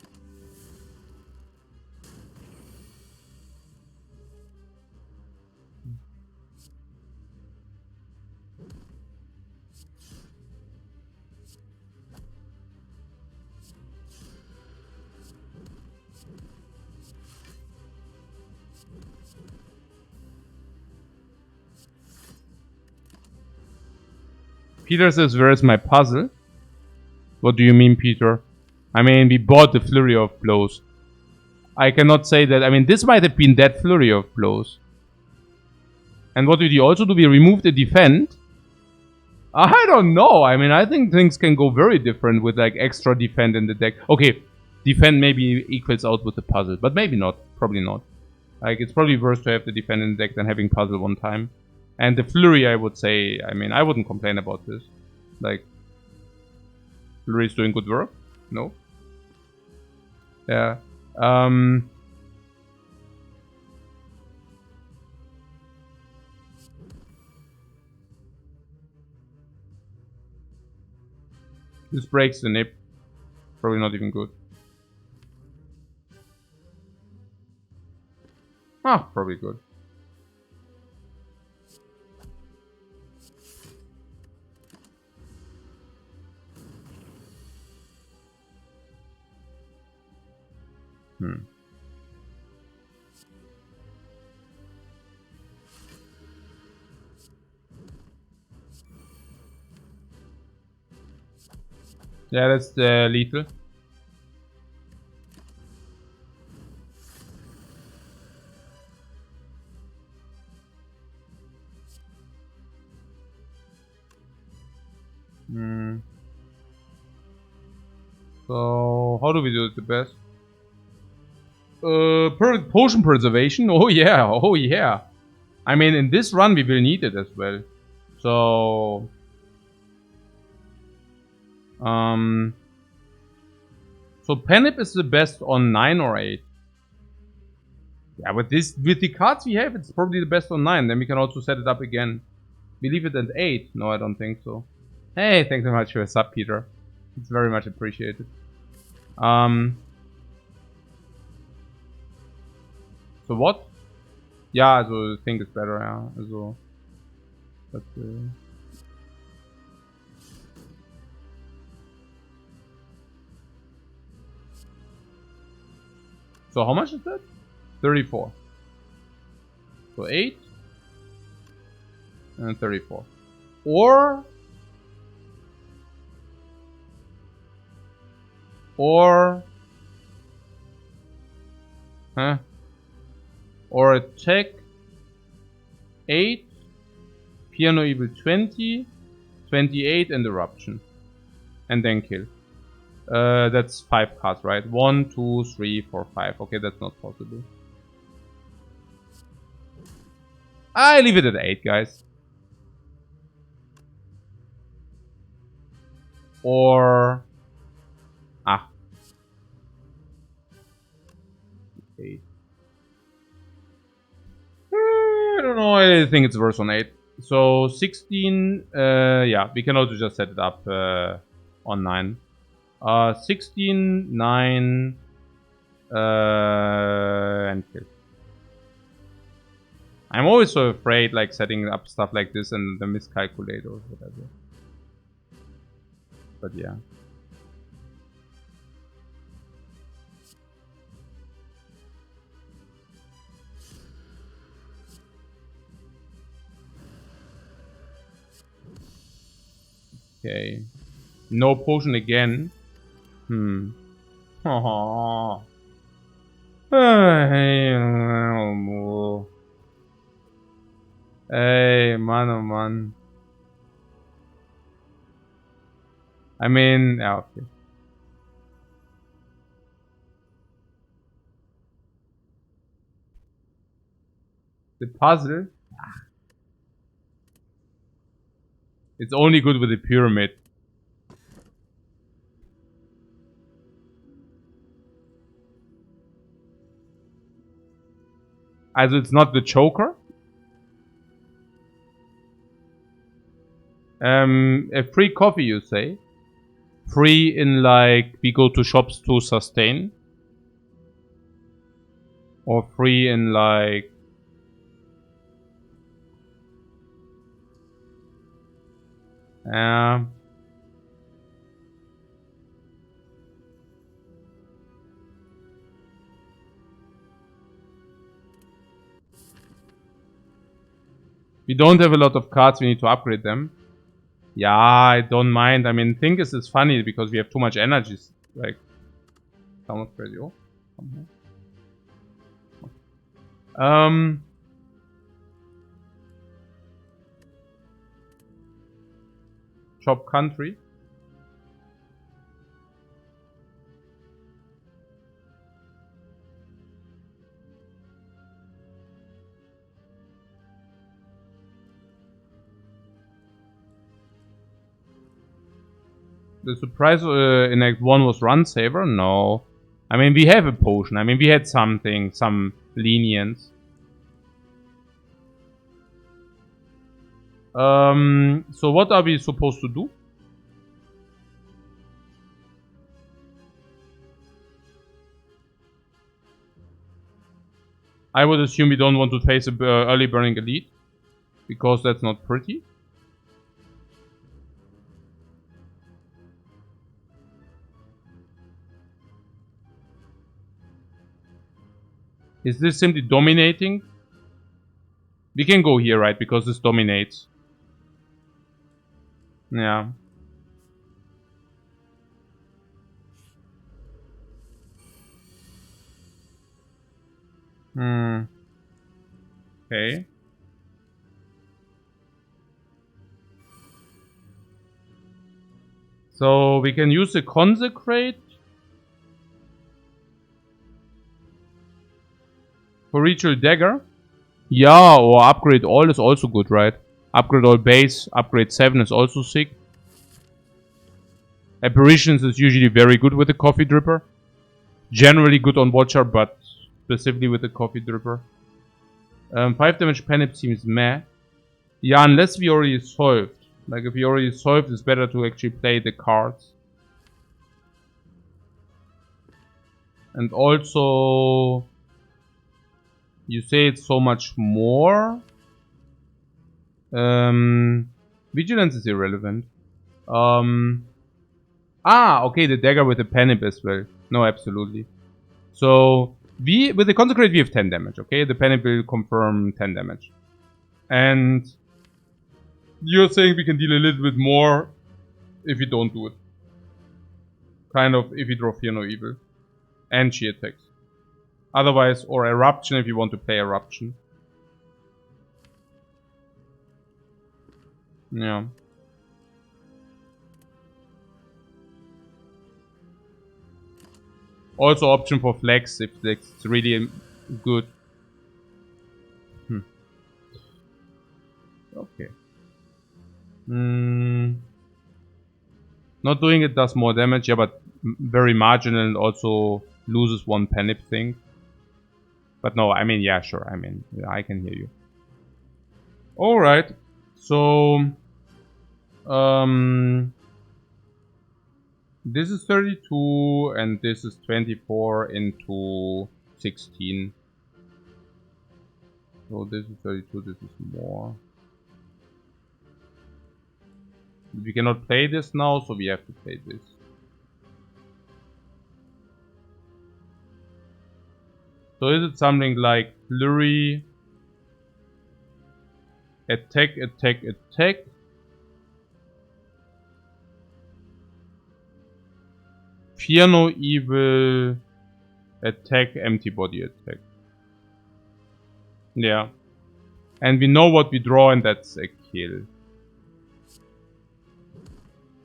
Peter says, where is my puzzle? What do you mean, Peter? I mean, we bought the Flurry of Blows. I cannot say that. I mean, this might have been that Flurry of Blows. And what did you also do? We removed the defend. I don't know. I mean, I think things can go very different with like extra defend in the deck. Okay, defend maybe equals out with the puzzle, but maybe not. Probably not. Like, it's probably worse to have the defend in the deck than having puzzle one time. And the Flurry, I would say, I mean, I wouldn't complain about this. Like, Flurry is doing good work. No. Yeah. This breaks the nip. Probably not even good. Ah, probably good. Yeah, that's lethal. So, how do we do it the best? Potion preservation? Oh yeah, oh yeah. I mean, in this run we will need it as well. So... So Penip is the best on 9 or 8. Yeah, with the cards we have, it's probably the best on 9. Then we can also set it up again. We leave it at 8. No, I don't think so. Hey, thanks so much for your sub, Peter. It's very much appreciated. So what? Ja, also I think it's better, ja. Also das, So how much is that? 34. So 8 and 34. Or attack 8, Piano Evil 20, 28 and Eruption. And then kill. That's 5 cards, right? 1, 2, 3, 4, 5. Okay, that's not possible. I leave it at 8, guys. Or... 8. I don't know, I think it's worse on 8. So 16, yeah, we can also just set it up on 9. 16, 9, and kill. I'm always so afraid, like, setting up stuff like this and the miscalculate or whatever. But yeah. Okay. No potion again. Aww. Hey, man, oh man. I mean, yeah, okay. The puzzle? It's only good with the pyramid. Also, it's not the choker. A free coffee, you say? Free in, like, we go to shops to sustain? Or free in, like... We don't have a lot of cards, we need to upgrade them. Yeah, I don't mind. I mean, Thinkers is funny because we have too much energy. Like, download crazy. Oh, Shop country. The surprise in Act 1 was Run Saver? No. I mean, we have a potion. I mean, we had something, some lenience. So what are we supposed to do? I would assume we don't want to face a early burning elite, because that's not pretty. Is this simply dominating? We can go here, right? Because this dominates. Yeah. Okay. So we can use the consecrate for ritual dagger. Yeah, or upgrade all is also good, right? Upgrade all base, upgrade 7 is also sick. Apparitions is usually very good with the coffee dripper. Generally good on Watcher, but specifically with the coffee dripper. 5 damage panic seems meh. Yeah, unless we already solved. Like if we already solved, it's better to actually play the cards. And also, you say it's so much more. Vigilance is irrelevant. Okay, the dagger with the penip as well. No, absolutely. So, with the consecrate we have 10 damage, okay? The penip will confirm 10 damage. And you're saying we can deal a little bit more if we don't do it. Kind of, if we draw Fear No Evil. And she attacks. Otherwise, or Eruption if you want to play Eruption. Yeah. Also option for Flex if it's really good. Okay. Not doing it does more damage, yeah, but very marginal and also loses one penip thing. But no, I mean, yeah, sure. I mean, yeah, I can hear you. Alright. So, this is 32 and this is 24 into 16. So this is 32, this is more. We cannot play this now, so we have to play this. So is it something like Flurry, attack, attack, attack? Fear No Evil, attack, empty body attack. Yeah. And we know what we draw and that's a kill.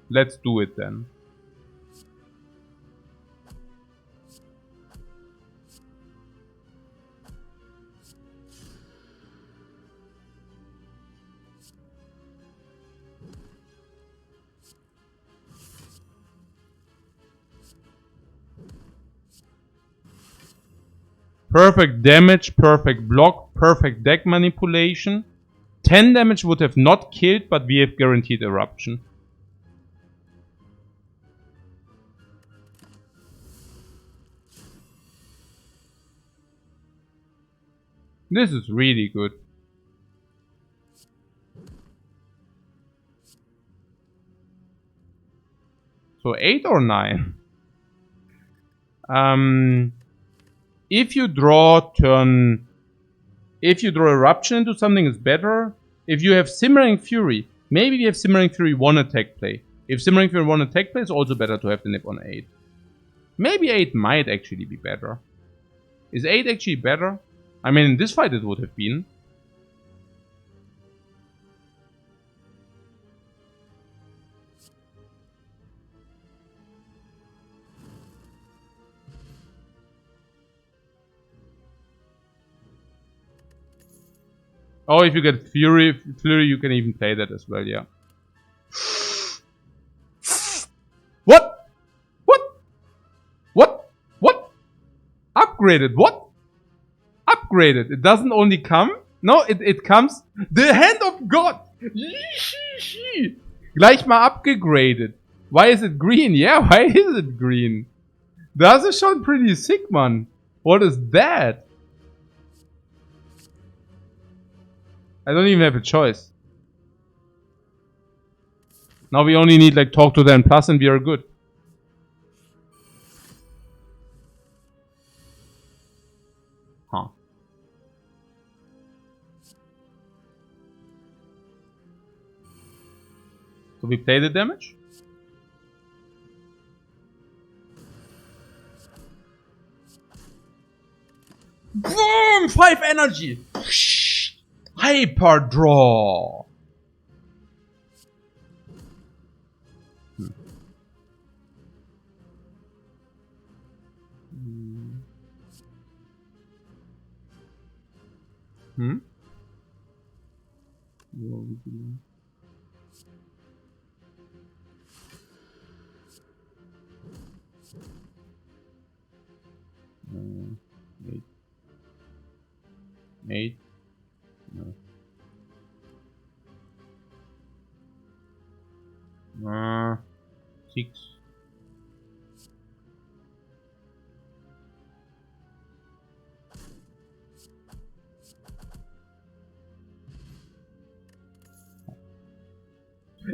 Let's do it then. Perfect damage, perfect block, perfect deck manipulation. 10 damage would have not killed, but we have guaranteed Eruption. This is really good. So 8 or 9? If you draw Eruption into something is better. If you have Simmering Fury, maybe we have Simmering Fury 1 attack play. If Simmering Fury 1 attack play, it's also better to have the nip on 8. Maybe 8 might actually be better. Is 8 actually better? I mean, in this fight it would have been. Oh, if you get Flurry, you can even play that as well, yeah. What? What? What? What? Upgraded, what? Upgraded. It doesn't only come. No, it comes. The Hand of God. Gleich mal upgraded. Why is it green? Yeah, why is it green? That's a shot pretty sick, man. What is that? I don't even have a choice. Now we only need like talk to them plus and we are good. Huh. So we play the damage? Boom! 5 energy! Hyper draw! Hmm? Eight. 8. No. 6.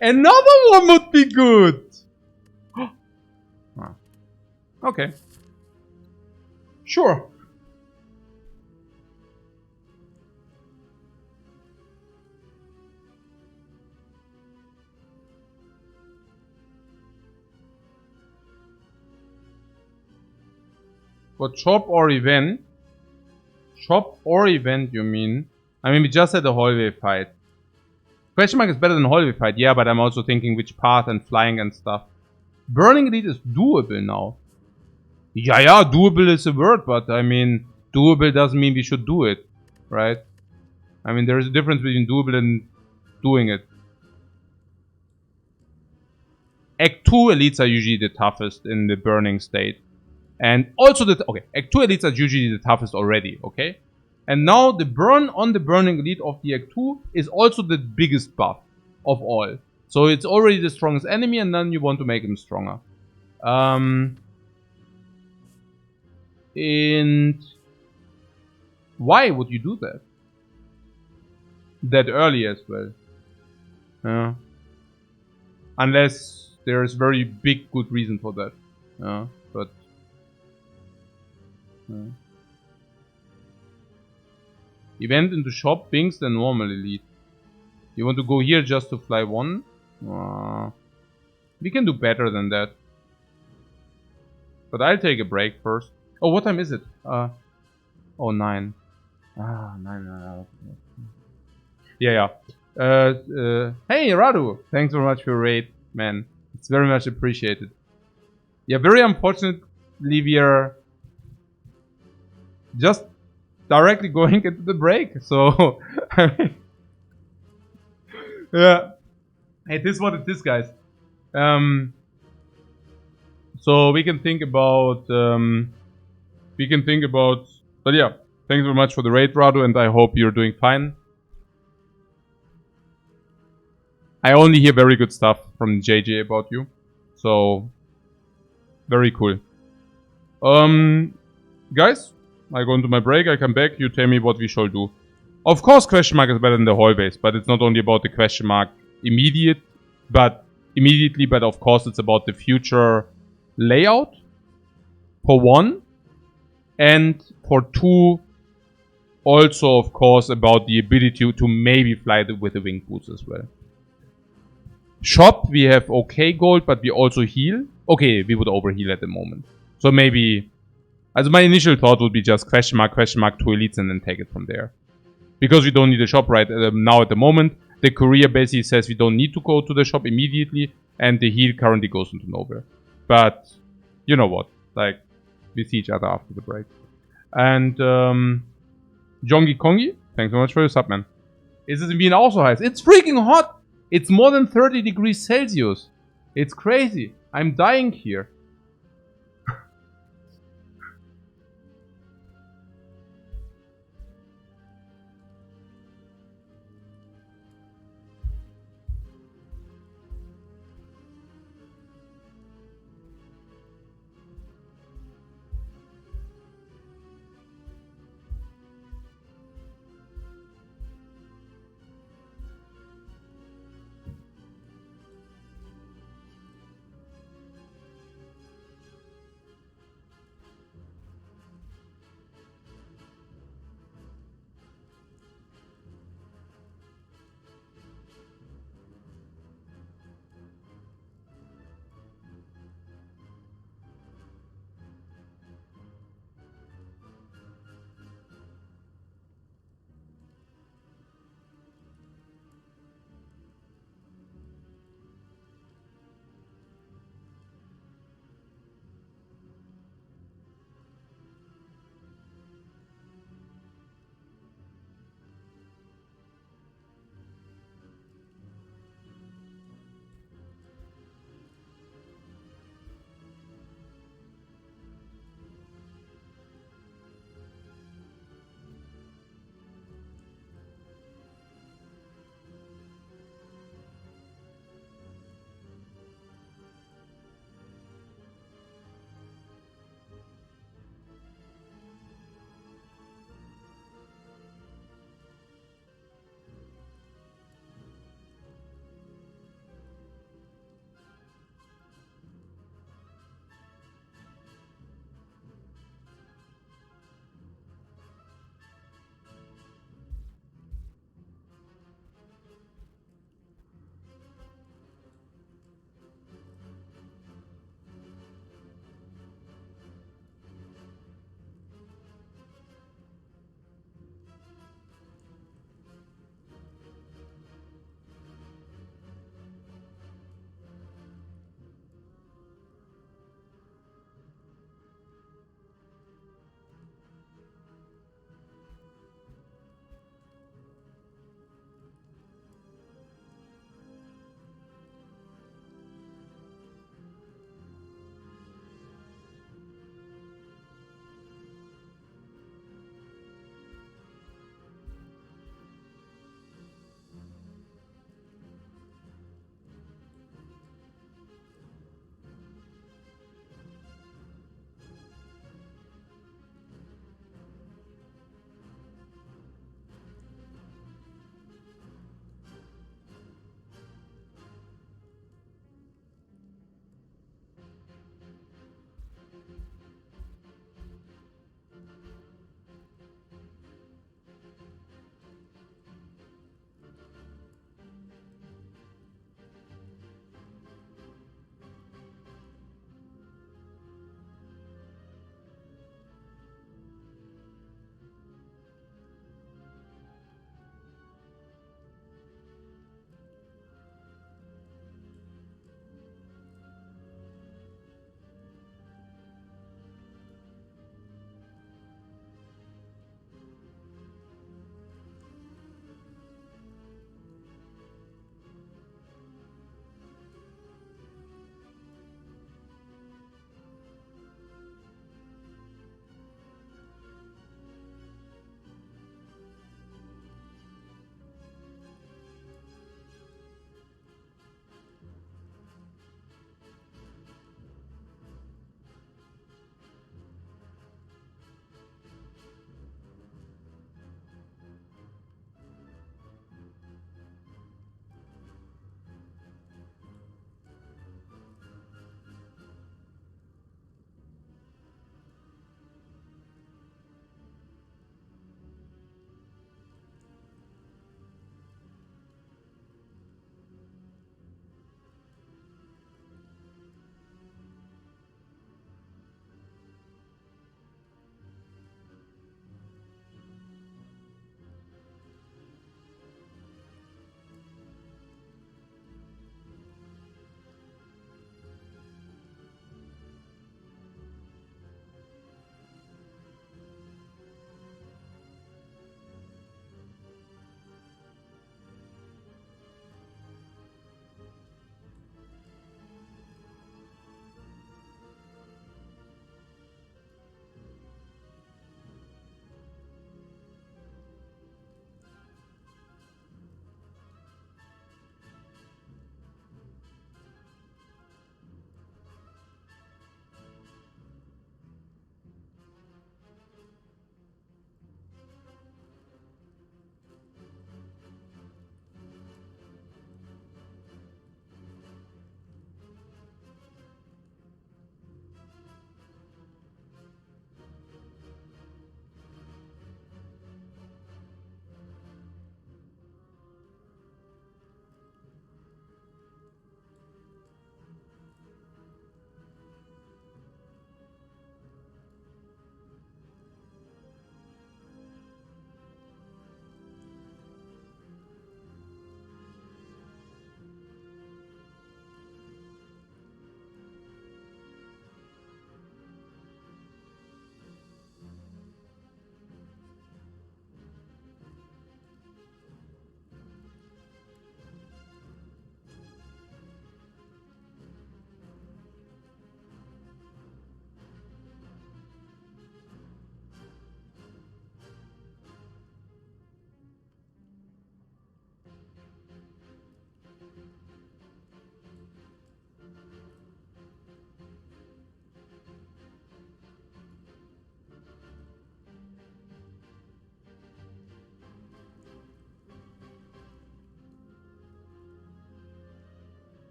Another one would be good! Okay. Sure. But shop or event? Shop or event, you mean? I mean, we just had a hallway fight. Question mark is better than hallway fight, yeah, but I'm also thinking which path and flying and stuff. Burning Elite is doable now. Yeah, doable is a word, but I mean, doable doesn't mean we should do it, right? I mean, there is a difference between doable and doing it. Act 2 elites are usually the toughest in the burning state. And also Act 2 elites are usually the toughest already, okay? And now the burn on the burning elite of the Act 2 is also the biggest buff of all. So it's already the strongest enemy and then you want to make him stronger. And why would you do that? That early as well. Yeah. Unless there is very big good reason for that. Yeah, but... Yeah. Event into shop, Binks, then normal elite. You want to go here just to fly 1? We can do better than that. But I'll take a break first. Oh, what time is it? Oh, 9. 9. Yeah. Hey, Radu! Thanks very much for your raid, man. It's very much appreciated. Yeah, very unfortunately we are just directly going into the break. So, yeah. Hey, this is what it is, guys. So we can think about, but yeah, thanks very much for the raid, Radu, and I hope you're doing fine. I only hear very good stuff from JJ about you, so very cool. Guys, I go into my break, I come back, you tell me what we shall do. Of course, question mark is better than the hallways, but it's not only about the question mark immediately, but of course it's about the future layout, for 1, and for 2, also of course about the ability to maybe fly with the wing boots as well. Shop, we have okay gold, but we also heal. Okay, we would overheal at the moment. So maybe... Also my initial thought would be just question mark 2 elites and then take it from there. Because we don't need a shop right now at the moment. The courier basically says we don't need to go to the shop immediately. And the heal currently goes into nowhere. But, you know what. Like, we see each other after the break. And, Jongi Kongi, thanks so much for your sub, man. Is it in Wien also heiß? It's freaking hot! It's more than 30 degrees Celsius. It's crazy. I'm dying here.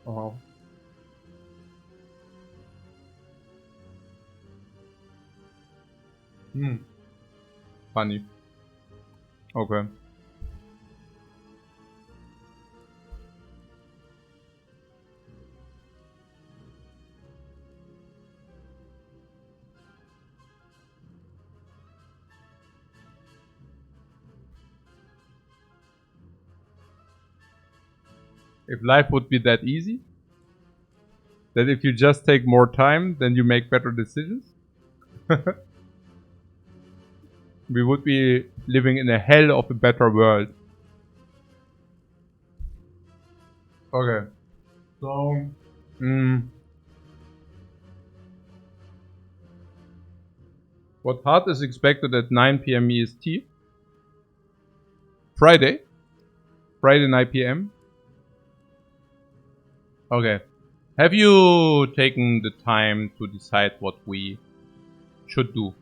Oh. Funny. Okay. If life would be that easy, that if you just take more time, then you make better decisions, we would be living in a hell of a better world. Okay. So, what hard is expected at 9 p.m. EST? Friday 9 p.m. Okay. Have you taken the time to decide what we should do?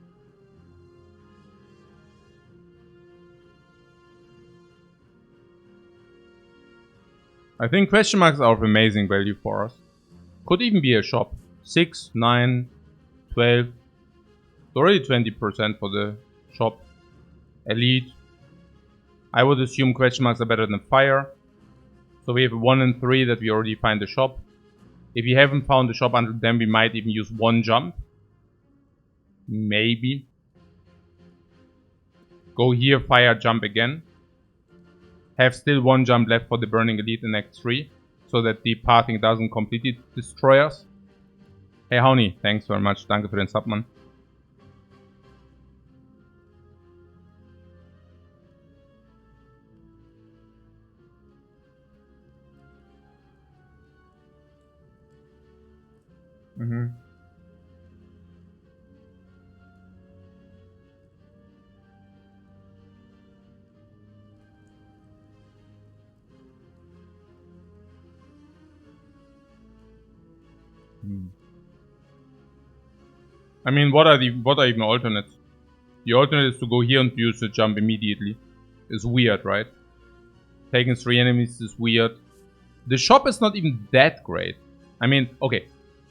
I think question marks are of amazing value for us. Could even be a shop. 6, 9, 12. It's already 20% for the shop. Elite. I would assume question marks are better than fire. So we have 1 and 3 that we already find the shop. If you haven't found the shop until then, we might even use 1 jump. Maybe. Go here, fire, jump again. Have still 1 jump left for the Burning Elite in Act 3. So that the pathing doesn't completely destroy us. Hey Honey, thanks very much. Danke für den Sub, Mann. I mean, what are even alternates? The alternate is to go here and use the jump immediately. It's weird, right? Taking 3 enemies is weird. The shop is not even that great. I mean, okay.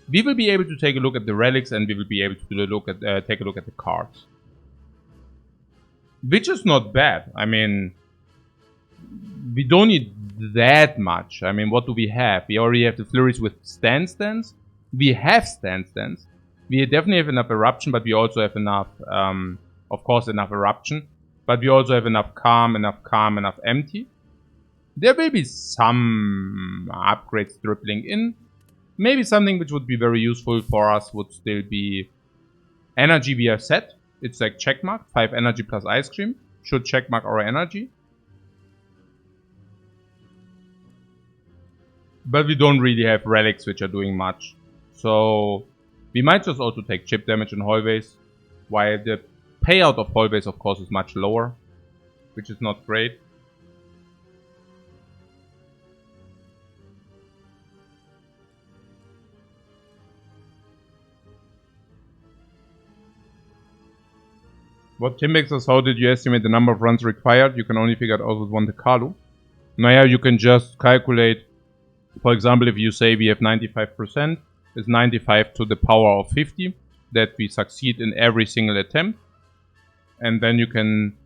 We will be able to take a look at the relics and we will be able to take a look at the cards. Which is not bad. I mean, we don't need that much. I mean, what do we have? We already have the flurries with stance. We have stance. We definitely have enough eruption, but we also have enough, of course, enough eruption. But we also have enough calm, enough empty. There will be some upgrades dribbling in. Maybe something which would be very useful for us would still be energy we have set. It's like checkmark, 5 energy plus ice cream. Should checkmark our energy. But we don't really have relics which are doing much. So we might just also take chip damage in hallways. While the payout of hallways of course is much lower. Which is not great. What Timbex says, how did you estimate the number of runs required? You can only figure it out with Monte Carlo. Naja, you can just calculate. For example, if you say we have 95%, it's 95 to the power of 50, that we succeed in every single attempt. And then you can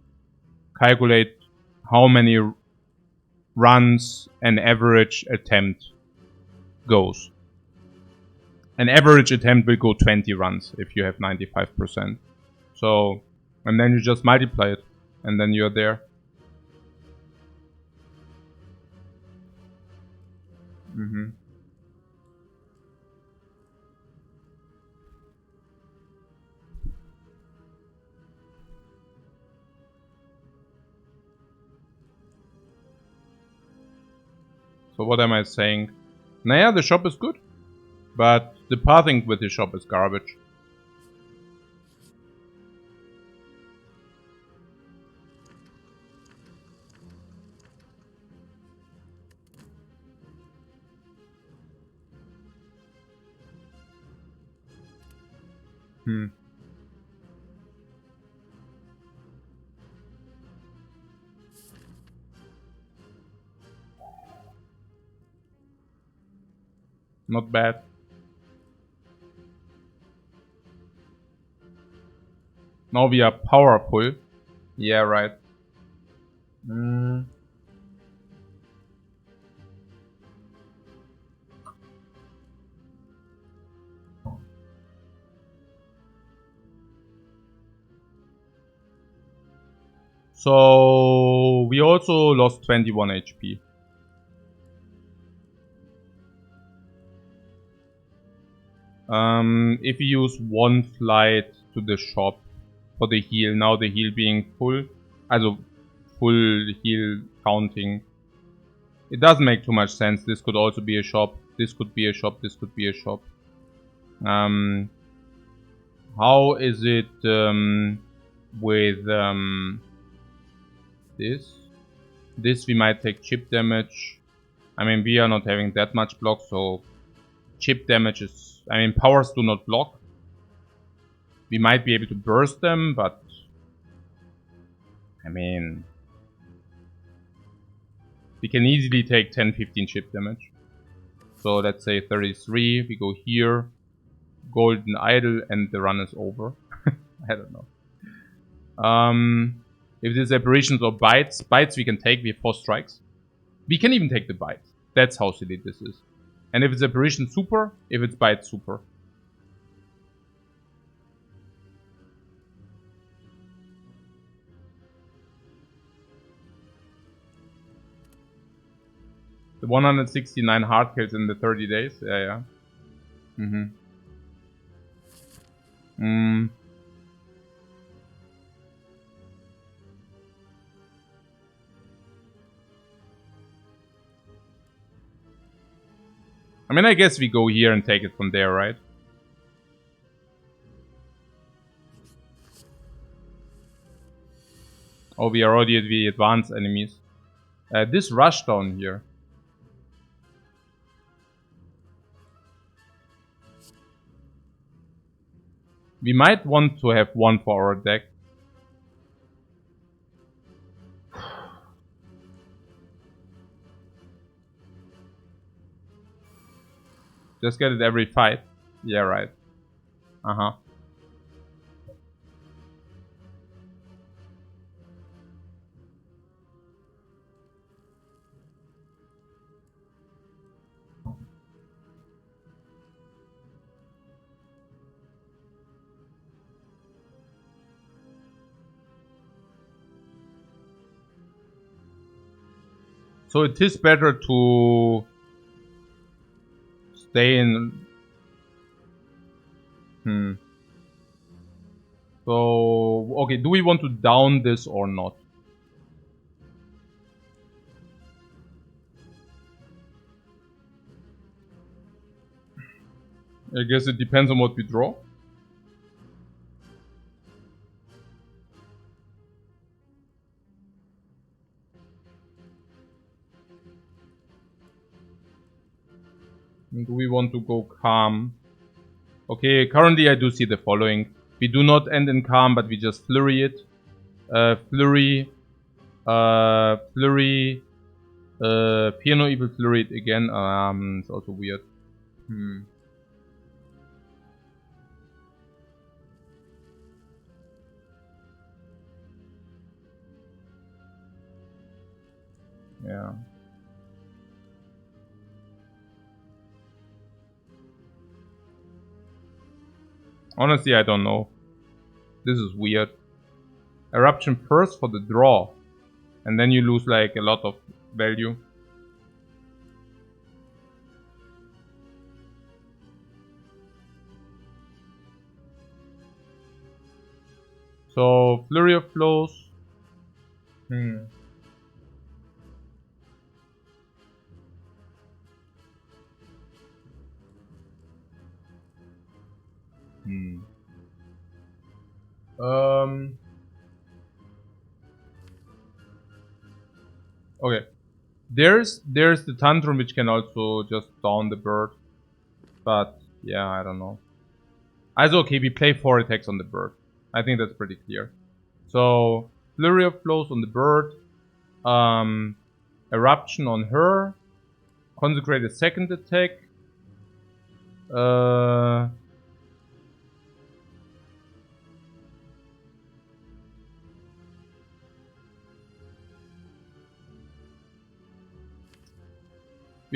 calculate how many runs an average attempt goes. An average attempt will go 20 runs if you have 95%. So, and then you just multiply it, and then you're there. So what am I saying? Naja, the shop is good, but the pathing with the shop is garbage. Not bad. Now we are powerful. Yeah, right. So we also lost 21 HP. If we use one flight to the shop for the heal, now the heal being full, also full heal counting, it doesn't make too much sense. This could also be a shop, this could be a shop, this could be a shop. How is it with this? This we might take chip damage. I mean, we are not having that much block, so chip damage is... I mean, powers do not block. We might be able to burst them, but... I mean... we can easily take 10-15 chip damage. So let's say 33, we go here. Golden idol and the run is over. I don't know. If there's apparitions or bites we can take, we have 4 strikes. We can even take the bite. That's how silly this is. And if it's apparition, super. If it's bite, super. The 169 hard kills in the 30 days. Yeah. I mean, I guess we go here and take it from there, right? Oh, we are already at the advanced enemies. This rush down here. We might want to have one for our deck. Just get it every fight. Yeah, right. So it is better to stay in... So, okay, do we want to down this or not? I guess it depends on what we draw. Do we want to go calm? Okay, currently I do see the following. We do not end in calm, but we just flurry it. Flurry. Flurry. Fear no evil, flurry it again. It's also weird. Yeah. Honestly, I don't know. This is weird. Eruption first for the draw. And then you lose like a lot of value. So, Flurry of Blows. Okay. There's the Tantrum, which can also just down the bird. But, yeah, I don't know. Also, okay, we play 4 attacks on the bird. I think that's pretty clear. So, Flurry of Blows on the bird. Eruption on her. Consecrate a second attack. We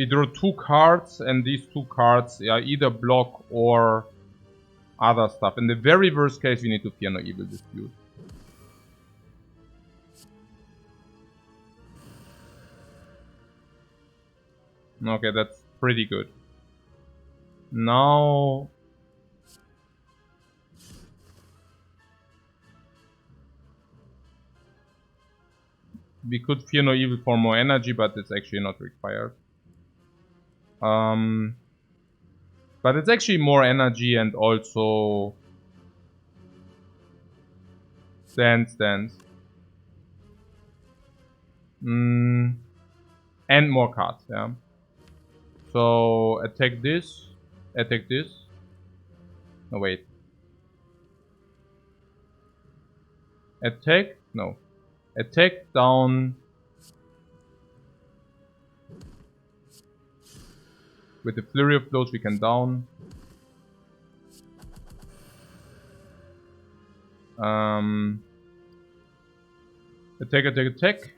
draw 2 cards, and these 2 cards are either block or other stuff. In the very worst case, we need to Fear No Evil Dispute. Okay, that's pretty good. Now... we could Fear No Evil for more energy, but it's actually not required. But it's actually more energy and also... Stance. And more cards, yeah. So, attack this. No, wait. Attack? No. Attack down. With the Flurry of Blows we can down. Attack.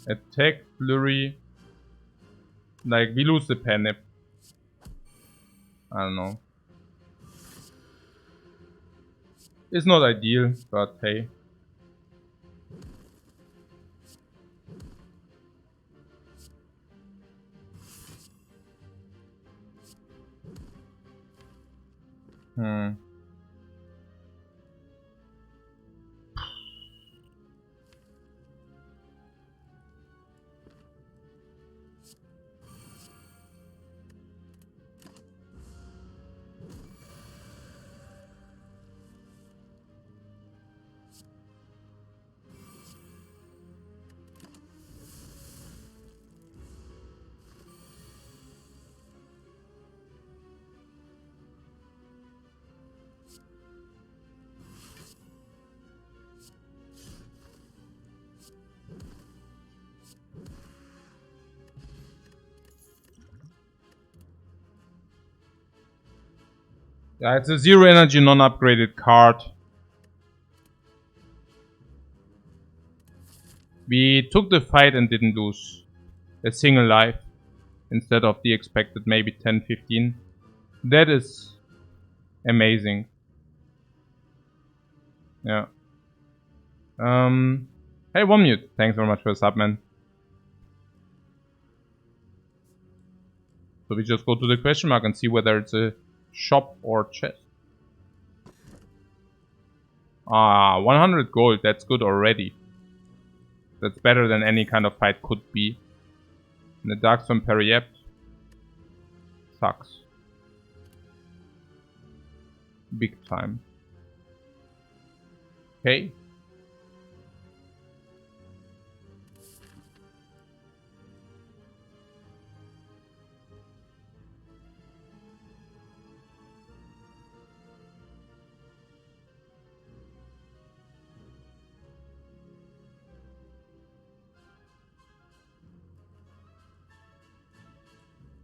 Attack, Flurry. Like, we lose the Panip. I don't know. It's not ideal, but hey. Yeah, it's a 0 energy non-upgraded card. We took the fight and didn't lose a single life instead of the expected maybe 10-15. That is amazing. Yeah. Hey, 1 mute. Thanks very much for the sub, man. So we just go to the question mark and see whether it's a shop or chest. 100 gold. That's good already. That's better than any kind of fight could be. And the Darkstorm Periept sucks. Big time. Okay.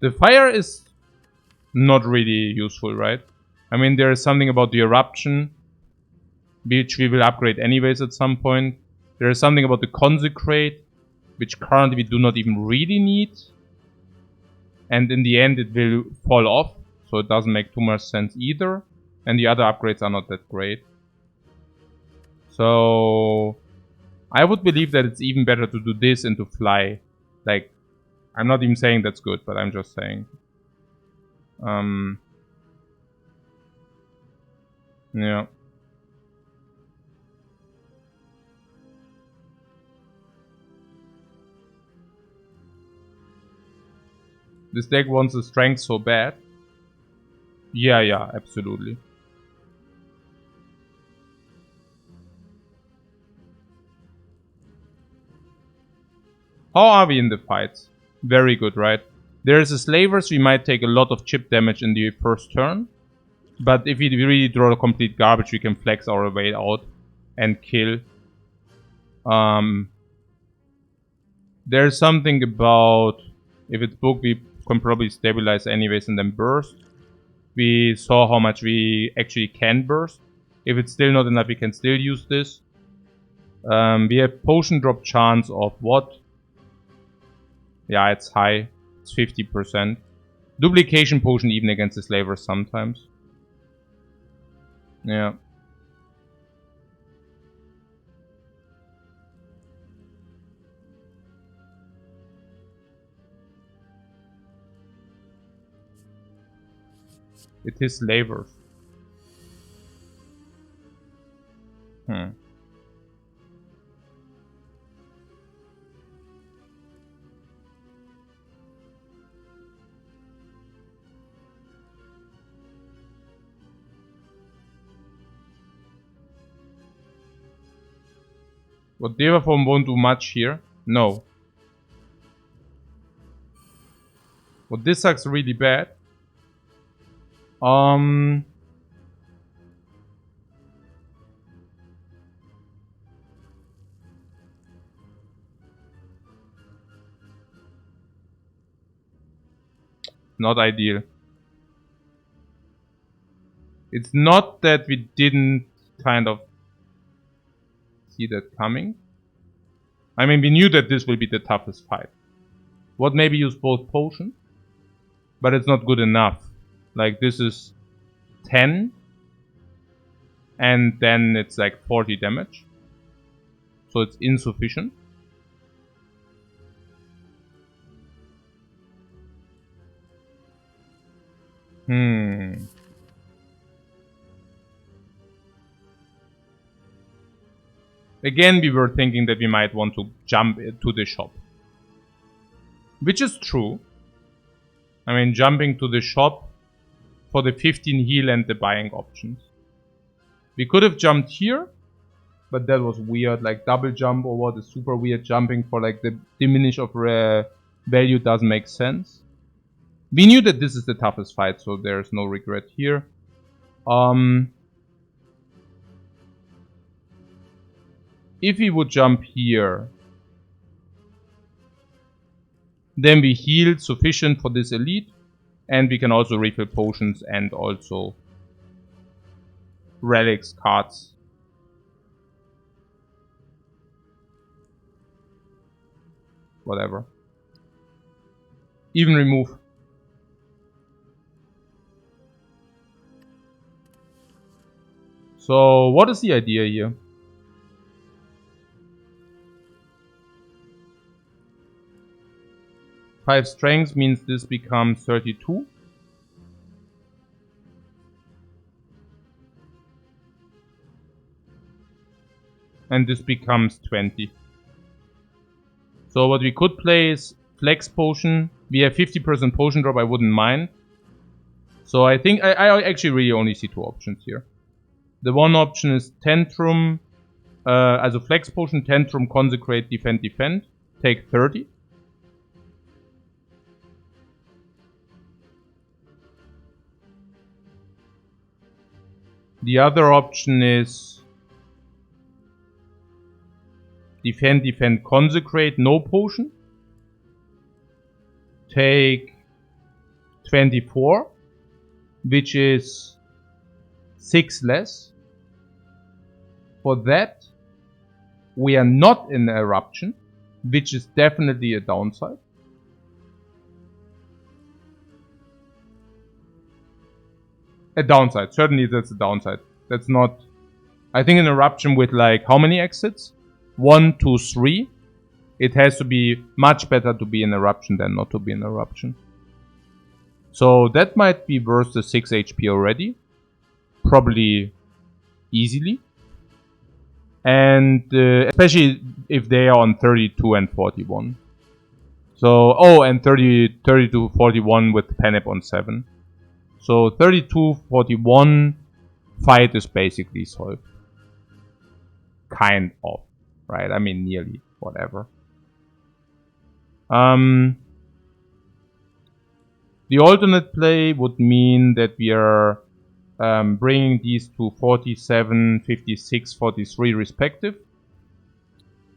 The fire is not really useful, right? I mean, there is something about the eruption, which we will upgrade anyways at some point. There is something about the consecrate, which currently we do not even really need. And in the end it will fall off, so it doesn't make too much sense either. And the other upgrades are not that great. So I would believe that it's even better to do this and to fly. Like, I'm not even saying that's good, but I'm just saying. Yeah. This deck wants the strength so bad. Yeah, absolutely. How are we in the fights? Very good, right? There's a Slavers, we might take a lot of chip damage in the first turn. But if we really draw complete garbage, we can flex our way out and kill. There's something about, if it's book, we can probably stabilize anyways and then burst. We saw how much we actually can burst. If it's still not enough, we can still use this. We have potion drop chance of what? Yeah, it's high. It's 50%. Duplication potion even against the slavers sometimes. Yeah. It is slavers. What Devaform won't do much here. No. What this sucks really bad. Not ideal. It's not that we didn't kind of see that coming. I mean, we knew that this will be the toughest fight. What maybe use both potions? But it's not good enough. Like, this is 10. And then it's like 40 damage. So it's insufficient. Again, we were thinking that we might want to jump to the shop. Which is true. I mean, jumping to the shop for the 15 heal and the buying options. We could have jumped here, but that was weird. Like, double jump over the super weird jumping for like the diminish of value doesn't make sense. We knew that this is the toughest fight, so there's no regret here. If we would jump here, then we healed sufficient for this elite, and we can also refill potions and also relics cards. Whatever. Even remove. So, what is the idea here? Five strength means this becomes 32. And this becomes 20. So what we could play is flex potion. We have 50% potion drop, I wouldn't mind. So I think I actually really only see two options here. The one option is Tantrum, as a flex potion, Tantrum, Consecrate, Defend, Defend. Take 30. The other option is Defend, Defend, Consecrate, no potion. Take 24, which is 6 less. For that, we are not in Eruption, which is definitely a downside. A downside, certainly that's a downside. That's not... I think an Eruption with like, how many exits? 1, 2, 3. It has to be much better to be in Eruption than not to be in Eruption. So that might be worth the 6 HP already. Probably easily. And especially if they are on 32 and 41. So, oh, and 32, 41 with Penip on 7. So 32, 41 fight is basically solved. Kind of, right? I mean, nearly, whatever. The alternate play would mean that we are bringing these to 47, 56, 43 respective,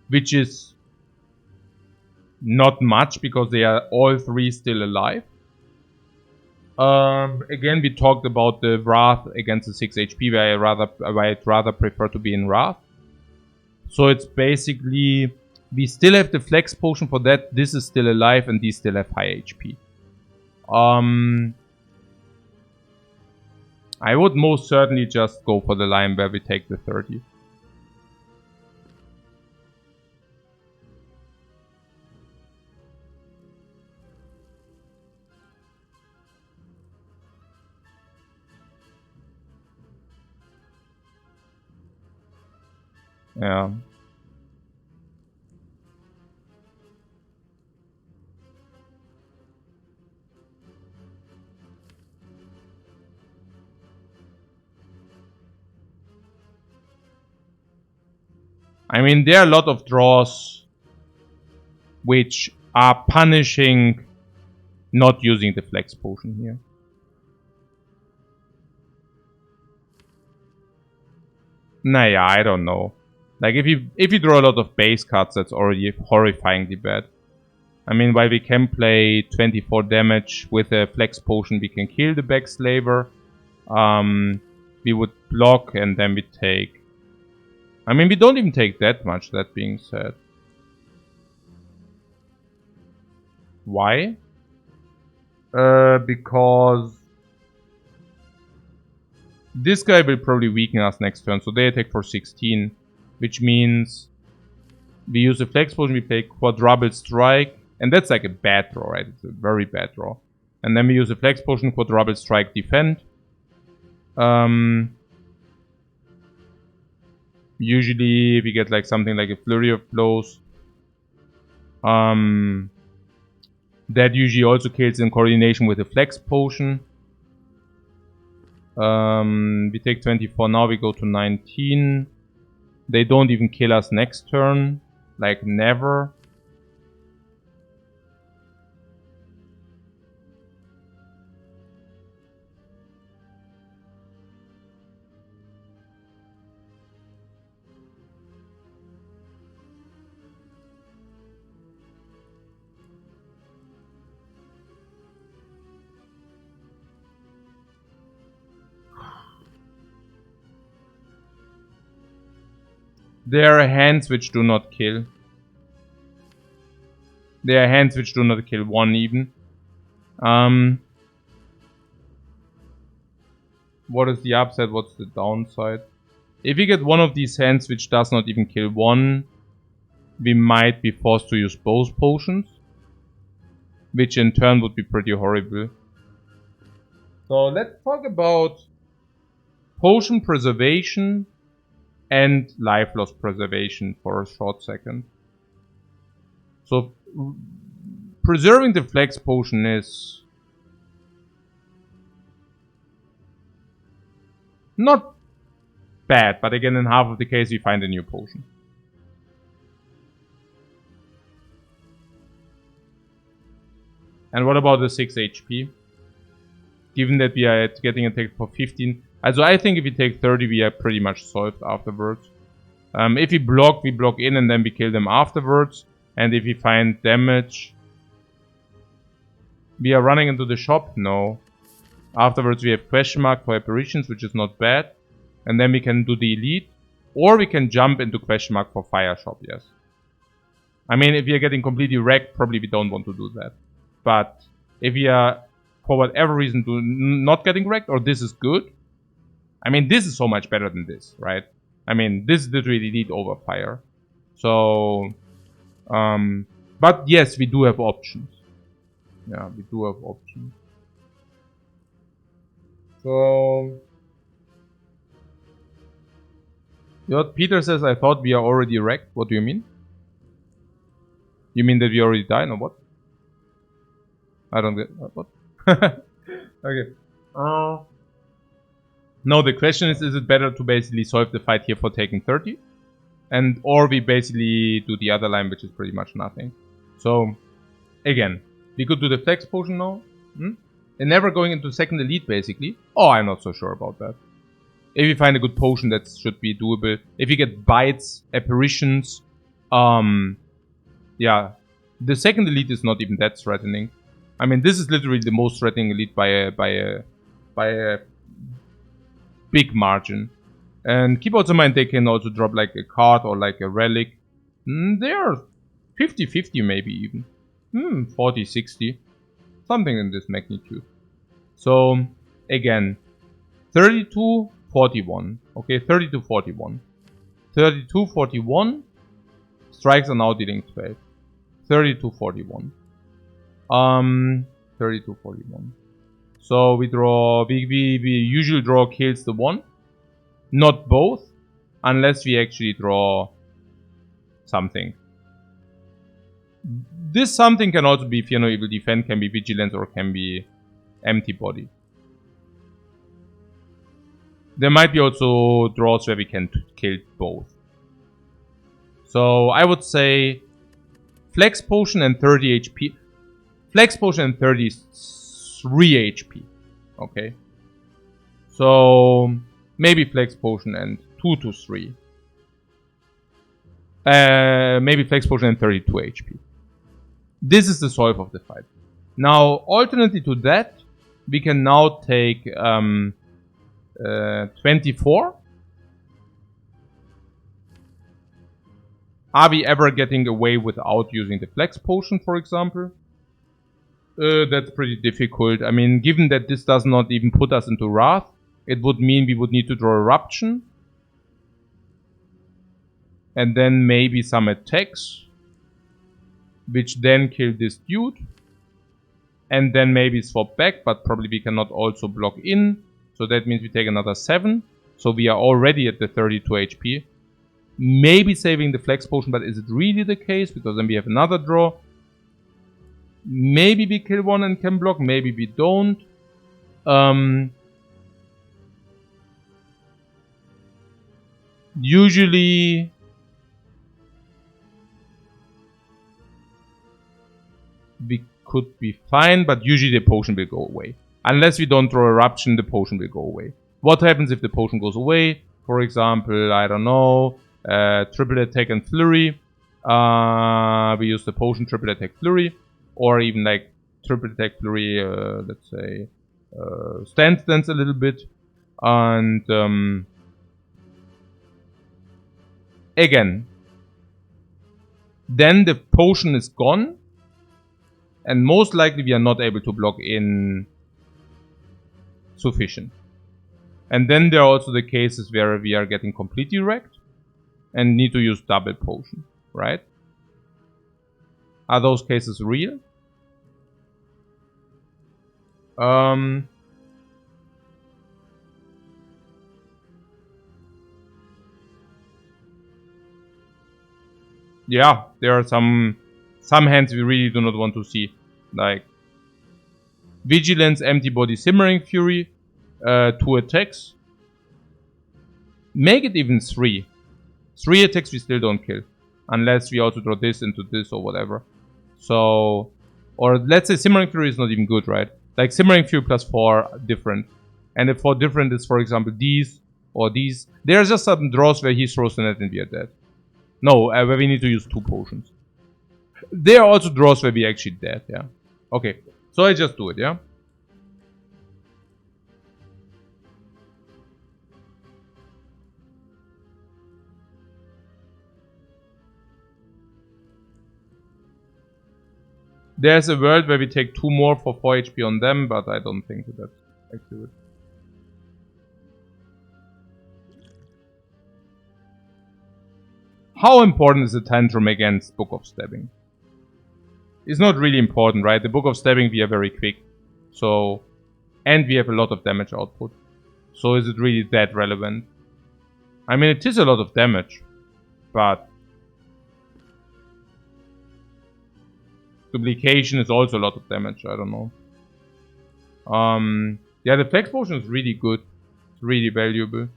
which is not much because they are all three still alive. Again, we talked about the Wrath against the 6 HP, where I'd rather prefer to be in Wrath. So it's basically, we still have the flex potion for that. This is still alive and these still have high HP. I would most certainly just go for the line where we take the 30. Yeah. I mean, there are a lot of draws which are punishing not using the flex potion here. Nah, I don't know. Like, if you draw a lot of base cards, that's already horrifyingly bad. I mean, while we can play 24 damage with a flex potion, we can kill the Backslaver. We would block and then we take... I mean, we don't even take that much, that being said. Why? Because... this guy will probably weaken us next turn, so they attack for 16. Which means... we use a flex potion, we play quadruple strike. And that's like a bad draw, right? It's a very bad draw. And then we use a flex potion, quadruple strike, defend. Usually we get like something like a flurry of blows. That usually also kills in coordination with a flex potion. We take 24 now, we go to 19. They don't even kill us next turn. Like, never. There are hands which do not kill. There are hands which do not kill one even. What is the upside? What's the downside? If we get one of these hands which does not even kill one, we might be forced to use both potions. Which in turn would be pretty horrible. So let's talk about potion preservation and life loss preservation for a short second. So, preserving the flex potion is not bad, but again, in half of the case, we find a new potion. And what about the 6 HP? Given that we are getting attacked for 15. Also, I think if we take 30, we are pretty much solved afterwards. If we block in and then we kill them afterwards. And if we find damage... we are running into the shop? No. Afterwards we have question mark for apparitions, which is not bad. And then we can do the elite. Or we can jump into question mark for fire shop, yes. I mean, if we are getting completely wrecked, probably we don't want to do that. But if we are, for whatever reason, not getting wrecked, or this is good... I mean, this is so much better than this, right? I mean, this is literally elite over fire. So... but yes, we do have options. Yeah, we do have options. So... Peter says, I thought we are already wrecked. What do you mean? You mean that we already died or what? I don't get... what? Okay. No, the question is it better to basically solve the fight here for taking 30? Or we basically do the other line, which is pretty much nothing. So, again, we could do the flex potion now. And never going into second elite, basically. Oh, I'm not so sure about that. If you find a good potion, that should be doable. If you get bites, apparitions, yeah. The second elite is not even that threatening. I mean, this is literally the most threatening elite by a big margin. And keep also in mind, they can also drop like a card or like a relic. They are 50-50 maybe even. 40-60. Something in this magnitude. So, again, 32-41. Okay, 32-41. 32-41. Strikes are now dealing 12. 32-41. 32-41. So we draw, we usually draw kills the one. Not both. Unless we actually draw something. This something can also be Fear No Evil Defend, can be Vigilance, or can be Empty Body. There might be also draws where we can kill both. So I would say Flex Potion and 30 HP. Flex Potion and 33 HP. Okay. So maybe Flex Potion and 2 to 3. Maybe Flex Potion and 32 HP. This is the solve of the fight. Now, alternately to that, we can now take 24. Are we ever getting away without using the Flex Potion, for example? That's pretty difficult. I mean, given that this does not even put us into Wrath, it would mean we would need to draw Eruption. And then maybe some attacks, which then kill this dude. And then maybe swap back, but probably we cannot also block in. So that means we take another 7. So we are already at the 32 HP. Maybe saving the Flex Potion, but is it really the case? Because then we have another draw. Maybe we kill one and can block, maybe we don't. Usually we could be fine, but usually the potion will go away. Unless we don't draw Eruption, the potion will go away. What happens if the potion goes away? For example, I don't know, triple attack and flurry. We use the potion triple attack flurry. Or even like triple attack flurry, let's say, stance a little bit. And again, then the potion is gone. And most likely we are not able to block in sufficient. And then there are also the cases where we are getting completely wrecked and need to use double potion, right? Are those cases real? Yeah, there are some hands we really do not want to see. Like Vigilance, Empty Body, Simmering Fury, 2 attacks. Make it even 3. 3 attacks we still don't kill. Unless we also draw this into this or whatever. So, or let's say Simmering Fury is not even good, right? Like Simmering Fury plus 4 different. And the 4 different is, for example, these or these. There are just certain draws where he throws the net and we are dead. No, where we need to use 2 potions. There are also draws where we actually dead, yeah. Okay, so I just do it, yeah? There's a world where we take 2 more for 4 HP on them, but I don't think that that's accurate. How important is the tantrum against Book of Stabbing? It's not really important, right? The Book of Stabbing we are very quick. So, and we have a lot of damage output. So is it really that relevant? I mean, it is a lot of damage, but duplication is also a lot of damage, I don't know. Yeah, the Flex Potion is really good. It's really valuable.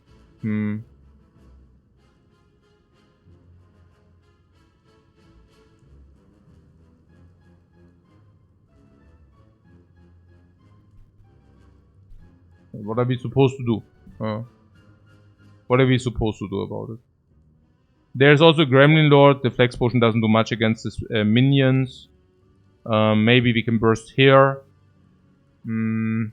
What are we supposed to do? What are we supposed to do about it? There's also Gremlin Lord. The Flex Potion doesn't do much against his minions. Maybe we can burst here. The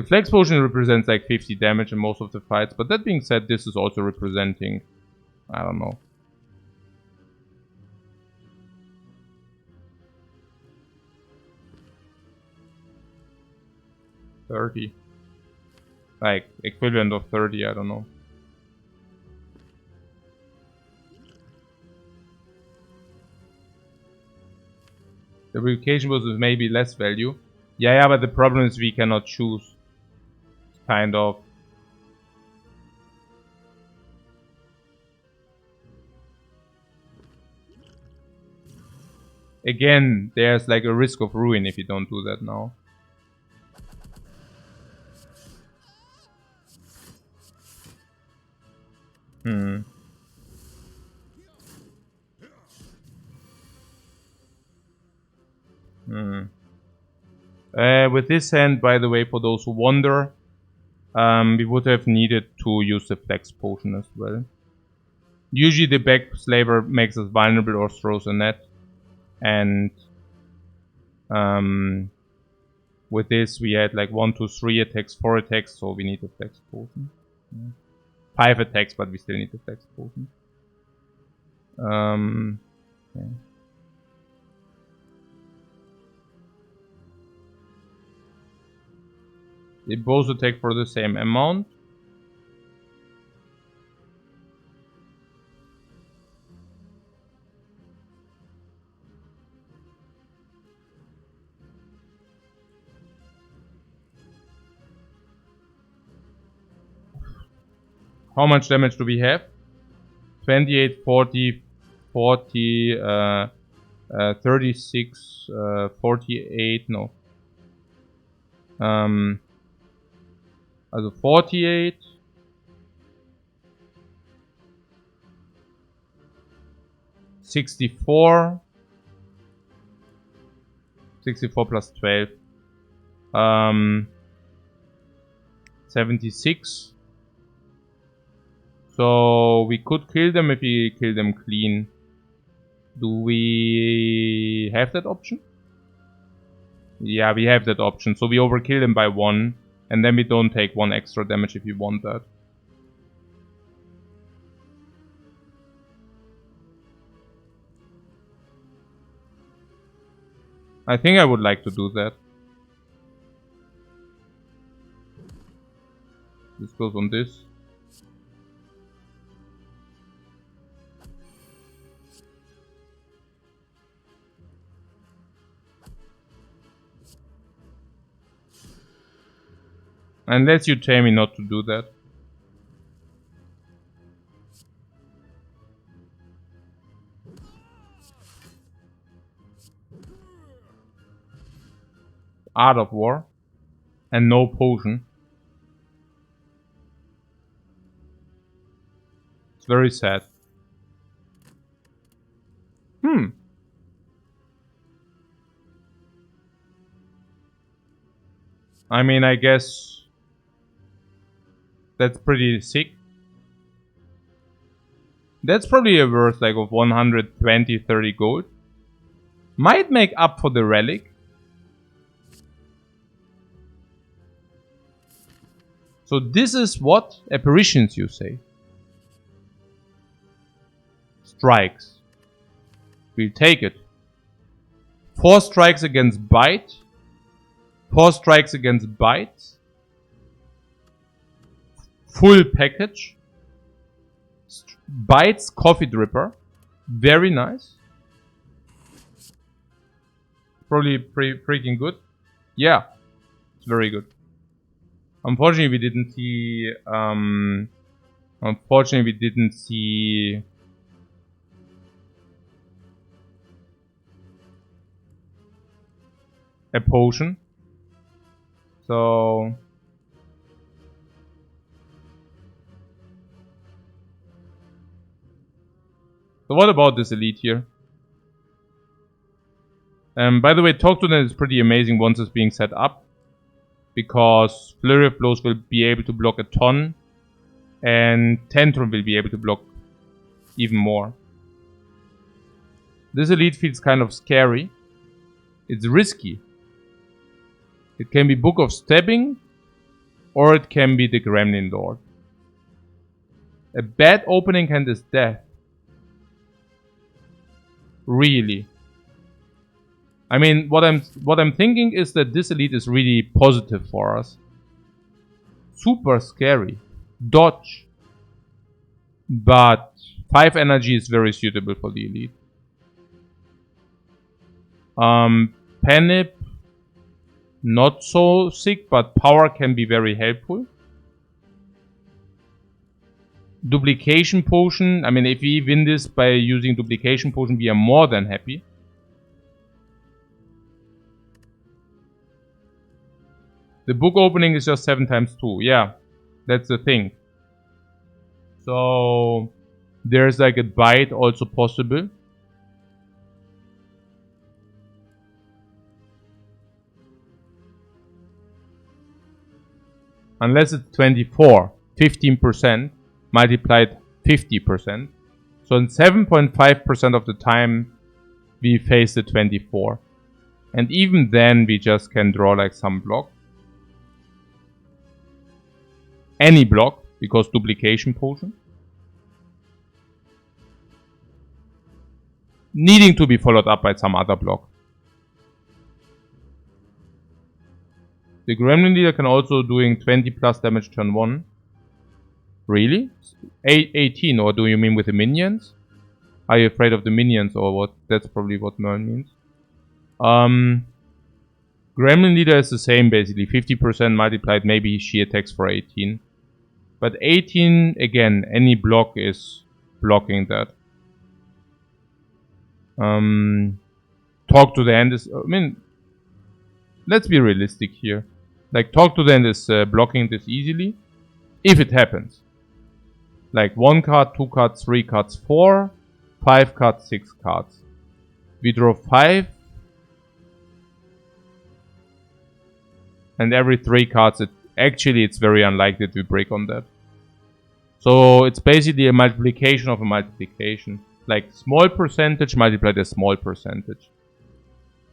Flex Potion represents like 50 damage in most of the fights. But that being said, this is also representing... I don't know. $30. Like, equivalent of 30, I don't know. The replication was maybe less value. Yeah, but the problem is we cannot choose. Kind of. Again, there's like a risk of ruin if you don't do that now. With this hand, by the way, for those who wonder, we would have needed to use the Flex Potion as well. Usually the back slaver makes us vulnerable or throws a net. And with this we had like 1, 2, 3 attacks, 4 attacks, so we need the Flex Potion. 5 attacks, but we still need the Flex Potion. Yeah. They both attack for the same amount. How much damage do we have? 28, 40, 40, 36, 48, no. Also 48. $64 plus 12. 76. So we could kill them if we kill them clean. Do we have that option? Yeah, we have that option. So we overkill them by 1. And then we don't take 1 extra damage if you want that. I think I would like to do that. This goes on this. Unless you tell me not to do that. Art of War. And no potion. It's very sad. I mean, I guess... that's pretty sick. That's probably a worth like of 120, 30 gold. Might make up for the relic. So this is what? Apparitions, you say? Strikes. We'll take it. 4 strikes against bite. 4 strikes against bite. Full package. Bites Coffee Dripper. Very nice. Probably freaking good. Yeah. It's very good. Unfortunately we didn't see a potion. So what about this elite here? By the way, talk to them is pretty amazing once it's being set up. because Flurry of Blows will be able to block a ton, and Tantrum will be able to block even more. This elite feels kind of scary. It's risky. It can be Book of Stabbing, or it can be the Gremlin Lord. A bad opening hand is death. Really. I mean, what I'm thinking is that this elite is really positive for us. Super scary. Dodge. But 5 energy is very suitable for the elite. Panip, not so sick, but power can be very helpful. Duplication Potion, I mean, if we win this by using Duplication Potion, we are more than happy. The book opening is just 7 times 2, yeah, that's the thing. So, there's like a bite also possible. Unless it's 24, 15%. Multiplied 50%. So in 7.5% of the time we face the 24. And even then we just can draw like some block. Any block, because Duplication Potion. Needing to be followed up by some other block. The Gremlin Leader can also doing 20 plus damage turn 1. Really? 18, or do you mean with the minions? Are you afraid of the minions or what? That's probably what Merlin means. Gremlin Leader is the same basically. 50% multiplied, maybe she attacks for 18. But 18, again, any block is blocking that. Talk to the Hand is... I mean, let's be realistic here. Like, Talk to the Hand is blocking this easily. If it happens. Like 1 card, 2 cards, 3 cards, 4, 5 cards, 6 cards. We draw 5. And every 3 cards, it's very unlikely that we break on that. So it's basically a multiplication of a multiplication. Like small percentage multiplied a small percentage.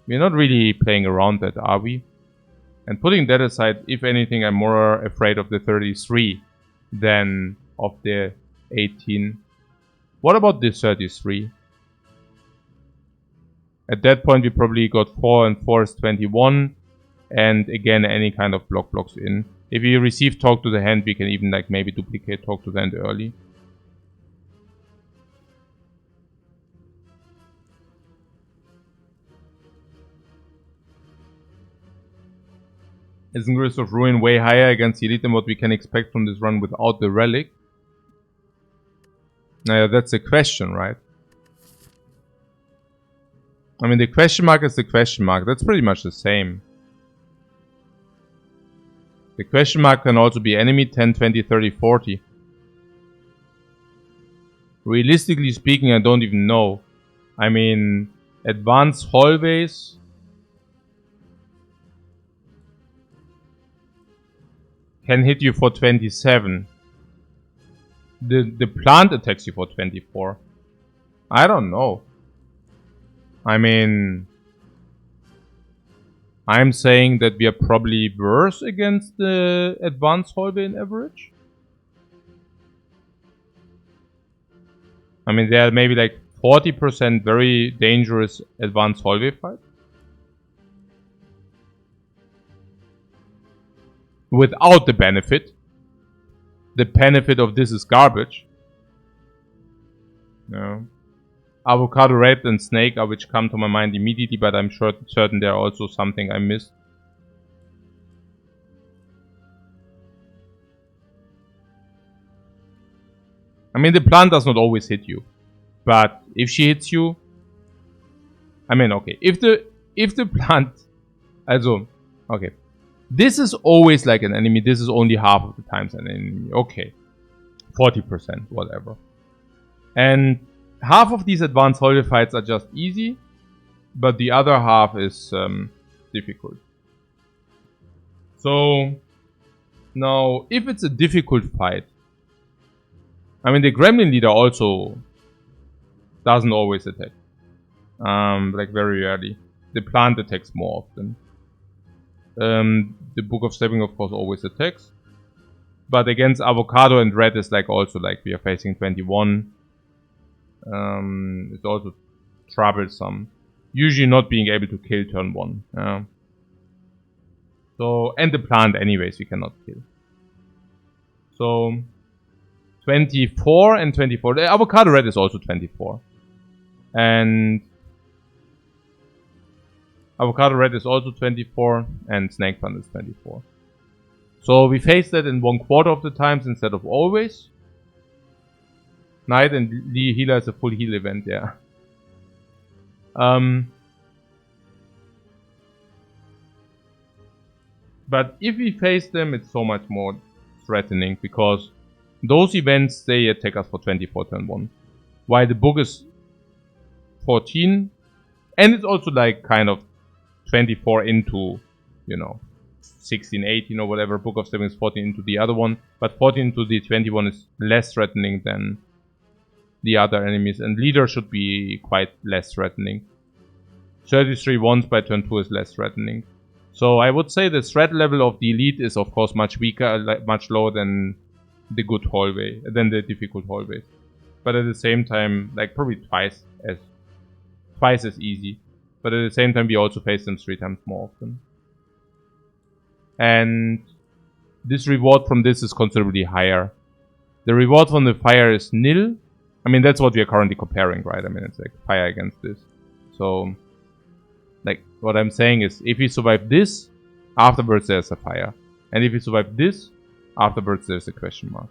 We're not really playing around that, are we? And putting that aside, if anything, I'm more afraid of the 33 than of the 18. What about this 33? At that point we probably got 4 and 4 is 21. And again, any kind of block blocks in. If we receive Talk to the Hand, we can even like maybe duplicate Talk to the Hand early. Isn't Risk of Ruin way higher against the Elite than what we can expect from this run without the Relic? That's a question, right? I mean, the question mark is the question mark. That's pretty much the same. The question mark can also be enemy 10, 20, 30, 40. Realistically speaking, I don't even know. I mean, advanced hallways... can hit you for 27. The plant attacks you for 24. I don't know. I mean... I'm saying that we are probably worse against the advanced hallway in average. I mean, there are maybe like 40% very dangerous advanced hallway fights. Without the benefit. The benefit of this is garbage. No. Avocado Red and Snake are which come to my mind immediately, but I'm certain there are also something I missed. I mean, the plant does not always hit you. But if she hits you... I mean, okay. If the plant... Also, okay. This is always like an enemy. This is only half of the times an enemy. Okay. 40%, whatever. And half of these advanced hallway fights are just easy. But the other half is difficult. So now, if it's a difficult fight, I mean the Gremlin leader also doesn't always attack. Like very rarely. The plant attacks more often. The Book of Stepping, of course, always attacks. But against Avocado and Red is like also like we are facing 21. It's also troublesome. Usually not being able to kill turn 1. So, and the plant anyways we cannot kill. So 24 and 24. The Avocado Red is also 24. And Avocado Red is also 24 and Snake Plant is 24. So we face that in 1/4 of the times instead of always. Knight and Lee Healer is a full heal event, yeah. But if we face them, it's so much more threatening because those events, they attack us for 24 turn 1. While the book is 14, and it's also like kind of 24 into, you know, 16, 18 or whatever. Book of Stepping is 14 into the other one, but 14 into the 21 is less threatening than the other enemies, and leader should be quite less threatening. 33 ones by turn 2 is less threatening. So I would say the threat level of the elite is of course much weaker, much lower than the good hallway, than the difficult hallways. But at the same time, like probably twice as easy. But at the same time, we also face them 3 times more often. And this reward from this is considerably higher. The reward from the fire is nil. I mean, that's what we are currently comparing, right? I mean, it's like fire against this. So, like, what I'm saying is, if we survive this, afterwards there's a fire. And if we survive this, afterwards there's a question mark.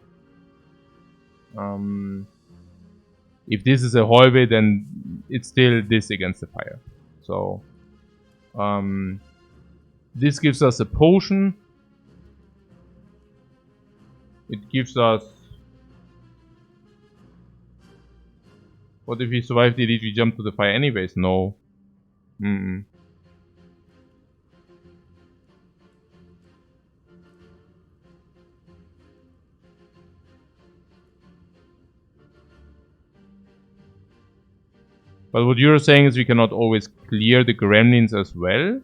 If this is a hallway, then it's still this against the fire. So, this gives us a potion. It gives us... What if we survive the elite, we jump to the fire anyways? No. But what you're saying is we cannot always clear the gremlins as well?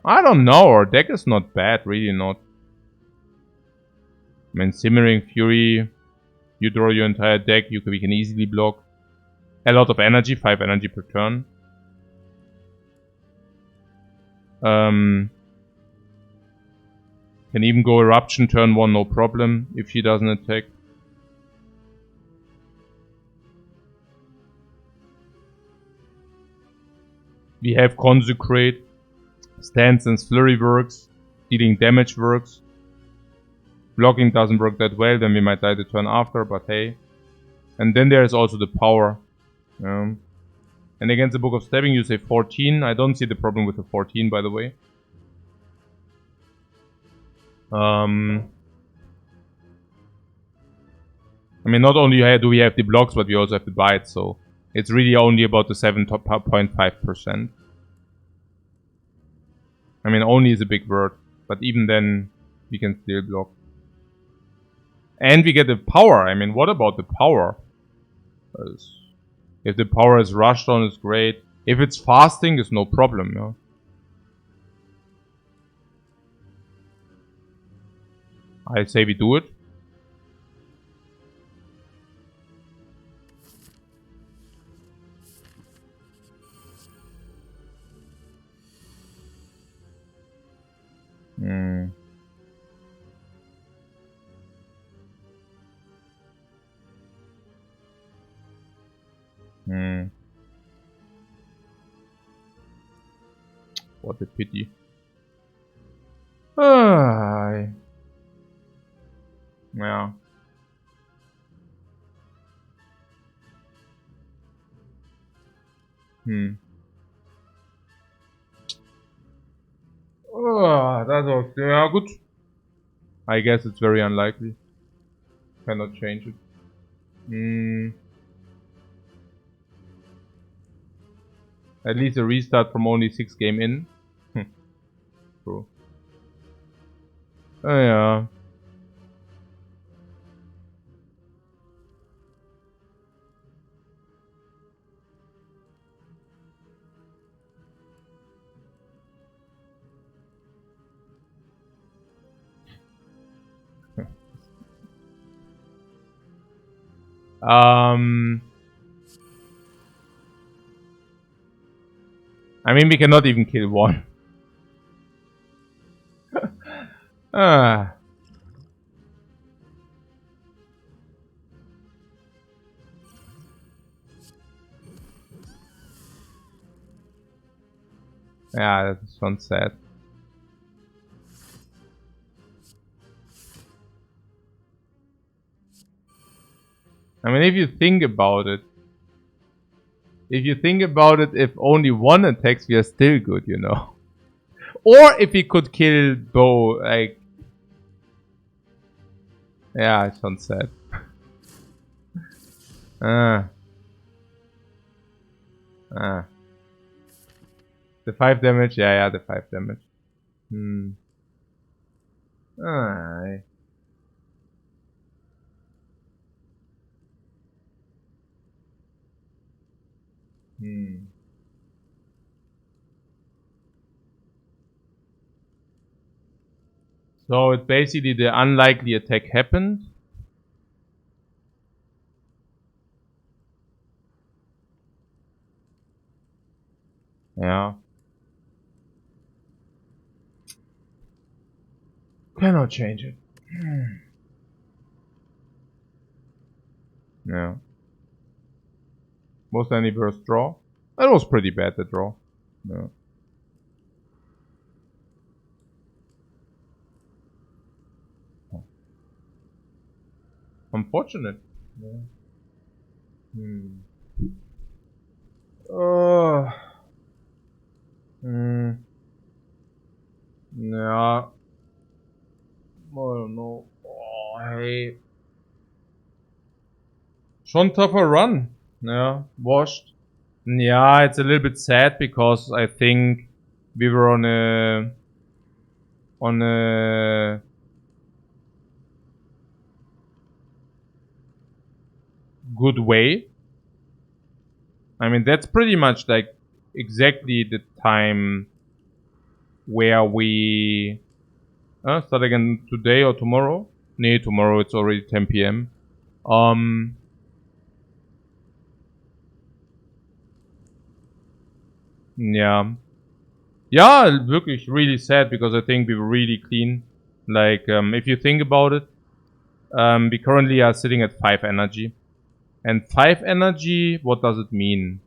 I don't know, our deck is not bad, really not. I mean, Simmering Fury, you draw your entire deck, we can easily block. A lot of energy, 5 energy per turn. Can even go Eruption turn 1, no problem, if she doesn't attack. We have Consecrate. Stance and Flurry works. Dealing damage works. Blocking doesn't work that well, then we might die the turn after, but hey. And then there is also the power. And against the Book of Stepping you say 14. I don't see the problem with the 14, by the way. I mean, not only do we have the blocks, but we also have the bites, so it's really only about the 7.5%. I mean, only is a big word, but even then, we can still block. And we get the power. I mean, what about the power? If the power is rushed on, it's great. If it's fasting, it's no problem, yeah. I say we do it. What a pity. Yeah. That was, yeah, good. I guess it's very unlikely. Cannot change it. At least a restart from only 6 game in. True. Oh, yeah. I mean, we cannot even kill one. Ah. Yeah, that sounds sad. I mean, if you think about it, if only one attacks, we are still good, you know. Or if he could kill Bo, like... Yeah, it sounds sad. The 5 damage? Yeah, the 5 damage. Aye. So it basically the unlikely attack happened. Yeah. Cannot change it. Yeah. Was there any burst draw? That was pretty bad, the draw. Yeah. Unfortunate. Yeah. Yeah. I don't know. Oh, hey. Schon tougher run. Yeah. Washed. Yeah, it's a little bit sad because I think we were on a good way. I mean, that's pretty much like exactly the time where we start again today or tomorrow. Nee, tomorrow it's already 10 p.m. Yeah. Yeah, wirklich really sad because I think we were really clean. Like, if you think about it, we currently are sitting at 5 energy. And 5 energy, what does it mean?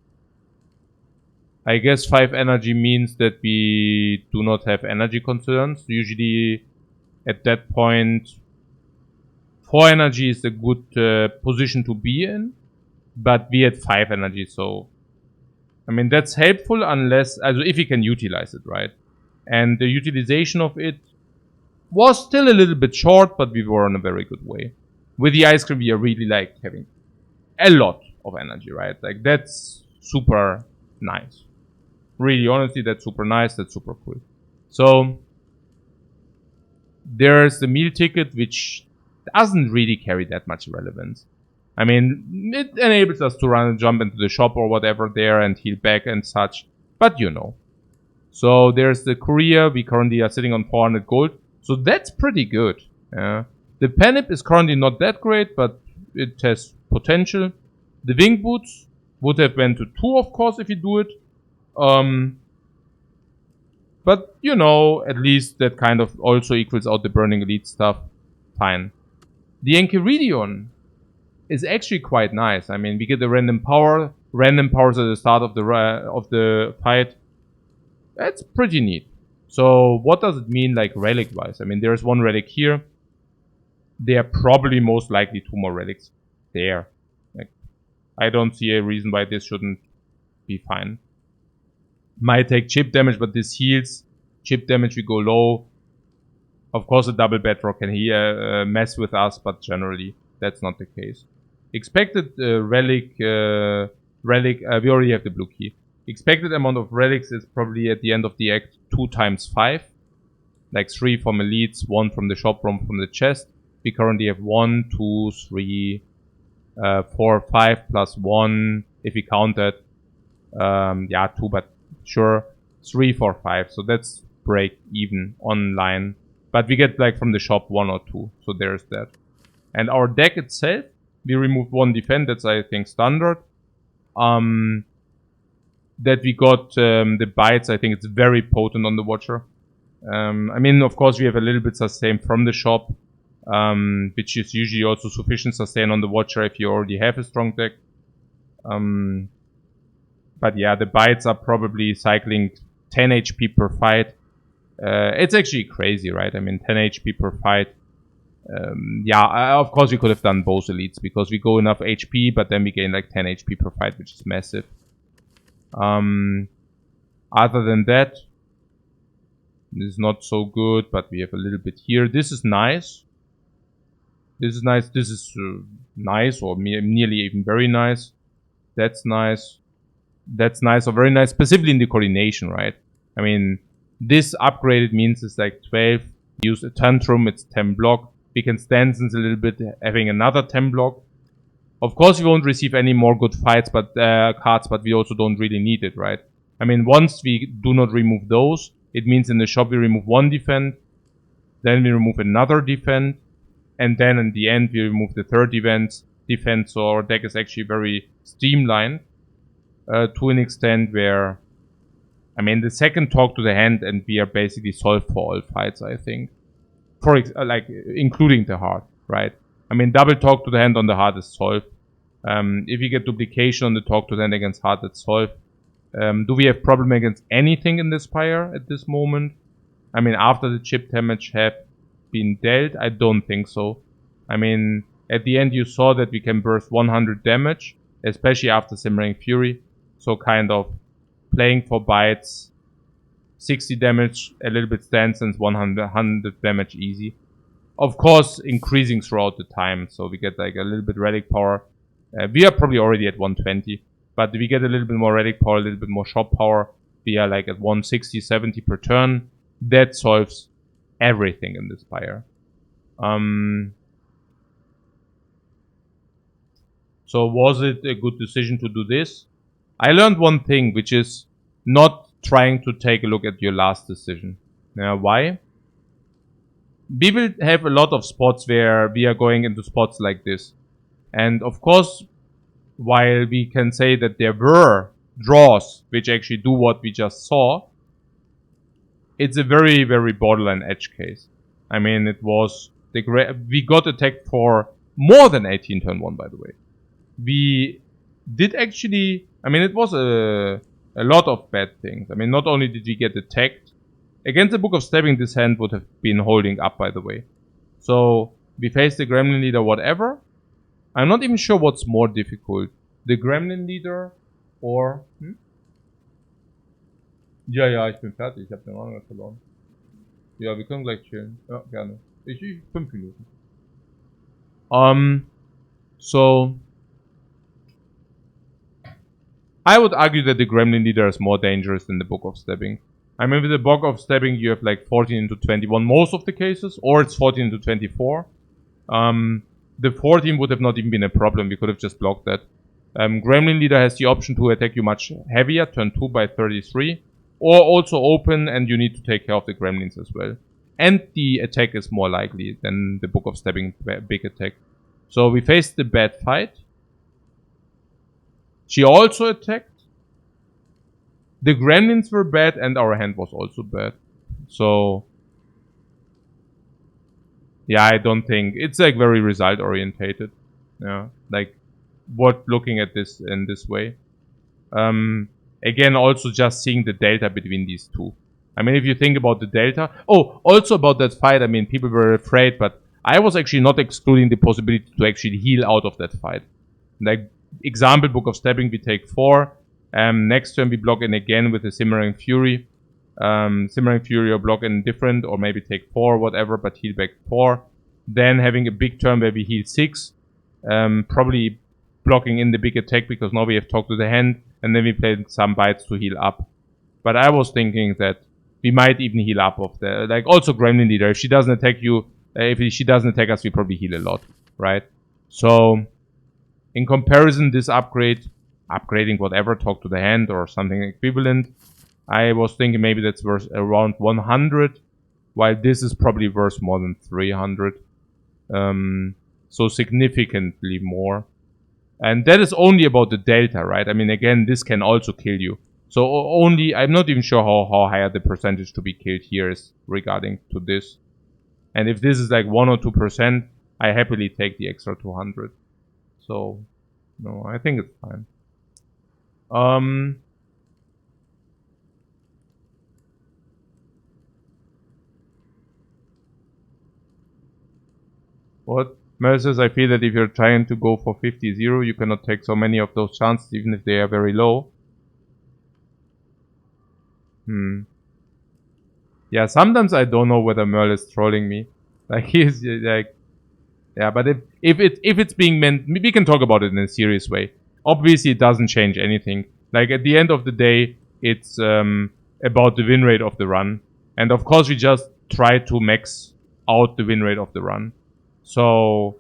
I guess 5 energy means that we do not have energy concerns. Usually at that point, 4 energy is a good position to be in. But we had 5 energy, so... I mean, that's helpful unless... Also, if you can utilize it, right? And the utilization of it was still a little bit short, but we were on a very good way. With the ice cream, we are really like having a lot of energy, right? Like, that's super nice. Really, honestly, that's super nice. That's super cool. So, there's the meal ticket, which doesn't really carry that much relevance. I mean, it enables us to run and jump into the shop or whatever there and heal back and such. But you know. So there's the courier. We currently are sitting on 400 gold. So that's pretty good. Yeah. The Panip is currently not that great, but it has potential. The wing boots would have went to 2, of course, if you do it. But, you know, at least that kind of also equals out the Burning Elite stuff. Fine. The Enchiridion is actually quite nice. I mean, we get a random power. Random powers at the start of the fight. That's pretty neat. So, what does it mean, like, relic-wise? I mean, there's 1 relic here. There are probably most likely 2 more relics there. Like, I don't see a reason why this shouldn't be fine. Might take chip damage, but this heals. Chip damage, we go low. Of course, a double bedrock can mess with us, but generally, that's not the case. Expected relic, we already have the blue key. Expected amount of relics is probably at the end of the act 2 times 5. like 3 from elites, 1 from the shop, 1 from the chest. We currently have 1, 2, 3, 4, 5 plus 1, if we count that. Yeah, 2, but sure. 3, 4, 5. So that's break even online. But we get like from the shop 1 or 2. So there's that. And our deck itself, we removed 1 defend. That's, I think, standard. That we got the bites. I think it's very potent on the Watcher. I mean, of course, we have a little bit sustain from the shop. Which is usually also sufficient sustain on the Watcher if you already have a strong deck. But yeah, the bites are probably cycling 10 HP per fight. It's actually crazy, right? I mean, 10 HP per fight. Yeah, of course we could have done both elites because we go enough HP, but then we gain like 10 HP per fight, which is massive. Other than that, this is not so good, but we have a little bit here. This is nice. This is nice. This is nice, or nearly even very nice. That's nice. That's nice, or very nice, specifically in the coordination, right? I mean, this upgraded means it's like 12. Use a tantrum, it's 10 block. We can stand since a little bit, having another 10 block. Of course, we won't receive any more good fights, but cards, but we also don't really need it, right? I mean, once we do not remove those, it means in the shop we remove 1 defend, then we remove another defend, and then in the end we remove the 3rd defense. So our deck is actually very streamlined to an extent where, I mean, the second talk to the hand and we are basically solved for all fights, I think. For like including the heart, right? I mean, double talk to the hand on the heart is solved. If you get duplication on the talk to the hand against heart, that's solved. Do we have problem against anything in the Spire at this moment? I mean, after the chip damage have been dealt, I don't think so. I mean, at the end you saw that we can burst 100 damage, especially after Simmering Fury. So kind of playing for bites, 60 damage, a little bit stance, and 100 damage easy. Of course, increasing throughout the time, so we get like a little bit relic power. We are probably already at 120, but we get a little bit more relic power, a little bit more shop power. We are like at 160, 70 per turn. That solves everything in this Spire. So was it a good decision to do this? I learned one thing, which is not trying to take a look at your last decision. Why? We will have a lot of spots where we are going into spots like this. And of course, while we can say that there were draws which actually do what we just saw, it's a very, very borderline edge case. I mean, it was we got attacked for more than 18 turn 1, by the way. We did actually, I mean, it was a lot of bad things. I mean, not only did we get attacked, against the Book of Stabbing, this hand would have been holding up, by the way. So, we faced the Gremlin Leader, whatever. I'm not even sure what's more difficult. The Gremlin Leader or... Ja, ich bin fertig. Ich habe den Ahnung verloren. Ja, wir können gleich chillen. Ja, gerne. Ich 5 Minuten. So... I would argue that the Gremlin Leader is more dangerous than the Book of Stabbing. I mean, with the Book of Stabbing, you have like 14 into 21 most of the cases, or it's 14 into 24. The 14 would have not even been a problem. We could have just blocked that. Gremlin Leader has the option to attack you much heavier, turn 2 by 33, or also open, and you need to take care of the Gremlins as well. And the attack is more likely than the Book of Stabbing big attack. So we faced the bad fight. She also attacked. The Gremlins were bad and our hand was also bad. So... yeah, I don't think... it's like very result orientated. Yeah, like what looking at this in this way. Again, also just seeing the delta between these two. I mean, if you think about the delta... oh, also about that fight, I mean, people were afraid, but I was actually not excluding the possibility to actually heal out of that fight. Like, example, Book of Stabbing, we take 4. Next turn we block in again with the Simmering Fury. Simmering Fury or block in different, or maybe take 4 or whatever, but heal back 4. Then having a big turn where we heal 6. Probably blocking in the big attack because now we have talked to the hand. And then we played some bites to heal up. But I was thinking that We might even heal up of the, like, also Gremlin Leader. If she doesn't attack you, if she doesn't attack us, we probably heal a lot, right? So, in comparison, this upgrading whatever, talk to the hand or something equivalent, I was thinking maybe that's worth around 100, while this is probably worth more than 300. So significantly more. And that is only about the delta, right? I mean, again, this can also kill you. So only, I'm not even sure how higher the percentage to be killed here is regarding to this. And if this is like 1 or 2%, I happily take the extra 200. So, no, I think it's fine. What? Mel says, I feel that if you're trying to go for 50-0, you cannot take so many of those chances, even if they are very low. Yeah, sometimes I don't know whether Merle is trolling me. Like, he's like... Yeah, but if it's being meant... We can talk about it in a serious way. Obviously, it doesn't change anything. Like, at the end of the day, it's about the win rate of the run. And of course, we just try to max out the win rate of the run. So,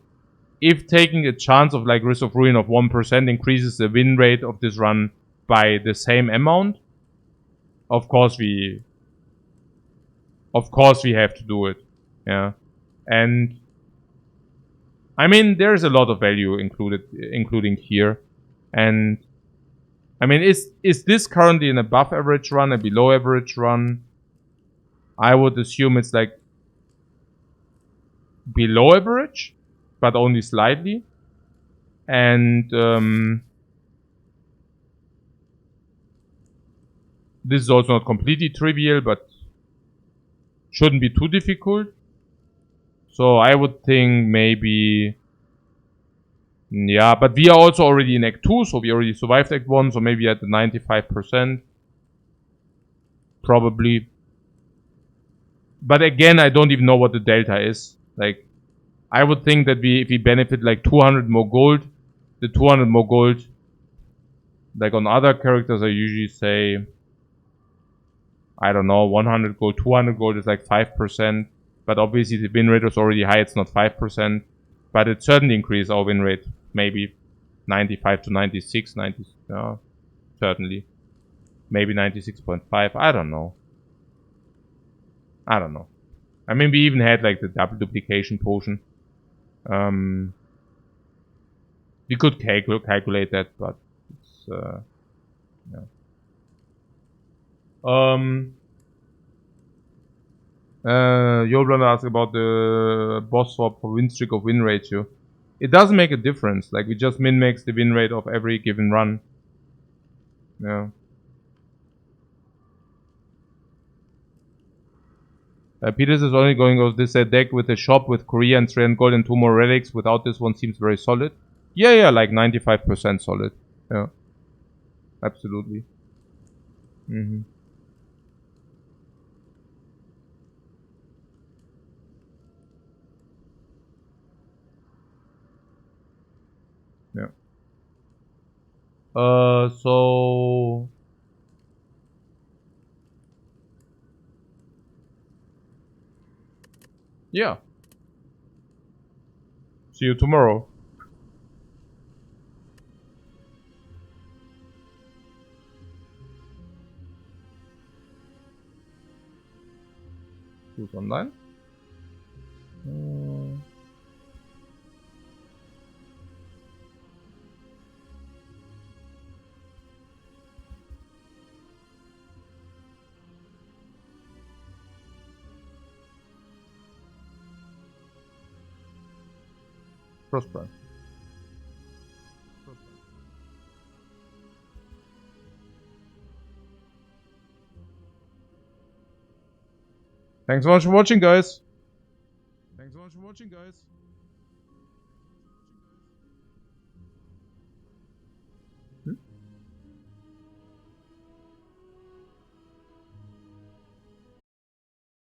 if taking a chance of, like, Risk of Ruin of 1% increases the win rate of this run by the same amount, of course we have to do it. Yeah. And I mean, there's a lot of value including here. And I mean, is this currently an above average run, a below average run? I would assume it's like below average, but only slightly. And this is also not completely trivial, but shouldn't be too difficult. So I would think maybe... Yeah, but we are also already in Act 2, so we already survived Act 1, so maybe at the 95%. Probably. But again, I don't even know what the delta is. Like, I would think that if we benefit like 200 more gold, the 200 more gold, like on other characters, I usually say, I don't know, 100 gold, 200 gold is like 5%. But obviously the win rate was already high, it's not 5%. But it certainly increased our win rate. Maybe 95 to 96, 90, certainly. Maybe 96.5, I don't know. I mean, we even had like the double duplication potion. We could calculate that, but it's, yeah. Yobrand asked about the boss swap for win streak of win ratio. It doesn't make a difference. Like, we just min-max the win rate of every given run. Yeah. Peters is only going with this deck with a shop with Korea and 300 gold and 2 more relics. Without this one seems very solid. Yeah, like 95% solid. Yeah. Absolutely. Yeah. So... Yeah. See you tomorrow. Who's online? Prosper. Thanks so much for watching, guys.